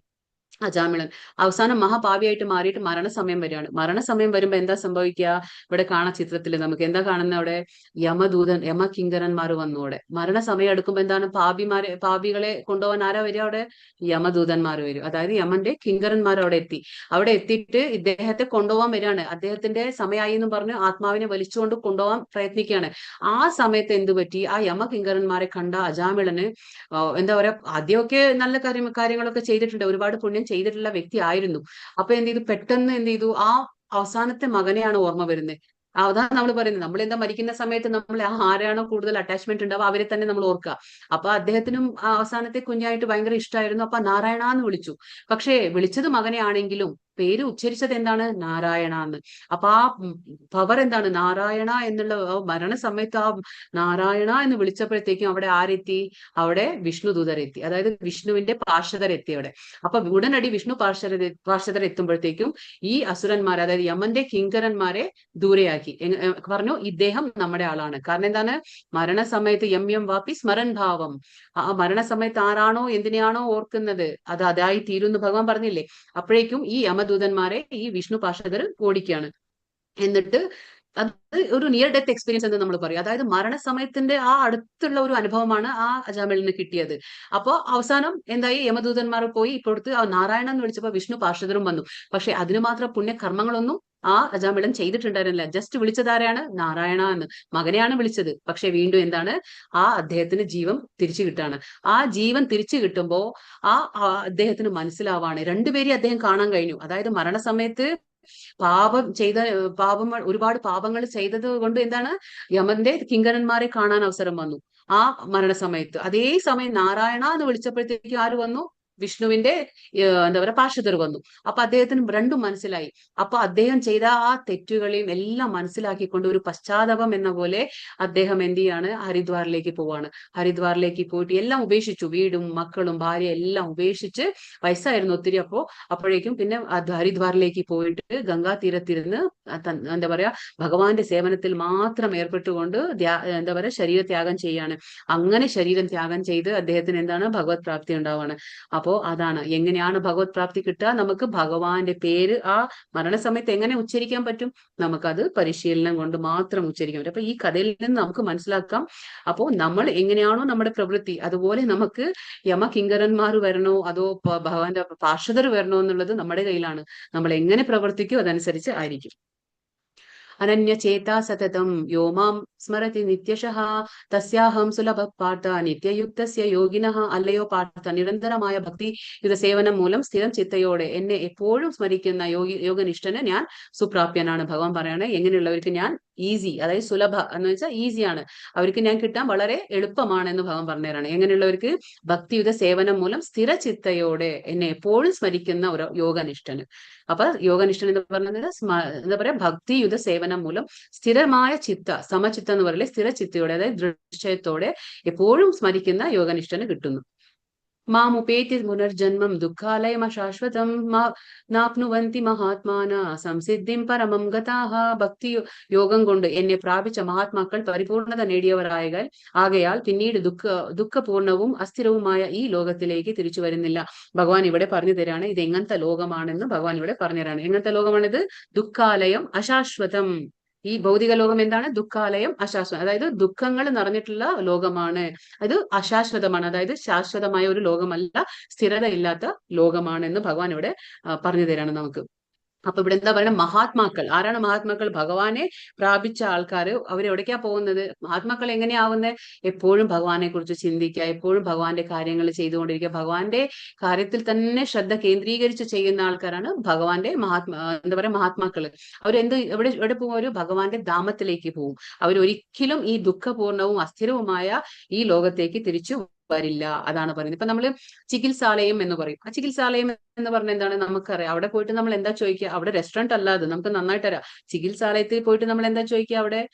അജാമിളൻ. അവസാനം മഹാപാപിയായിട്ട് മാറിയിട്ട് മരണസമയം വരികയാണ്. മരണസമയം വരുമ്പോ എന്താ സംഭവിക്കുക, ഇവിടെ കാണാ ചിത്രത്തിൽ നമുക്ക് എന്താ കാണുന്ന, അവിടെ യമകിങ്കരന്മാർ വന്നു. അവിടെ മരണസമയം എടുക്കുമ്പോ എന്താണ്, പാപികളെ കൊണ്ടുപോകാൻ ആരാ വരിക, അവിടെ യമദൂതന്മാർ വരും. അതായത് യമന്റെ കിങ്കരന്മാർ അവിടെ എത്തി. അവിടെ എത്തിയിട്ട് ഇദ്ദേഹത്തെ കൊണ്ടുപോകാൻ വരികയാണ്. അദ്ദേഹത്തിന്റെ സമയമായി എന്ന് പറഞ്ഞ് ആത്മാവിനെ വലിച്ചുകൊണ്ട് കൊണ്ടുപോകാൻ പ്രയത്നിക്കുകയാണ്. ആ സമയത്ത് എന്തു പറ്റി, ആ യമകിങ്കരന്മാരെ കണ്ട അജാമിളന് എന്താ പറയാ, ആദ്യമൊക്കെ നല്ല കാര്യങ്ങളൊക്കെ ചെയ്തിട്ടുണ്ട്, ഒരുപാട് പുണ്യം ചെയ്തിട്ടുള്ള വ്യക്തി ആയിരുന്നു. അപ്പൊ എന്ത് ചെയ്തു, പെട്ടെന്ന് എന്ത് ചെയ്തു, ആ അവസാനത്തെ മകനെയാണ് ഓർമ്മ വരുന്നത്. അതാണ് നമ്മൾ പറയുന്നത്, നമ്മൾ എന്താ മരിക്കുന്ന സമയത്ത് നമ്മൾ ആരാണോ കൂടുതൽ അറ്റാച്ച്മെന്റ് ഉണ്ടാവുക അവരെ തന്നെ നമ്മൾ ഓർക്കുക. അപ്പൊ അദ്ദേഹത്തിനും അവസാനത്തെ കുഞ്ഞായിട്ട് ഭയങ്കര ഇഷ്ടമായിരുന്നു. അപ്പൊ നാരായണ എന്ന് വിളിച്ചു. പക്ഷേ വിളിച്ചത് മകനെ ആണെങ്കിലും പേര് ഉച്ചരിച്ചത് എന്താണ്, നാരായണ എന്ന്. അപ്പൊ ആ പവർ എന്താണ്, നാരായണ എന്നുള്ള മരണസമയത്ത് ആ നാരായണ എന്ന് വിളിച്ചപ്പോഴത്തേക്കും അവിടെ ആരെത്തി, അവിടെ വിഷ്ണുദൂതരെത്തി, അതായത് വിഷ്ണുവിന്റെ പാർഷദരെത്തി അവിടെ. അപ്പൊ ഉടനടി വിഷ്ണു പാർഷദർ എത്തുമ്പോഴത്തേക്കും ഈ അസുരന്മാരെ, അതായത് യമന്റെ കിങ്കരന്മാരെ ദൂരെയാക്കി. പറഞ്ഞു ഇദ്ദേഹം നമ്മുടെ ആളാണ്. കാരണം എന്താണ്, മരണസമയത്ത് യം വാപ്പി സ്മരൻ ഭാവം, ആ മരണസമയത്ത് ആരാണോ എന്തിനെയാണോ ഓർക്കുന്നത് അത് അതായി തീരുന്നു ഭഗവാൻ പറഞ്ഞില്ലേ. അപ്പോഴേക്കും ഈ യമദൂതന്മാരെ ഈ വിഷ്ണു പാർഷദർ ഓടിക്കുകയാണ്. എന്നിട്ട് അത് ഒരു നിയർ ഡെത്ത് എക്സ്പീരിയൻസ് എന്ന് നമ്മൾ പറയും. അതായത് മരണസമയത്തിന്റെ ആ അടുത്തുള്ള ഒരു അനുഭവമാണ് ആ അജാമിളിന് കിട്ടിയത്. അപ്പോ അവസാനം എന്തായി, യമദൂതന്മാർ പോയി ഇപ്പോഴത്തെ ആ നാരായണൻ എന്ന് വിളിച്ചപ്പോ വിഷ്ണു പാർഷദരും വന്നു. പക്ഷെ അതിന് മാത്രം പുണ്യകർമ്മങ്ങളൊന്നും ആ അജാമിളൻ ചെയ്തിട്ടുണ്ടായിരുന്നില്ല. ജസ്റ്റ് വിളിച്ചതാരാണ്, നാരായണ എന്ന്, മകനെയാണ് വിളിച്ചത്. പക്ഷെ വീണ്ടും എന്താണ്, ആ അദ്ദേഹത്തിന് ജീവൻ തിരിച്ചു കിട്ടാണ്. ആ ജീവൻ തിരിച്ചു കിട്ടുമ്പോ അദ്ദേഹത്തിന് മനസ്സിലാവാണ്, രണ്ടുപേരെ അദ്ദേഹം കാണാൻ കഴിഞ്ഞു. അതായത് മരണസമയത്ത് ഒരുപാട് പാപങ്ങൾ ചെയ്തത് കൊണ്ട് എന്താണ്, യമന്റെ കിങ്കരന്മാരെ കാണാൻ അവസരം വന്നു ആ മരണസമയത്ത്. അതേ സമയം നാരായണ എന്ന് വിളിച്ചപ്പോഴത്തേക്ക് ആര് വന്നു, വിഷ്ണുവിന്റെ എന്താ പറയുക പാർഷദർ വന്നു. അപ്പൊ അദ്ദേഹത്തിന് രണ്ടും മനസ്സിലായി. അപ്പൊ അദ്ദേഹം ചെയ്ത ആ തെറ്റുകളെയും എല്ലാം മനസ്സിലാക്കിക്കൊണ്ട് ഒരു പശ്ചാത്താപം എന്ന പോലെ അദ്ദേഹം എന്ത് ചെയ്യാണ്, ഹരിദ്വാറിലേക്ക് പോവാണ്. ഹരിദ്വാറിലേക്ക് പോയിട്ട് എല്ലാം ഉപേക്ഷിച്ചു, വീടും മക്കളും ഭാര്യ എല്ലാം ഉപേക്ഷിച്ച്, വയസ്സായിരുന്നു ഒത്തിരി. അപ്പോഴേക്കും പിന്നെ ഹരിദ്വാറിലേക്ക് പോയിട്ട് ഗംഗാ തീരത്തിരുന്ന് എന്താ പറയാ ഭഗവാന്റെ സേവനത്തിൽ മാത്രം ഏർപ്പെട്ടുകൊണ്ട് എന്താ പറയാ ശരീരത്യാഗം ചെയ്യാണ്. അങ്ങനെ ശരീരം ത്യാഗം ചെയ്ത് അദ്ദേഹത്തിന് എന്താണ്, ഭഗവത് പ്രാപ്തി ഉണ്ടാവാണ്. അപ്പോ അതാണ് എങ്ങനെയാണ് ഭഗവത് പ്രാപ്തി കിട്ടുക, നമുക്ക് ഭഗവാന്റെ പേര് ആ മരണസമയത്ത് എങ്ങനെ ഉച്ചരിക്കാൻ പറ്റും, നമുക്കത് പരിശീലനം കൊണ്ട് മാത്രം ഉച്ചരിക്കാൻ പറ്റും. അപ്പൊ ഈ കഥയിൽ നിന്ന് നമുക്ക് മനസ്സിലാക്കാം, അപ്പോ നമ്മൾ എങ്ങനെയാണോ നമ്മുടെ പ്രവൃത്തി, അതുപോലെ നമുക്ക് യമകിങ്കരന്മാർ വരണോ അതോ ഭഗവാന്റെ പാർഷദർ വരണോ എന്നുള്ളത് നമ്മുടെ കയ്യിലാണ്. നമ്മൾ എങ്ങനെ പ്രവർത്തിക്കും അതനുസരിച്ച് ആയിരിക്കും. അനന്യചേതാ സതതം യോ മാം സ്മരതി നിത്യശഃ തസ്യാഹം സുലഭ പാർത്ഥ നിത്യയുക്തസ്യ യോഗിനഃ. അല്ലയോ പാർത്ഥ, നിരന്തരമായ ഭക്തി യുത സേവനം മൂലം സ്ഥിരം ചിത്തയോടെ എന്നെ എപ്പോഴും സ്മരിക്കുന്ന യോഗനിഷ്ഠന് ഞാൻ സുപ്രാപ്യനാണ്. ഭഗവാൻ പറയാണ്, എങ്ങനെയുള്ളവർക്ക് ഞാൻ ഈസി, അതായത് സുലഭ എന്ന് വെച്ചാൽ ഈസിയാണ്, അവർക്ക് ഞാൻ കിട്ടാൻ വളരെ എളുപ്പമാണ് എന്ന് ഭഗവാൻ പറഞ്ഞുതരാണ്. എങ്ങനെയുള്ളവർക്ക്, ഭക്തിയുത സേവനം മൂലം സ്ഥിര ചിത്തയോടെ എന്നെ എപ്പോഴും സ്മരിക്കുന്ന ഒരു യോഗനിഷ്ഠന്. അപ്പൊ യോഗനിഷ്ഠൻ എന്ന് പറയുന്നത് എന്താ പറയാ, ഭക്തിയുത സേവനം മൂലം സ്ഥിരമായ ചിത്ത, സമചിത്ത എന്ന് പറയില്ലേ, സ്ഥിര ചിത്തയോടെ അതായത് ദൃശ്യത്തോടെ എപ്പോഴും സ്മരിക്കുന്ന യോഗനിഷ്ഠന് കിട്ടുന്നു. മാമുപേതി പുനർജന്മം ദുഃഖാലയമശാശ്വതം നാപ്നുവന്തി മഹാത്മാന സംസിദ്ധിം പരമം ഗതാഹ. ഭക്തി യോഗം കൊണ്ട് എന്നെ പ്രാപിച്ച മഹാത്മാക്കൾ പരിപൂർണത ആകയാൽ പിന്നീട് ദുഃഖപൂർണവും അസ്ഥിരവുമായ ഈ ലോകത്തിലേക്ക് തിരിച്ചു വരുന്നില്ല. ഭഗവാൻ ഇവിടെ പറഞ്ഞു തരാണ് ഇത് എങ്ങനത്തെ ലോകമാണെന്ന്. ഭഗവാൻ ഇവിടെ പറഞ്ഞു തരാണ് എങ്ങനത്തെ ലോകമാണിത്, ദുഃഖാലയം അശാശ്വതം. ഈ ഭൗതിക ലോകം എന്താണ്, ദുഃഖാലയം അശാശ്വതം, അതായത് ദുഃഖങ്ങൾ നിറഞ്ഞിട്ടുള്ള ലോകമാണ്. അത് അശാശ്വതമാണ്, അതായത് ശാശ്വതമായ ഒരു ലോകമല്ല, സ്ഥിരതയില്ലാത്ത ലോകമാണെന്ന് ഭഗവാൻ ഇവിടെ പറഞ്ഞു തരാണ് നമുക്ക്. അപ്പൊ ഇവിടെ എന്താ പറയുക, മഹാത്മാക്കൾ ആരാണ് മഹാത്മാക്കൾ, ഭഗവാനെ പ്രാപിച്ച ആൾക്കാർ. അവരെവിടേക്കാ പോകുന്നത്, മഹാത്മാക്കൾ എങ്ങനെയാവുന്നത്, എപ്പോഴും ഭഗവാനെ കുറിച്ച് ചിന്തിക്കുക, എപ്പോഴും ഭഗവാന്റെ കാര്യങ്ങൾ ചെയ്തുകൊണ്ടിരിക്കുക, ഭഗവാന്റെ കാര്യത്തിൽ തന്നെ ശ്രദ്ധ കേന്ദ്രീകരിച്ച് ചെയ്യുന്ന ആൾക്കാരാണ് ഭഗവാന്റെ എന്താ പറയാ മഹാത്മാക്കള്. എവിടെ പോകും, ഒരു ഭഗവാന്റെ ധാമത്തിലേക്ക് പോകും. അവരൊരിക്കലും ഈ ദുഃഖപൂർണവും അസ്ഥിരവുമായ ഈ ലോകത്തേക്ക് തിരിച്ചു വരില്ല. അതാണ് പറയുന്നത്. ഇപ്പൊ നമ്മള് ചികിത്സാലയം എന്ന് പറയും. ആ ചികിത്സാലയം എന്ന് പറഞ്ഞാൽ എന്താണ് നമുക്കറിയാം. അവിടെ പോയിട്ട് നമ്മൾ എന്താ ചോദിക്കുക? അവിടെ റെസ്റ്റോറന്റ് അല്ലാതെ നമുക്ക് നന്നായിട്ട് അറിയാം. ചികിത്സാലയത്തിൽ പോയിട്ട് നമ്മൾ എന്താ ചോദിക്കുക?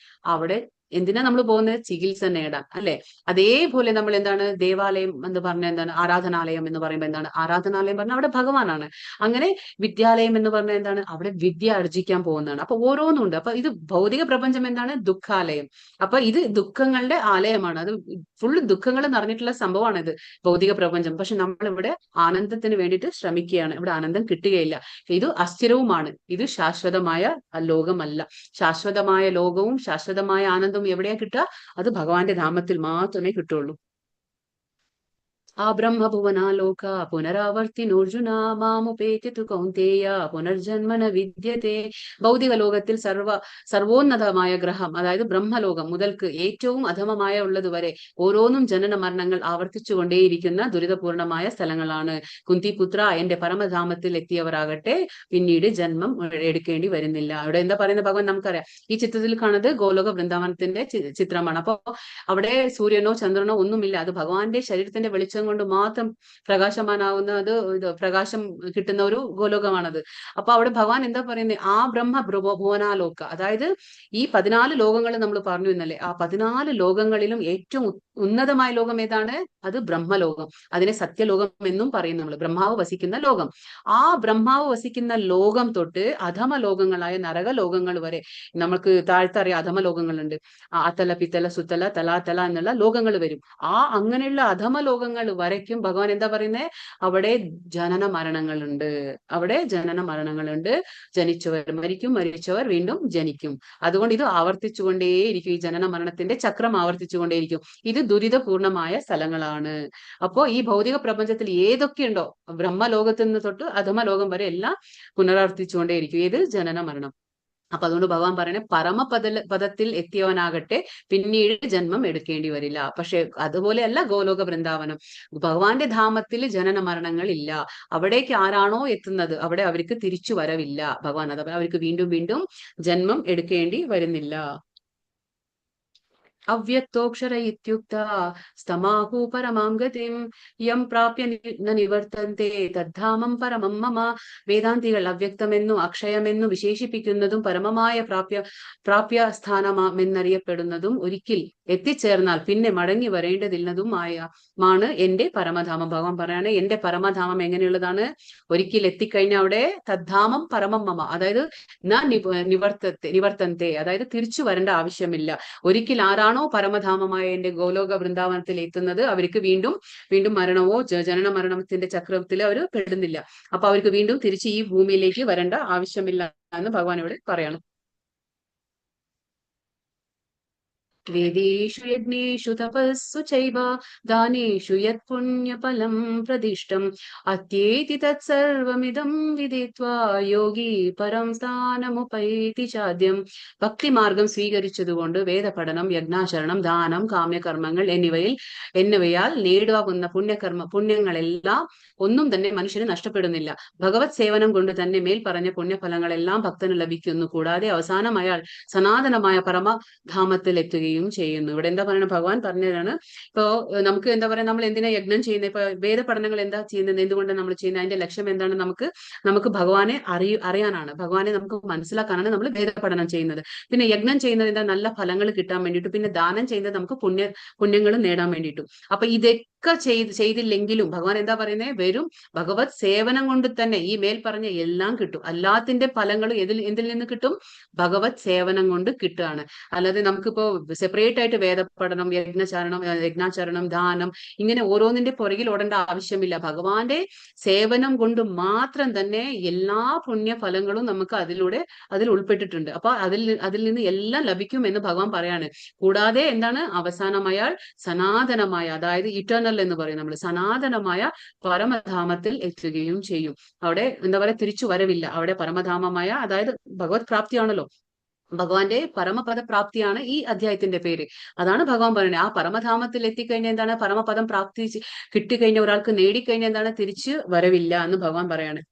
അവിടെ എന്തിനാ നമ്മൾ പോകുന്നത്? ചികിത്സ നേടാൻ, അല്ലെ? അതേപോലെ നമ്മൾ എന്താണ് ദേവാലയം എന്ന് പറഞ്ഞാൽ എന്താണ്? ആരാധനാലയം എന്ന് പറയുമ്പോൾ എന്താണ്? ആരാധനാലയം പറഞ്ഞാൽ അവിടെ ഭഗവാനാണ്. അങ്ങനെ വിദ്യാലയം എന്ന് പറഞ്ഞാൽ എന്താണ്? അവിടെ വിദ്യ ആർജിക്കാൻ പോകുന്നതാണ്. അപ്പൊ ഓരോന്നും ഉണ്ട്. അപ്പൊ ഇത് ഭൗതിക പ്രപഞ്ചം എന്താണ്? ദുഃഖാലയം. അപ്പൊ ഇത് ദുഃഖങ്ങളുടെ ആലയമാണ്. അത് ഫുള്ള് ദുഃഖങ്ങൾ നിറഞ്ഞിട്ടുള്ള സംഭവമാണ് ഇത്, ഭൗതിക പ്രപഞ്ചം. പക്ഷെ നമ്മൾ ഇവിടെ ആനന്ദത്തിന് വേണ്ടിയിട്ട് ശ്രമിക്കുകയാണ്. ഇവിടെ ആനന്ദം കിട്ടുകയില്ല. ഇത് അസ്ഥിരവുമാണ്. ഇത് ശാശ്വതമായ ലോകമല്ല. ശാശ്വതമായ ലോകവും ശാശ്വതമായ ആനന്ദവും എവിടെയാ കിട്ടുക? അത് ഭഗവാന്റെ ധാമത്തിൽ മാത്രമേ കിട്ടുള്ളൂ. ആ ബ്രഹ്മഭുവനാലോക പുനരാവർത്തിനോർജുന മാമുപേതി തു കൗന്തേയ പുനർജന്മന വിദ്യത്തെ. ഭൗതിക ലോകത്തിൽ സർവോന്നതമായ ഗ്രഹം, അതായത് ബ്രഹ്മലോകം മുതൽക്ക് ഏറ്റവും അധമമായ ഉള്ളത് വരെ ഓരോന്നും ജനന മരണങ്ങൾ ആവർത്തിച്ചുകൊണ്ടേയിരിക്കുന്ന ദുരിതപൂർണമായ സ്ഥലങ്ങളാണ്. കുന്തിപുത്ര, എന്റെ പരമധാമത്തിൽ എത്തിയവരാകട്ടെ പിന്നീട് ജന്മം എടുക്കേണ്ടി വരുന്നില്ല. അവിടെ എന്താ പറയുന്ന ഭഗവാൻ നമുക്കറിയാം. ഈ ചിത്രത്തിൽ കാണുന്നത് ഗോലോക വൃന്ദാവനത്തിന്റെ ചിത്രമാണ്. അപ്പൊ അവിടെ സൂര്യനോ ചന്ദ്രനോ ഒന്നുമില്ല. അത് ഭഗവാന്റെ ശരീരത്തിന്റെ വെളിച്ചം കൊണ്ട് മാത്രം പ്രകാശമാനാവുന്ന പ്രകാശം കിട്ടുന്ന ഒരു ഗോലോകമാണത്. അപ്പൊ അവിടെ ഭഗവാൻ എന്താ പറയുന്നത്? ആ ബ്രഹ്മ ഭുവനാലോക, അതായത് ഈ 14 ലോകങ്ങൾ നമ്മൾ പറഞ്ഞു എന്നല്ലേ. ആ 14 ലോകങ്ങളിലും ഏറ്റവും ഉന്നതമായ ലോകം ഏതാണ്? അത് ബ്രഹ്മലോകം. അതിനെ സത്യലോകം എന്നും പറയും നമ്മൾ. ബ്രഹ്മാവ് വസിക്കുന്ന ലോകം. ആ ബ്രഹ്മാവ് വസിക്കുന്ന ലോകം തൊട്ട് അധമ ലോകങ്ങളായ നരക ലോകങ്ങൾ വരെ, നമുക്ക് താഴ്ത്തറിയ അധമ ലോകങ്ങളുണ്ട്. അത്തല പിത്തല സുത്തല തലാതല എന്നുള്ള ലോകങ്ങൾ വരും. അങ്ങനെയുള്ള അധമ ലോകങ്ങൾ വരയ്ക്കും ഭഗവാൻ എന്താ പറയുന്നത്? അവിടെ ജനന മരണങ്ങളുണ്ട്. അവിടെ ജനന മരണങ്ങളുണ്ട്. ജനിച്ചവർ മരിക്കും, മരിച്ചവർ വീണ്ടും ജനിക്കും. അതുകൊണ്ട് ഇത് ആവർത്തിച്ചുകൊണ്ടേയിരിക്കും. ഈ ജനന മരണത്തിന്റെ ചക്രം ആവർത്തിച്ചുകൊണ്ടേയിരിക്കും. ഇത് ദുരിതപൂർണമായ സ്ഥലങ്ങളാണ്. അപ്പോ ഈ ഭൗതിക പ്രപഞ്ചത്തിൽ ഏതൊക്കെയുണ്ടോ, ബ്രഹ്മലോകത്തിൽ നിന്ന് തൊട്ട് അധമ ലോകം വരെ എല്ലാം പുനരാവർത്തിച്ചുകൊണ്ടേയിരിക്കും. ഏത്? ജനന മരണം. അപ്പൊ അതുകൊണ്ട് ഭഗവാൻ പറയണേ, പദത്തിൽ എത്തിയവനാകട്ടെ പിന്നീട് ജന്മം എടുക്കേണ്ടി വരില്ല. പക്ഷെ അതുപോലെയല്ല ഗോലോക വൃന്ദാവനം. ഭഗവാന്റെ ധാമത്തിൽ ജനന മരണങ്ങൾ ഇല്ല. അവിടേക്ക് ആരാണോ എത്തുന്നത് അവിടെ അവർക്ക് തിരിച്ചു വരവില്ല. ഭഗവാൻ അഥവാ അവർക്ക് വീണ്ടും വീണ്ടും ജന്മം എടുക്കേണ്ടി വരുന്നില്ല. അവ്യക്തോക്ഷര ഇത്യുക്ത സ്തമാഹു പരമാം ഗതിം യം പ്രാപ്യ ന നിവർത്തന്തെ തദ്ധാമം പരമം മമ. വേദാന്തികൾ അവ്യക്തമെന്നു അക്ഷയമെന്നു വിശേഷിപ്പിക്കുന്നതും പരമമായ പ്രാപ്യ സ്ഥാനമെന്നറിയപ്പെടുന്നതും ഒരിക്കൽ എത്തിച്ചേർന്നാൽ പിന്നെ മടങ്ങി വരേണ്ടതില്ലെന്നതുമാണ് എന്റെ പരമധാമം. ഭഗവാൻ പറയാണ്, എന്റെ പരമധാമം എങ്ങനെയുള്ളതാണ്? ഒരിക്കൽ എത്തിക്കഴിഞ്ഞ അവിടെ തദ്ധാമം പരമം മമ, അതായത് നിവർത്തന്തെ, അതായത് തിരിച്ചു വരേണ്ട ആവശ്യമില്ല. ഒരിക്കൽ ആരാണോ പരമധാമമായ എന്റെ ഗോലോക വൃന്ദാവനത്തിൽ എത്തുന്നത് അവർക്ക് വീണ്ടും വീണ്ടും മരണമോ ജനന മരണത്തിന്റെ ചക്രത്തിൽ അവർ പെടുന്നില്ല. അപ്പൊ അവർക്ക് വീണ്ടും തിരിച്ച് ഈ ഭൂമിയിലേക്ക് വരേണ്ട ആവശ്യമില്ല എന്ന് ഭഗവാൻ ഇവിടെ പറയണം. വേദേഷു യജ്ഞേഷു തപസ്സു ചൈവ ദാനേഷു യത് പുണ്യഫലം പ്രതിഷ്ഠം അത്യേതി തത്സർവമിദം വിദിത്വാ യോഗി പരം സ്ഥാനമുപൈതി ചാദ്യം. ഭക്തിമാർഗം സ്വീകരിച്ചതുകൊണ്ട് വേദപഠനം, യജ്ഞാചരണം, ദാനം, കാമ്യകർമ്മങ്ങൾ എന്നിവയാൽ നേടാവുന്ന പുണ്യങ്ങളെല്ലാം ഒന്നും തന്നെ മനുഷ്യന് നഷ്ടപ്പെടുന്നില്ല. ഭഗവത് സേവനം കൊണ്ട് തന്നെ മേൽ പറഞ്ഞ പുണ്യഫലങ്ങളെല്ലാം ഭക്തന് ലഭിക്കുന്നു. കൂടാതെ അവസാനം അയാൾ സനാതനമായ പരമധാമത്തിൽ എത്തുകയും ചെയ്യുന്നു. ഇവിടെ എന്താ പറയുന്നത്? ഭഗവാൻ പറഞ്ഞതാണ്, ഇപ്പോ നമുക്ക് എന്താ പറയാ, നമ്മൾ എന്തിനാ യജ്ഞം ചെയ്യുന്നത്? ഇപ്പൊ വേദപഠനങ്ങൾ എന്താ ചെയ്യുന്നത്? എന്തുകൊണ്ടാണ് നമ്മൾ ചെയ്യുന്നത്? അതിന്റെ ലക്ഷ്യം എന്താണ്? നമുക്ക് ഭഗവാനെ അറിയാനാണ്, ഭഗവാനെ നമുക്ക് മനസ്സിലാക്കാനാണ് നമ്മൾ വേദപഠനം ചെയ്യുന്നത്. പിന്നെ യജ്ഞം ചെയ്യുന്നത് എന്താ? നല്ല ഫലങ്ങൾ കിട്ടാൻ വേണ്ടിയിട്ട്. പിന്നെ ദാനം ചെയ്യുന്നത് നമുക്ക് പുണ്യങ്ങൾ നേടാൻ വേണ്ടിയിട്ടും. അപ്പൊ ഇതൊക്കെ ചെയ്തില്ലെങ്കിലും ഭഗവാൻ എന്താ പറയുന്നത്? വെറും ഭഗവത് സേവനം കൊണ്ട് തന്നെ ഈ മേൽ പറഞ്ഞ എല്ലാം കിട്ടും. എല്ലാത്തിന്റെ ഫലങ്ങളും എന്തിൽ നിന്ന് കിട്ടും? ഭഗവത് സേവനം കൊണ്ട് കിട്ടുകയാണ്. അല്ലാതെ നമുക്കിപ്പോ സെപ്പറേറ്റ് ആയിട്ട് വേദപഠനം, യജ്ഞാചരണം, ദാനം, ഇങ്ങനെ ഓരോന്നിന്റെ പുറകിൽ ഓടേണ്ട ആവശ്യമില്ല. ഭഗവാന്റെ സേവനം കൊണ്ട് മാത്രം തന്നെ എല്ലാ പുണ്യഫലങ്ങളും നമുക്ക് അതിൽ ഉൾപ്പെട്ടിട്ടുണ്ട്. അപ്പൊ അതിൽ നിന്ന് എല്ലാം ലഭിക്കും എന്ന് ഭഗവാൻ പറയാണ്. കൂടാതെ എന്താണ്? അവസാനം അയാൾ സനാതനമായ, അതായത് ഇറ്റേണൽ എന്ന് പറയും നമ്മൾ, സനാതനമായ പരമധാമത്തിൽ എത്തുകയും ചെയ്യും. അവിടെ എന്താ പറയാ, തിരിച്ചു വരവില്ല. അവിടെ പരമധാമമായ, അതായത് ഭഗവത് പ്രാപ്തിയാണല്ലോ, ഭഗവാന്റെ പരമപദ പ്രാപ്തിയാണ് ഈ അധ്യായത്തിന്റെ പേര്. അതാണ് ഭഗവാൻ പറയുന്നത്. ആ പരമധാമത്തിൽ എത്തിക്കഴിഞ്ഞാൽ എന്താണ്? പരമപദം പ്രാപ്തി കിട്ടിക്കഴിഞ്ഞ ഒരാൾക്ക് നേടിക്കഴിഞ്ഞാൽ എന്താണ്? തിരിച്ചു വരവില്ല എന്ന് ഭഗവാൻ പറയാണ്.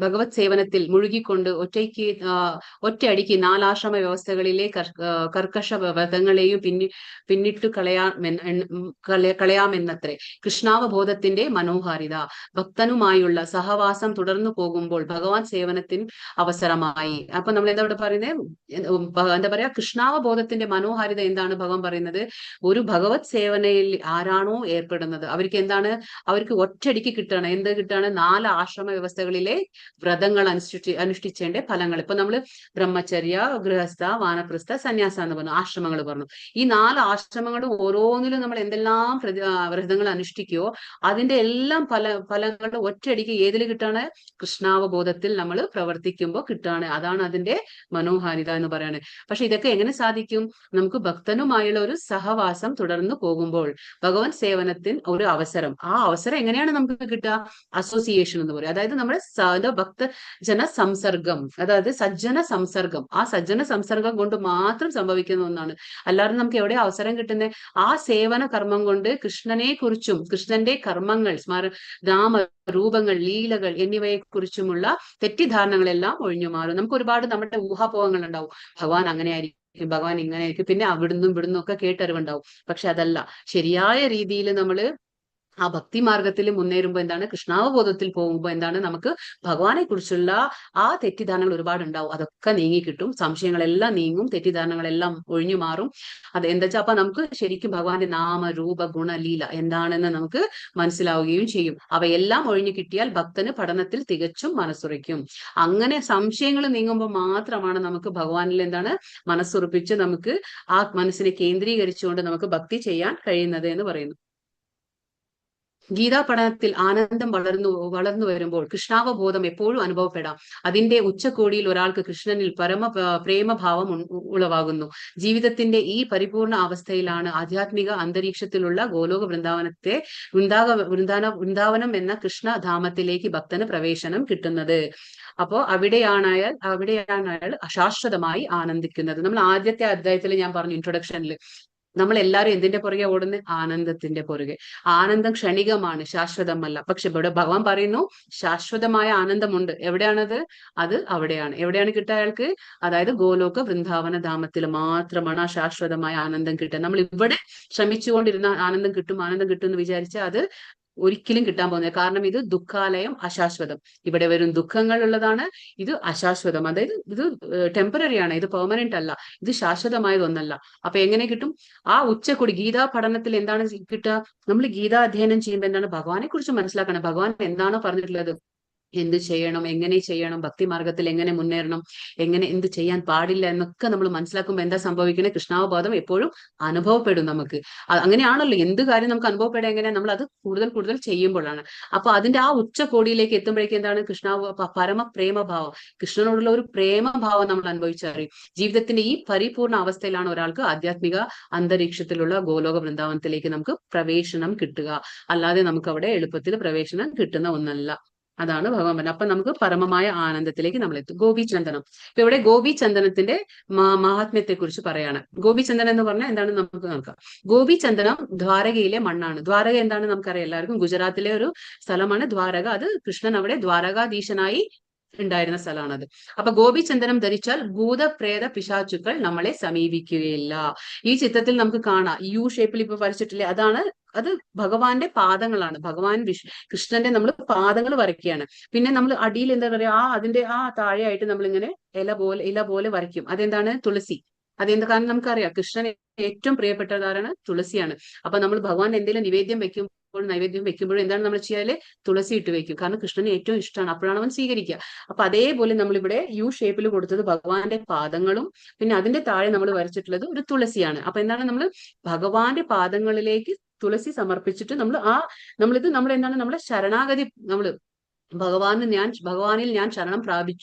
ഭഗവത് സേവനത്തിൽ മുഴുകിക്കൊണ്ട് ഒറ്റയടിക്ക് നാലാശ്രമ വ്യവസ്ഥകളിലെ കർക്കശ വ്രതങ്ങളെയും പിന്നിട്ടു കളയാമെന്നത്രേ കൃഷ്ണാവബോധത്തിന്റെ മനോഹാരിത. ഭക്തനുമായുള്ള സഹവാസം തുടർന്നു പോകുമ്പോൾ ഭഗവാൻ സേവനത്തിന് അവസരമായി. അപ്പൊ നമ്മൾ എന്താ ഇവിടെ പറയുന്നത്, എന്താ പറയാ, കൃഷ്ണാവബോധത്തിന്റെ മനോഹാരിത എന്താണ് ഭഗവാൻ പറയുന്നത്? ഒരു ഭഗവത് സേവനയിൽ ആരാണോ ഏർപ്പെടുന്നത് അവർക്ക് എന്താണ്, അവർക്ക് ഒറ്റയടിക്ക് കിട്ടണം. എന്ത് കിട്ടാണ്? 4 ആശ്രമ വ്യവസ്ഥകളിലെ വ്രതങ്ങൾ അനുഷ്ഠിച്ചേണ്ട ഫലങ്ങൾ. ഇപ്പൊ നമ്മള് ബ്രഹ്മചര്യ, ഗൃഹസ്ഥ, വാനപ്രസ്ഥ, സന്യാസ എന്ന് പറഞ്ഞു, ആശ്രമങ്ങൾ പറഞ്ഞു. ഈ 4 ആശ്രമങ്ങളും ഓരോന്നിലും നമ്മൾ എന്തെല്ലാം വ്രതങ്ങൾ അനുഷ്ഠിക്കുകയോ അതിന്റെ എല്ലാം ഫലങ്ങളുടെ ഒറ്റയടിക്ക് ഏതിൽ കിട്ടാണ്? കൃഷ്ണാവബോധത്തിൽ നമ്മൾ പ്രവർത്തിക്കുമ്പോൾ കിട്ടാണ്. അതാണ് അതിന്റെ മനോഹാരിത എന്ന് പറയുന്നത്. പക്ഷെ ഇതൊക്കെ എങ്ങനെ സാധിക്കും? നമുക്ക് ഭക്തനുമായുള്ള ഒരു സഹവാസം തുടർന്ന് പോകുമ്പോൾ, ഭഗവൻ സേവനത്തിന് ഒരു അവസരം. ആ അവസരം എങ്ങനെയാണ് നമുക്ക് കിട്ടുക? അസോസിയേഷൻ എന്ന് പറയും. അതായത് നമ്മുടെ ഭക്തജന സംസർഗം, അതായത് സജ്ജന സംസർഗം. ആ സജ്ജന സംസർഗം കൊണ്ട് മാത്രം സംഭവിക്കുന്ന ഒന്നാണ്. അല്ലാതെ നമുക്ക് എവിടെ അവസരം കിട്ടുന്നത്? ആ സേവന കർമ്മം കൊണ്ട് കൃഷ്ണനെ കുറിച്ചും കൃഷ്ണന്റെ കർമ്മങ്ങൾ, രൂപങ്ങൾ, ലീലകൾ എന്നിവയെ കുറിച്ചുമുള്ള തെറ്റിദ്ധാരണകളെല്ലാം ഒഴിഞ്ഞു മാറും. നമുക്ക് ഒരുപാട് നമ്മുടെ ഊഹാപോഹങ്ങൾ ഉണ്ടാവും. ഭഗവാൻ അങ്ങനെ ആയിരിക്കും, ഭഗവാൻ ഇങ്ങനെ ആയിരിക്കും, പിന്നെ അവിടുന്നും ഇവിടുന്നും ഒക്കെ കേട്ടറിവുണ്ടാവും. പക്ഷെ അതല്ല, ശരിയായ രീതിയിൽ നമ്മള് ആ ഭക്തി മാർഗത്തിൽ മുന്നേറുമ്പോൾ എന്താണ്, കൃഷ്ണാവബോധത്തിൽ പോകുമ്പോൾ എന്താണ്, നമുക്ക് ഭഗവാനെ കുറിച്ചുള്ള ആ തെറ്റിദ്ധാരണകൾ ഒരുപാട് ഉണ്ടാവും. അതൊക്കെ നീങ്ങി കിട്ടും, സംശയങ്ങളെല്ലാം നീങ്ങും, തെറ്റിദ്ധാരണകളെല്ലാം ഒഴിഞ്ഞു മാറും. അത് എന്താ വെച്ചാൽ അപ്പൊ നമുക്ക് ശരിക്കും ഭഗവാന്റെ നാമ, രൂപ, ഗുണ, ലീല എന്താണെന്ന് നമുക്ക് മനസ്സിലാവുകയും ചെയ്യും. അവയെല്ലാം ഒഴിഞ്ഞു കിട്ടിയാൽ ഭക്തന് പഠനത്തിൽ തികച്ചും മനസ്സുറയ്ക്കും. അങ്ങനെ സംശയങ്ങൾ നീങ്ങുമ്പോൾ മാത്രമാണ് നമുക്ക് ഭഗവാനിൽ എന്താണ് മനസ്സുറപ്പിച്ച് നമുക്ക് ആ മനസ്സിനെ കേന്ദ്രീകരിച്ചുകൊണ്ട് നമുക്ക് ഭക്തി ചെയ്യാൻ കഴിയുന്നത് എന്ന് പറയുന്നു. ഗീതാ പഠനത്തിൽ ആനന്ദം വളർന്നു വരുമ്പോൾ കൃഷ്ണാവബോധം എപ്പോഴും അനുഭവപ്പെടാം. അതിന്റെ ഉച്ചകോടിയിൽ ഒരാൾക്ക് കൃഷ്ണനിൽ പ്രേമഭാവം ഉളവാകുന്നു. ജീവിതത്തിന്റെ ഈ പരിപൂർണ അവസ്ഥയിലാണ് ആധ്യാത്മിക അന്തരീക്ഷത്തിലുള്ള ഗോലോക വൃന്ദാവനം എന്ന കൃഷ്ണധാമത്തിലേക്ക് ഭക്തന് പ്രവേശനം കിട്ടുന്നത്. അപ്പോ അവിടെയാണ് അയാൾ അശാശ്വതമായി ആനന്ദിക്കുന്നത്. നമ്മൾ ആദ്യത്തെ അധ്യായത്തിൽ ഞാൻ പറഞ്ഞു, ഇൻട്രൊഡക്ഷനിൽ, നമ്മൾ എല്ലാവരും എന്തിന്റെ പുറകെ ഓടുന്നത്? ആനന്ദത്തിന്റെ പുറകെ. ആനന്ദം ക്ഷണികമാണ്, ശാശ്വതമല്ല. പക്ഷെ ഇവിടെ ഭഗവാൻ പറയുന്നു ശാശ്വതമായ ആനന്ദമുണ്ട്. എവിടെയാണത്? അത് അവിടെയാണ്. എവിടെയാണ് കിട്ടുക അയാൾക്ക്? അതായത് ഗോലോക വൃന്ദാവന ധാമത്തിൽ മാത്രമാണ് ആ ശാശ്വതമായ ആനന്ദം കിട്ടുക. നമ്മൾ ഇവിടെ ശ്രമിച്ചുകൊണ്ടിരുന്ന ആനന്ദം കിട്ടും എന്ന് വിചാരിച്ചാൽ അത് ഒരിക്കലും കിട്ടാൻ പോകുന്നത്. കാരണം ഇത് ദുഃഖാലയം, അശാശ്വതം. ഇവിടെ വരും ദുഃഖങ്ങൾ ഉള്ളതാണ്. ഇത് അശാശ്വതം, അതായത് ഇത് ടെമ്പററി ആണ്, ഇത് പെർമനന്റ് അല്ല, ഇത് ശാശ്വതമായതൊന്നല്ല. അപ്പൊ എങ്ങനെ കിട്ടും? ആ ഉച്ചക്കൊടി ഗീതാ പഠനത്തിൽ എന്താണ് കിട്ടുക? നമ്മൾ ഗീതാ അധ്യയനം ചെയ്യുമ്പോൾ എന്താണ്, ഭഗവാനെ കുറിച്ച് മനസ്സിലാക്കണം. ഭഗവാൻ എന്താണോ പറഞ്ഞിട്ടുള്ളത്, എന്ത് ചെയ്യണം, എങ്ങനെ ചെയ്യണം, ഭക്തി മാർഗത്തിൽ എങ്ങനെ മുന്നേറണം, എന്ത് ചെയ്യാൻ പാടില്ല എന്നൊക്കെ നമ്മൾ മനസ്സിലാക്കുമ്പോൾ എന്താ സംഭവിക്കുന്നത്? കൃഷ്ണാവബോധം എപ്പോഴും അനുഭവപ്പെടും നമുക്ക്. അങ്ങനെയാണല്ലോ എന്ത് കാര്യം നമുക്ക് അനുഭവപ്പെടുക. എങ്ങനെയാണ്? നമ്മൾ അത് കൂടുതൽ ചെയ്യുമ്പോഴാണ്. അപ്പൊ അതിന്റെ ആ ഉച്ചകോടിയിലേക്ക് എത്തുമ്പോഴേക്കും എന്താണ്? പരമ പ്രേമഭാവം, കൃഷ്ണനോടുള്ള ഒരു പ്രേമഭാവം നമ്മൾ അനുഭവിച്ചറിയും. ജീവിതത്തിന്റെ ഈ പരിപൂർണ അവസ്ഥയിലാണ് ഒരാൾക്ക് ആധ്യാത്മിക അന്തരീക്ഷത്തിലുള്ള ഗോലോക വൃന്ദാവനത്തിലേക്ക് നമുക്ക് പ്രവേശനം കിട്ടുക. അല്ലാതെ നമുക്ക് അവിടെ എളുപ്പത്തിൽ പ്രവേശനം കിട്ടുന്ന ഒന്നല്ല. അതാണ് ഭഗവാൻ പറഞ്ഞത്. അപ്പൊ നമുക്ക് പരമമായ ആനന്ദത്തിലേക്ക് നമ്മൾ എത്തും. ഗോപീചന്ദനം. ഇപ്പൊ ഇവിടെ ഗോപീചന്ദനത്തിന്റെ മഹാത്മ്യത്തെ കുറിച്ച് പറയാണ്. ഗോപീചന്ദനം എന്ന് പറഞ്ഞാൽ എന്താണ് നമുക്ക് നോക്കാം. ഗോപീചന്ദനം ദ്വാരകയിലെ മണ്ണാണ്. ദ്വാരക എന്താണ് നമുക്കറിയാം എല്ലാവർക്കും. ഗുജറാത്തിലെ ഒരു സ്ഥലമാണ് ദ്വാരക. അത് കൃഷ്ണൻ അവിടെ ദ്വാരകാധീശനായി ഉണ്ടായിരുന്ന സ്ഥലമാണത്. അപ്പൊ ഗോപീചന്ദനം ധരിച്ചാൽ ഭൂതപ്രേത പിശാചുക്കൾ നമ്മളെ സമീപിക്കുകയില്ല. ഈ ചിത്രത്തിൽ നമുക്ക് കാണാം, യു ഷേപ്പിൽ ഇപ്പൊ വരച്ചിട്ടില്ലേ, അത് ഭഗവാന്റെ പാദങ്ങളാണ്. കൃഷ്ണന്റെ നമ്മൾ പാദങ്ങൾ വരയ്ക്കുകയാണ്. പിന്നെ നമ്മൾ അടിയിൽ എന്താ പറയാ, അതിന്റെ താഴെയായിട്ട് നമ്മൾ ഇങ്ങനെ ഇല പോലെ വരയ്ക്കും. അതെന്താണ്? തുളസി. അതെന്താ? കാരണം നമുക്കറിയാം കൃഷ്ണൻ ഏറ്റവും പ്രിയപ്പെട്ടതാണ് തുളസിയാണ്. അപ്പൊ നമ്മൾ ഭഗവാൻ എന്തെങ്കിലും നൈവേദ്യം വെക്കുമ്പോഴും എന്താണ് നമ്മൾ ചെയ്യാല്? തുളസി ഇട്ട് വെക്കും. കാരണം കൃഷ്ണന് ഏറ്റവും ഇഷ്ടമാണ്, അപ്പോഴാണ് അവൻ സ്വീകരിക്കുക. അപ്പൊ അതേപോലെ നമ്മളിവിടെ യു ഷേപ്പിൽ കൊടുത്തത് ഭഗവാന്റെ പാദങ്ങളും പിന്നെ അതിന്റെ താഴെ നമ്മൾ വരച്ചിട്ടുള്ളത് ഒരു തുളസിയാണ്. അപ്പൊ എന്താണ്? നമ്മൾ ഭഗവാന്റെ പാദങ്ങളിലേക്ക് തുളസി സമർപ്പിച്ചിട്ട് നമ്മൾ എന്താണ്, നമ്മളെ ശരണാഗതി, ഭഗവാനിൽ ഞാൻ ശരണം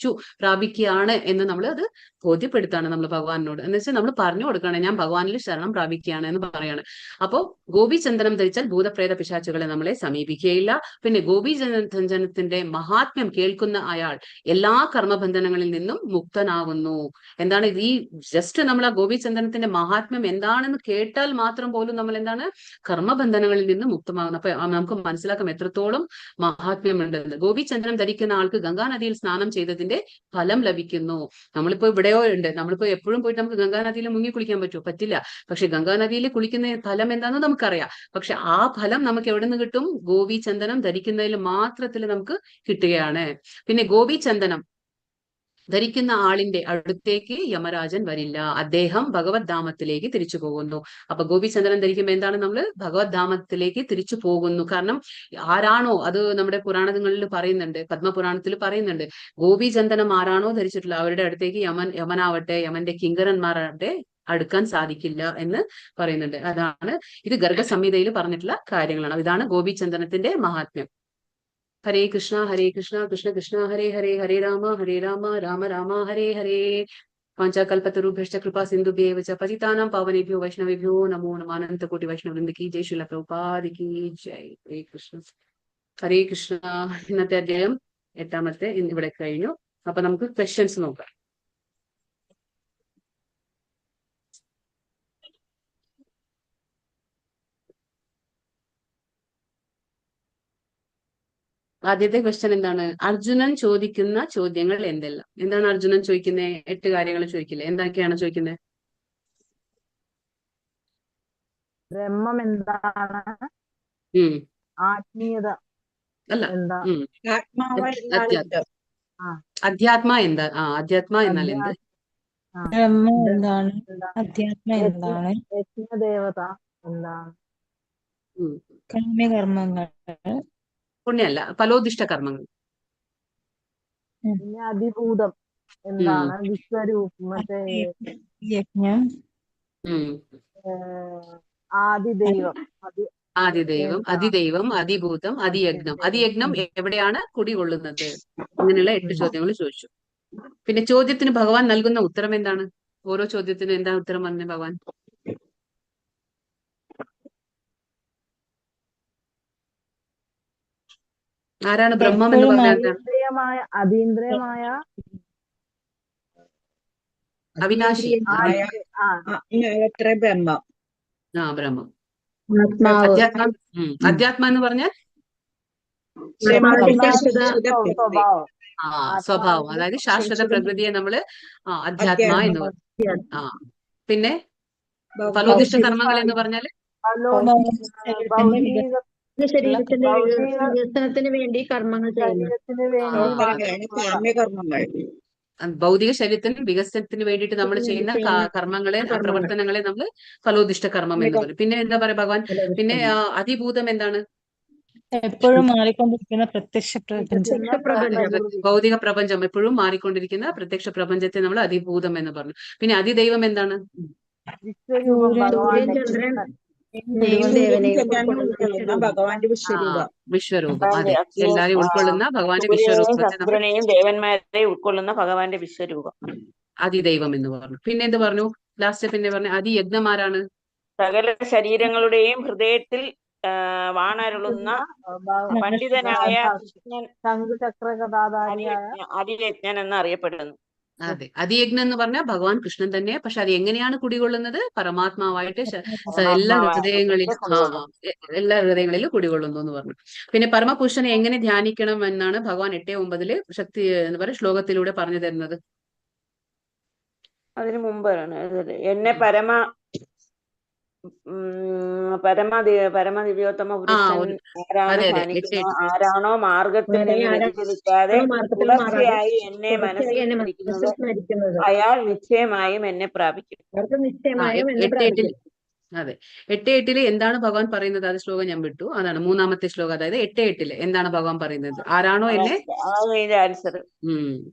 പ്രാപിക്കുകയാണ് എന്ന് നമ്മൾ അത് ബോധ്യപ്പെടുത്താണ് നമ്മൾ ഭഗവാനോട്. എന്ന് വെച്ചാൽ നമ്മൾ പറഞ്ഞു കൊടുക്കണം, ഞാൻ ഭഗവാനിൽ ശരണം പ്രാപിക്കുകയാണ് എന്ന് പറയാണ്. അപ്പോ ഗോപീചന്ദനം ധരിച്ചാൽ ഭൂതപ്രേത പിശാചുകളെ നമ്മളെ സമീപിക്കുകയില്ല. പിന്നെ ഗോപീചന്ദനത്തിന്റെ മഹാത്മ്യം കേൾക്കുന്ന അയാൾ എല്ലാ കർമ്മബന്ധനങ്ങളിൽ നിന്നും മുക്തനാവുന്നു. എന്താണ് ഈ ജസ്റ്റ് നമ്മൾ ആ ഗോപീചന്ദനത്തിന്റെ മഹാത്മ്യം എന്താണെന്ന് കേട്ടാൽ മാത്രം പോലും നമ്മൾ എന്താണ് കർമ്മബന്ധനങ്ങളിൽ നിന്ന് മുക്തമാകുന്നു. അപ്പൊ നമുക്ക് മനസ്സിലാക്കാം എത്രത്തോളം മഹാത്മ്യമുണ്ടെന്ന്. ഗോപീചന്ദനം ധരിക്കുന്ന ആൾക്ക് ഗംഗാനദിയിൽ സ്നാനം ചെയ്തതിന്റെ ഫലം ലഭിക്കുന്നു. നമ്മളിപ്പോ ഇവിടെയോ ഉണ്ട്, നമ്മളിപ്പോ എപ്പോഴും പോയിട്ട് നമുക്ക് ഗംഗാനദിയിൽ മുങ്ങി കുളിക്കാൻ പറ്റുമോ? പറ്റില്ല. പക്ഷെ ഗംഗാനദിയിൽ കുളിക്കുന്ന ഫലം എന്താണെന്ന് നമുക്കറിയാം. പക്ഷെ ആ ഫലം നമുക്ക് എവിടെ നിന്ന് കിട്ടും? ഗോപീചന്ദനം ധരിക്കുന്നതിൽ മാത്രത്തിൽ നമുക്ക് കിട്ടുകയാണ്. പിന്നെ ഗോപീചന്ദനം ധരിക്കുന്ന ആളിന്റെ അടുത്തേക്ക് യമരാജൻ വരില്ല, അദ്ദേഹം ഭഗവത് ധാമത്തിലേക്ക് തിരിച്ചു പോകുന്നു. അപ്പൊ ഗോപീചന്ദനം ധരിക്കുമ്പോൾ എന്താണ്? നമ്മൾ ഭഗവത് ധാമത്തിലേക്ക് തിരിച്ചു പോകുന്നു. കാരണം ആരാണോ, അത് നമ്മുടെ പുരാണങ്ങളിൽ പറയുന്നുണ്ട്, പത്മപുരാണത്തിൽ പറയുന്നുണ്ട്, ഗോപീചന്ദനം ആരാണോ ധരിച്ചിട്ടുള്ള അവരുടെ അടുത്തേക്ക് യമനാവട്ടെ, യമന്റെ കിങ്കരന്മാരാവട്ടെ അടുക്കാൻ സാധിക്കില്ല എന്ന് പറയുന്നുണ്ട്. അതാണ് ഇത് ഗർഗസംഹിതയിൽ പറഞ്ഞിട്ടുള്ള കാര്യങ്ങളാണ്. ഇതാണ് ഗോപീചന്ദനത്തിന്റെ മഹാത്മ്യം. ഹരേ കൃഷ്ണ കൃഷ്ണ കൃഷ്ണ ഹരേ ഹരേ, ഹരേ രാമ രാമ രാമ ഹരേ ഹരേ. വാഞ്ചാകൽപതരുഭ്യശ്ച കൃപാ സിന്ധുഭ്യേവ ച പതിതാനാം പാവനേഭ്യോ വൈഷ്ണവേഭ്യോ നമോ നമഃ. അനന്തകോടി വൈഷ്ണവവൃന്ദ കി ജയ്, ശ്രീല പ്രഭുപാദ് കി ജയ്. ഹരേ കൃഷ്ണ ഹരേ കൃഷ്ണ. ഇന്നത്തെ അധ്യായം 8ാമത്തെ ഇവിടെ കഴിഞ്ഞു. അപ്പൊ നമുക്ക് ക്വസ്റ്റ്യൻസ് നോക്കാം. ആദ്യത്തെ ക്വസ്റ്റ്യൻ എന്താണ്? അർജുനൻ ചോദിക്കുന്ന ചോദ്യങ്ങൾ എന്തെല്ലാം? എന്താണ് അർജുനൻ ചോദിക്കുന്നത്? 8 കാര്യങ്ങൾ ചോദിക്കില്ലേ? എന്തൊക്കെയാണ് ചോദിക്കുന്നത്? ബ്രഹ്മം എന്താണ്? ആത്മീയത അല്ല, എന്താ? അധ്യാത്മ എന്താ? അധ്യാത്മ എന്നാൽ എന്ത്? ബ്രഹ്മം എന്താണ്? അധ്യാത്മ എന്താണ്? യജ്ഞദേവത എന്താണ്? കാമ്യകർമ്മങ്ങൾ. പുണ്യമല്ല, ഫലോദിഷ്ട കർമ്മങ്ങൾ. പിന്നെ അതിഭൂതം എന്താണ്? വിശ്വരൂപം, മറ്റേ യജ്ഞം, ആദിദൈവം, അതിദൈവം, അതിഭൂതം, അതിയജ്ഞം. അതിയജ്ഞം എവിടെയാണ് കുടികൊള്ളുന്നത്? അങ്ങനെയുള്ള 8 ചോദ്യങ്ങൾ ചോദിച്ചു. പിന്നെ ചോദ്യത്തിന് ഭഗവാൻ നൽകുന്ന ഉത്തരം എന്താണ്? ഓരോ ചോദ്യത്തിനും എന്താ ഉത്തരം പറഞ്ഞത് ഭഗവാൻ? ആരാണ് ബ്രഹ്മം എന്ന് പറഞ്ഞാൽ? അതീന്ദ്രിയമായ അവിനാശി ബ്രഹ്മം. ബ്രഹ്മം. അധ്യാത്മ എന്ന് പറഞ്ഞാൽ സ്വഭാവം, അതായത് ശാശ്വത പ്രകൃതിയെ നമ്മള് അധ്യാത്മ എന്ന് പറയും. പിന്നെ ഫലോദിഷ്ട കർമ്മങ്ങൾ എന്ന് പറഞ്ഞാല് ശരീരത്തിന്റെ വികസനത്തിന് വേണ്ടി കർമ്മങ്ങൾ ഭൗതിക ശരീരത്തിന് വികസനത്തിന് വേണ്ടിയിട്ട് നമ്മൾ ചെയ്യുന്ന കർമ്മങ്ങളെ, പ്രവർത്തനങ്ങളെ നമ്മൾ ഫലോദിഷ്ട കർമ്മം എന്ന് പറയും. പിന്നെ എന്താ പറയാ ഭഗവാൻ? പിന്നെ അതിഭൂതം എന്താണ്? എപ്പോഴും മാറിക്കൊണ്ടിരിക്കുന്ന പ്രത്യക്ഷ ഭൗതിക പ്രപഞ്ചം എപ്പോഴും മാറിക്കൊണ്ടിരിക്കുന്ന പ്രത്യക്ഷ പ്രപഞ്ചത്തെ നമ്മൾ അതിഭൂതം എന്ന് പറഞ്ഞു. പിന്നെ അതിദൈവം എന്താണ്? വിശ്വരൂപം. അതെ, എല്ലാരെയും ഉൾക്കൊള്ളുന്ന ഭഗവാന്റെ വിശ്വരൂപത്തെയും ദേവന്മാരെ ഉൾക്കൊള്ളുന്ന ഭഗവാന്റെ വിശ്വരൂപം അതിദൈവം എന്ന് പറഞ്ഞു. പിന്നെ എന്ത് പറഞ്ഞു ലാസ്റ്റ്? പിന്നെ പറഞ്ഞു അതിയജ്ഞമാരാണ്? സകല ശരീരങ്ങളുടെയും ഹൃദയത്തിൽ വാണരുളുന്ന പണ്ഡിതനായ അതിയജ്ഞൻ എന്ന് അറിയപ്പെടുന്നു. അതെ, അതിയജ്ഞൻ എന്ന് പറഞ്ഞാൽ ഭഗവാൻ കൃഷ്ണൻ തന്നെ. പക്ഷെ അത് എങ്ങനെയാണ് കുടികൊള്ളുന്നത്? പരമാത്മാവായിട്ട് എല്ലാ ഹൃദയങ്ങളിലും കുടികൊള്ളുന്നു എന്ന് പറഞ്ഞു. പിന്നെ പരമപുരുഷനെ എങ്ങനെ ധ്യാനിക്കണം എന്നാണ് ഭഗവാൻ 8:9 ശക്തി എന്ന് പറയുന്ന ശ്ലോകത്തിലൂടെ പറഞ്ഞു തരുന്നത്. അതിനു മുമ്പാണ് എന്നെ പരമദിവ്യോത്തമ പുരുഷൻ ആരാണോ മാർഗത്തിൽ നിന്ന് വ്യതിചലിക്കാതെ തുടർച്ചയായി എന്നെ മനസ്സിൽ അയാൾ നിശ്ചയമായും എന്നെ പ്രാപിക്കും. അതെ, 8:8 എന്താണ് ഭഗവാൻ പറയുന്നത്? അത് ശ്ലോകം ഞാൻ വിട്ടു. അതാണ് 3ാമത്തെ ശ്ലോകം. അതായത് 8:8 എന്താണ് ഭഗവാൻ പറയുന്നത്? ആരാണോ എന്നെ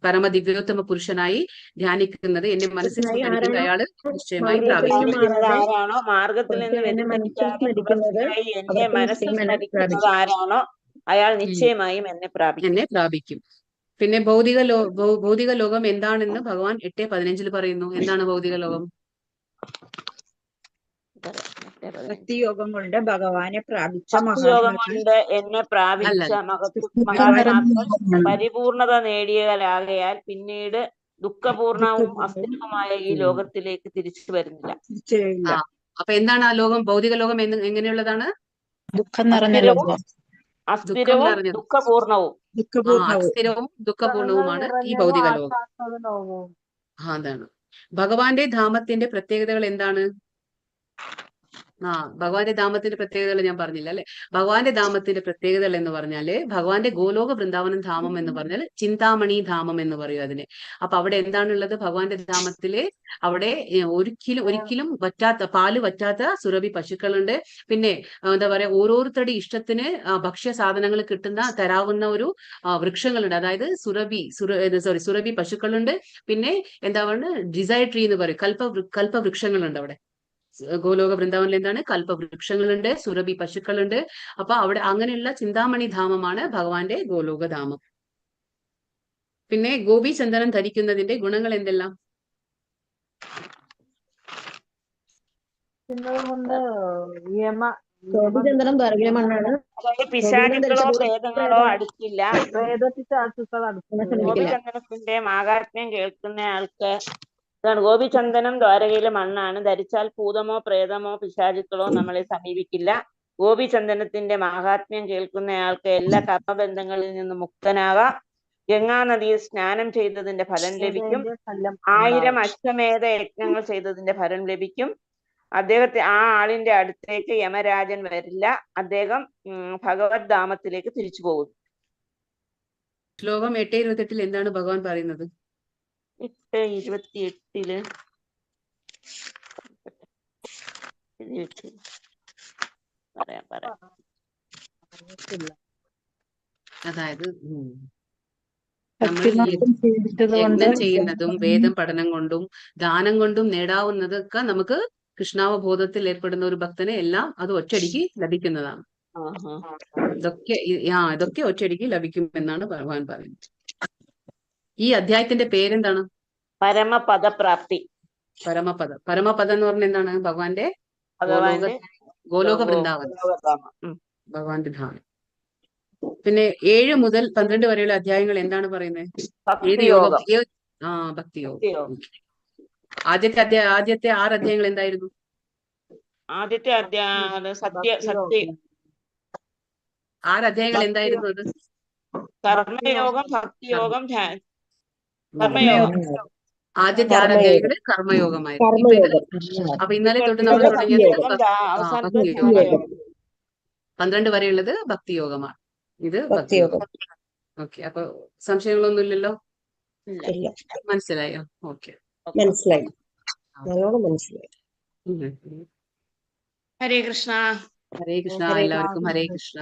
പരമദിവ്യോത്തമ പുരുഷനായി ധ്യാനിക്കുന്നത്, എന്നെ മനസ്സിൽ ധ്യാനിക്കുന്നത്, അയാള് നിശ്ചയമായി പ്രാപിക്കും. ആരാണോ മാർഗത്തിൽ നിന്ന് വ്യതിചലിക്കാതെ എന്നെ മനസ്സിൽ സ്മരിക്കുന്നത് ആരാണോ അയാൾ നിശ്ചയമായും എന്നെ പ്രാപിക്കും. പിന്നെ ഭൗതിക ലോകം എന്താണെന്ന് ഭഗവാൻ 8:15 പറയുന്നു. എന്താണ് ഭൗതിക ലോകം? ഭക്തിയോഗം കൊണ്ട് ഭഗവാനെ പ്രാപിച്ച ഭക്തിയോഗം മഹാത്മാക്കൾ കൊണ്ട് എന്നെ പ്രാപിച്ച ദുഃഖം മഹാത്മാക്കൾ നിറഞ്ഞ പരിപൂർണത നേടിയവരാകയാൽ പിന്നീട് ദുഃഖപൂർണവും അസ്ഥിരവുമായ ഈ ലോകത്തിലേക്ക് തിരിച്ചു വരുന്നില്ല. തിരിച്ചറിയില്ല. ആ അപ്പൊ എന്താണ് ആ ലോകം? ഭൗതിക ലോകം എങ്ങനെയുള്ളതാണ്? ദുഃഖം നിറഞ്ഞ അസ്ഥിരവും ലോകം. അസ്ഥിരവും നിറഞ്ഞത്. ദുഃഖപൂർണവും. ദുഃഖപൂർണവും അസ്ഥിരവും ദുഃഖപൂർണവുമാണ് ഈ ഭൗതിക ലോകം. ലോകവും അതാണ്. ഭഗവാന്റെ ധാമത്തിന്റെ പ്രത്യേകതകൾ എന്താണ്? ഭഗവാന്റെ ധാമത്തിന്റെ പ്രത്യേകതകൾ ഞാൻ പറഞ്ഞില്ല അല്ലെ. ഭഗവാന്റെ ധാമത്തിന്റെ പ്രത്യേകതകൾ എന്ന് പറഞ്ഞാല് ഭഗവാന്റെ ഗോലോക വൃന്ദാവനം ധാമം എന്ന് പറഞ്ഞാൽ ചിന്താമണി ധാമം എന്ന് പറയും അതിന്. അപ്പൊ അവിടെ എന്താണുള്ളത്? ഭഗവാന്റെ ധാമത്തില് അവിടെ ഒരിക്കലും പാല് വറ്റാത്ത സുരഭി പശുക്കളുണ്ട്. പിന്നെ എന്താ പറയാ, ഓരോരുത്തരുടെ ഇഷ്ടത്തിന് ഭക്ഷ്യ സാധനങ്ങൾ തരാവുന്ന ഒരു വൃക്ഷങ്ങളുണ്ട്. അതായത് സുരഭി പശുക്കളുണ്ട്. പിന്നെ എന്താ പറയുക, ഡിസൈർ ട്രീ എന്ന് പറയും, കൽപ്പവൃക്ഷങ്ങളുണ്ട് അവിടെ. ഗോലോക വൃന്ദാവനിൽ എന്താണ്? കൽപ്പവൃക്ഷങ്ങളുണ്ട്, സുരഭി പശുക്കളുണ്ട്. അപ്പൊ അവിടെ അങ്ങനെയുള്ള ചിന്താമണി ധാമമാണ് ഭഗവാന്റെ ഗോലോകധാമം. പിന്നെ ഗോപി ചന്ദനം ധരിക്കുന്നതിന്റെ ഗുണങ്ങൾ എന്തെല്ലാം? കൊണ്ട് ഗോപിചന്ദ്രൻ ദ്വാരകയിലെ മണ്ണാണ്. അതായത് പിശാചുക്കളോ പ്രേതങ്ങളോ അടുക്കില്ല. ഗോപിചന്ദനത്തിന്റെ മാഹാത്മ്യം കേൾക്കുന്ന ആൾക്ക് ഇതാണ്. ഗോപിചന്ദനം ദ്വാരകയിലെ മണ്ണാണ്. ധരിച്ചാൽ ഭൂതമോ പ്രേതമോ പിശാചുക്കളോ നമ്മളെ സമീപിക്കില്ല. ഗോപിചന്ദനത്തിന്റെ മാഹാത്മ്യം കേൾക്കുന്നയാൾക്ക് എല്ലാ കർമ്മബന്ധങ്ങളിൽ നിന്നും മുക്തനാകാം. ഗംഗാനദിയിൽ സ്നാനം ചെയ്തതിന്റെ ഫലം ലഭിക്കും. 1000 അശ്വമേധ യജ്ഞങ്ങൾ ചെയ്തതിന്റെ ഫലം ലഭിക്കും. ആ ആളിന്റെ അടുത്തേക്ക് യമരാജൻ വരില്ല. അദ്ദേഹം ഭഗവത് ധാമത്തിലേക്ക് തിരിച്ചു പോകും. ശ്ലോകം 8:28 എന്താണ് ഭഗവാൻ പറയുന്നത്? 8:28 പറയാം. അതായത് ഭക്തിമാർഗം സ്വീകരിച്ചതുകൊണ്ട് യജ്ഞം ചെയ്യുന്നതും വേദം പഠനം കൊണ്ടും ദാനം കൊണ്ടും നേടാവുന്നതൊക്കെ നമുക്ക് കൃഷ്ണാവബോധത്തിൽ ഏർപ്പെടുന്ന ഒരു ഭക്തന് എല്ലാം അത് ഒറ്റയടിക്ക് ലഭിക്കുന്നതാണ്. ഇതൊക്കെ ഒറ്റയടിക്ക് ലഭിക്കും എന്നാണ് ഭഗവാൻ പറയുന്നത്. ഈ അധ്യായത്തിന്റെ പേരെന്താണ്? പരമപദപ്രാപ്തി. പരമപദം എന്ന് പറഞ്ഞാൽ എന്താണ്? ഭഗവാന്റെ ഗോലോക വൃന്ദാവനം, ഭഗവാന്റെ ധാമം. പിന്നെ 7 മുതൽ 12 വരെയുള്ള അധ്യായങ്ങൾ എന്താണ് പറയുന്നത്? ഭക്തിയോഗം. ആദ്യത്തെ 6 അധ്യായങ്ങൾ എന്തായിരുന്നു? ആദ്യത്തെ അധ്യായം 6 അധ്യായങ്ങൾ എന്തായിരുന്നു? അത് കർമ്മയോഗം, ഭക്തിയോഗം, ആദ്യത്തെ 6 അധ്യായങ്ങള് കർമ്മയോഗമായിരുന്നു. അപ്പൊ ഇന്നലെ തൊട്ട് നമ്മൾ തുടങ്ങിയത് ഭക്തിയോഗം. 12 വരെയുള്ളത് ഭക്തിയോഗമാണ്. ഇത് ഭക്തിയോഗം. ഓക്കെ, അപ്പൊ സംശയങ്ങളൊന്നും ഇല്ലല്ലോ? മനസ്സിലായോ? ഓക്കെ, മനസ്സിലായി. നല്ലോണം മനസ്സിലായി. ഹരേ കൃഷ്ണ. ഹരേ കൃഷ്ണ. എല്ലാവർക്കും ഹരേ കൃഷ്ണ.